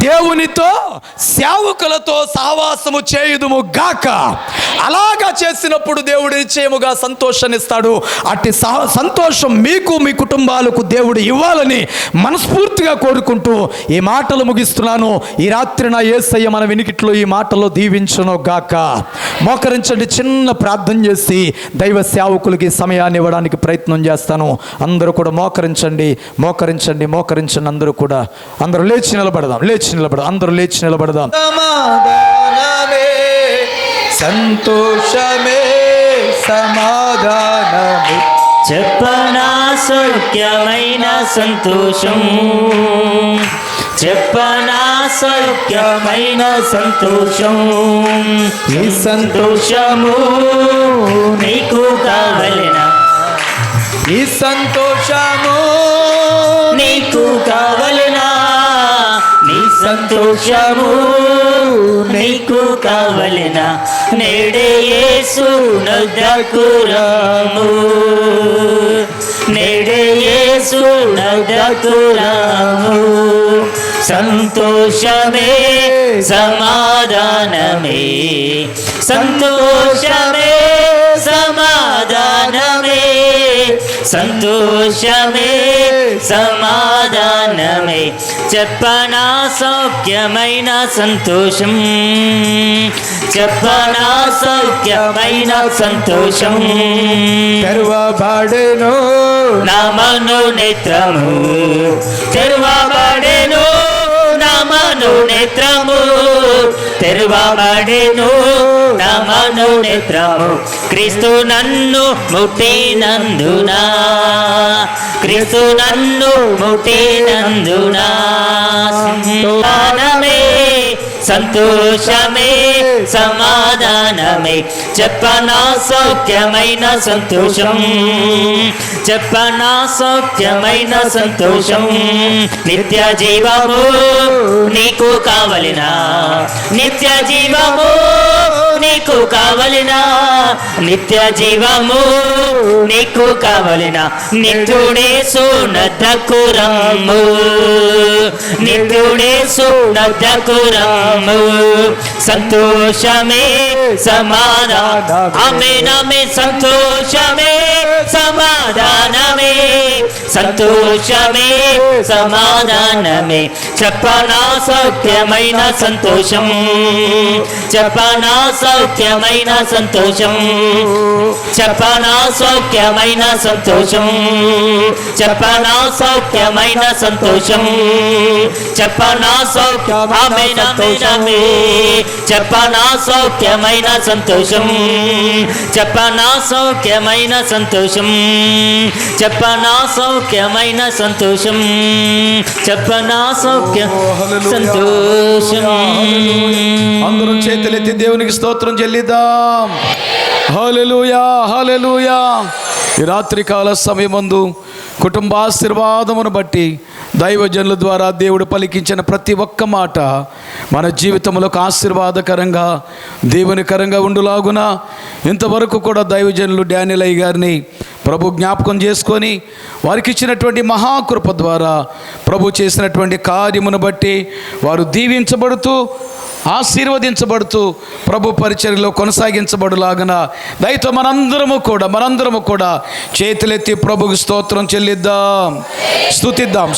దేవునితో సేవకులతో సహవాసము చేయుదుముగాక. అలాగా చేసినప్పుడు దేవుడు నిశ్చయముగా సంతోషాన్ని ఇస్తాడు. అట్టి సంతోషం మీకు మీ కుటుంబాలకు దేవుడు ఇవ్వాలని మనస్ఫూర్తిగా కోరుకుంటూ ఈ మాటలు ముగిస్తున్నాను. ఈ రాత్రి నా యేసయ్య మన వినికిట్లో ఈ మాటలో దీవించును గాక. మోకరించండి, చిన్న ప్రార్థన చేసి దైవ సేవకులకి సమయాన్ని ఇవ్వడానికి ప్రయత్నం చేస్తాను. అందరూ కూడా మోకరించండి. అందరూ లేచి నిలబడదాం. అందరూ లేచి నిలబడదాం. సమాధానమే సంతోషమే సమాధానమే చెప్పనా సౌఖ్యమైన సంతోషం, చెప్పనా సౌఖ్యమైన సంతోషం, ఈ సంతోషము నీకు కావలెనా? ఈ సంతోషము నీకు కావలెనా? నీ సంతోషము నీకు కావలెనా? నేడే యేసు నొద్దకు రాము, నేడే యేసు నొద్దకు రాము. సంతోషమే సమాధానమే, సంతోషమే సమాధానమే, సంతోషమే సమాధానమే. చెప్పనా సౌఖ్యమైన సంతోషం, చెప్పనా సౌఖ్యమైన సంతోషం. తెరవబడెను నా మనోనేత్రము, తెరవబడెను నా మనోనేత్రము, తెరవబడెను నా మనోనేత్రము. క్రీస్తు నన్ను ముట్టినందున, క్రీస్తు నన్ను ముట్టినందున. సంతోషమే సంతోషమే సమాధానమే. చెప్పనా సౌఖ్యమైన సంతోషం, చెప్పనా సౌఖ్యమైన సంతోషం. నిత్య జీవము నీకు కావలినా, నిత్య జీవము నీకు కావలినా, నిత్య జీవము నీకు కావలినా. నిత్యుడేసు నద్దకు రమ్ము, నిత్యుడేసు నద్దకు రమ్ము. సంతోషమే సమాధానం, ఆమేన్ సంతోషమే సమాధానమే, సంతోషమే సమాధానమే. చెప్పనా సౌఖ్యమైన సంతోషం, చెప్పనా సౌఖ్యమైన సంతోషం, చెప్పనా సౌఖ్యమైన సంతోషం, చెప్పనా సౌఖ్యమైన సంతోషం, చెప్పనా సౌఖ్యం. ఆమేన్ చెప్పనా సౌఖ్యమైన సంతోషం, చెప్పనా సౌఖ్యమైన సంతోషం, చెప్పనా సౌఖ్యమైన సంతోషం, చెప్పనా సౌఖ్య సంతోషం. అందరం చేతులెత్తి దేవునికి స్తోత్రం చెల్లిద్దాం. హల్లెలూయా, హల్లెలూయా. ఈ రాత్రికాల సమయమందు కుటుంబాశీర్వాదమును బట్టి దైవజనుల ద్వారా దేవుడు పలికించిన ప్రతి ఒక్క మాట మన జీవితంలో ఆశీర్వాదకరంగా దేవునికరంగా ఉండులాగున ఇంతవరకు కూడా దైవజనులు డానియల్ అయ్య గారిని ప్రభు జ్ఞాపకం చేసుకొని వారికి ఇచ్చినటువంటి మహాకృప ద్వారా ప్రభు చేసినటువంటి కార్యమును బట్టి వారు దీవించబడుతూ ఆశీర్వదించబడుతూ ప్రభు పరిచర్యలో కొనసాగించబడులాగన దయతో మనందరము కూడా చేతులెత్తి ప్రభుకు స్తోత్రం చెల్లిద్దాం, స్తుతిద్దాం.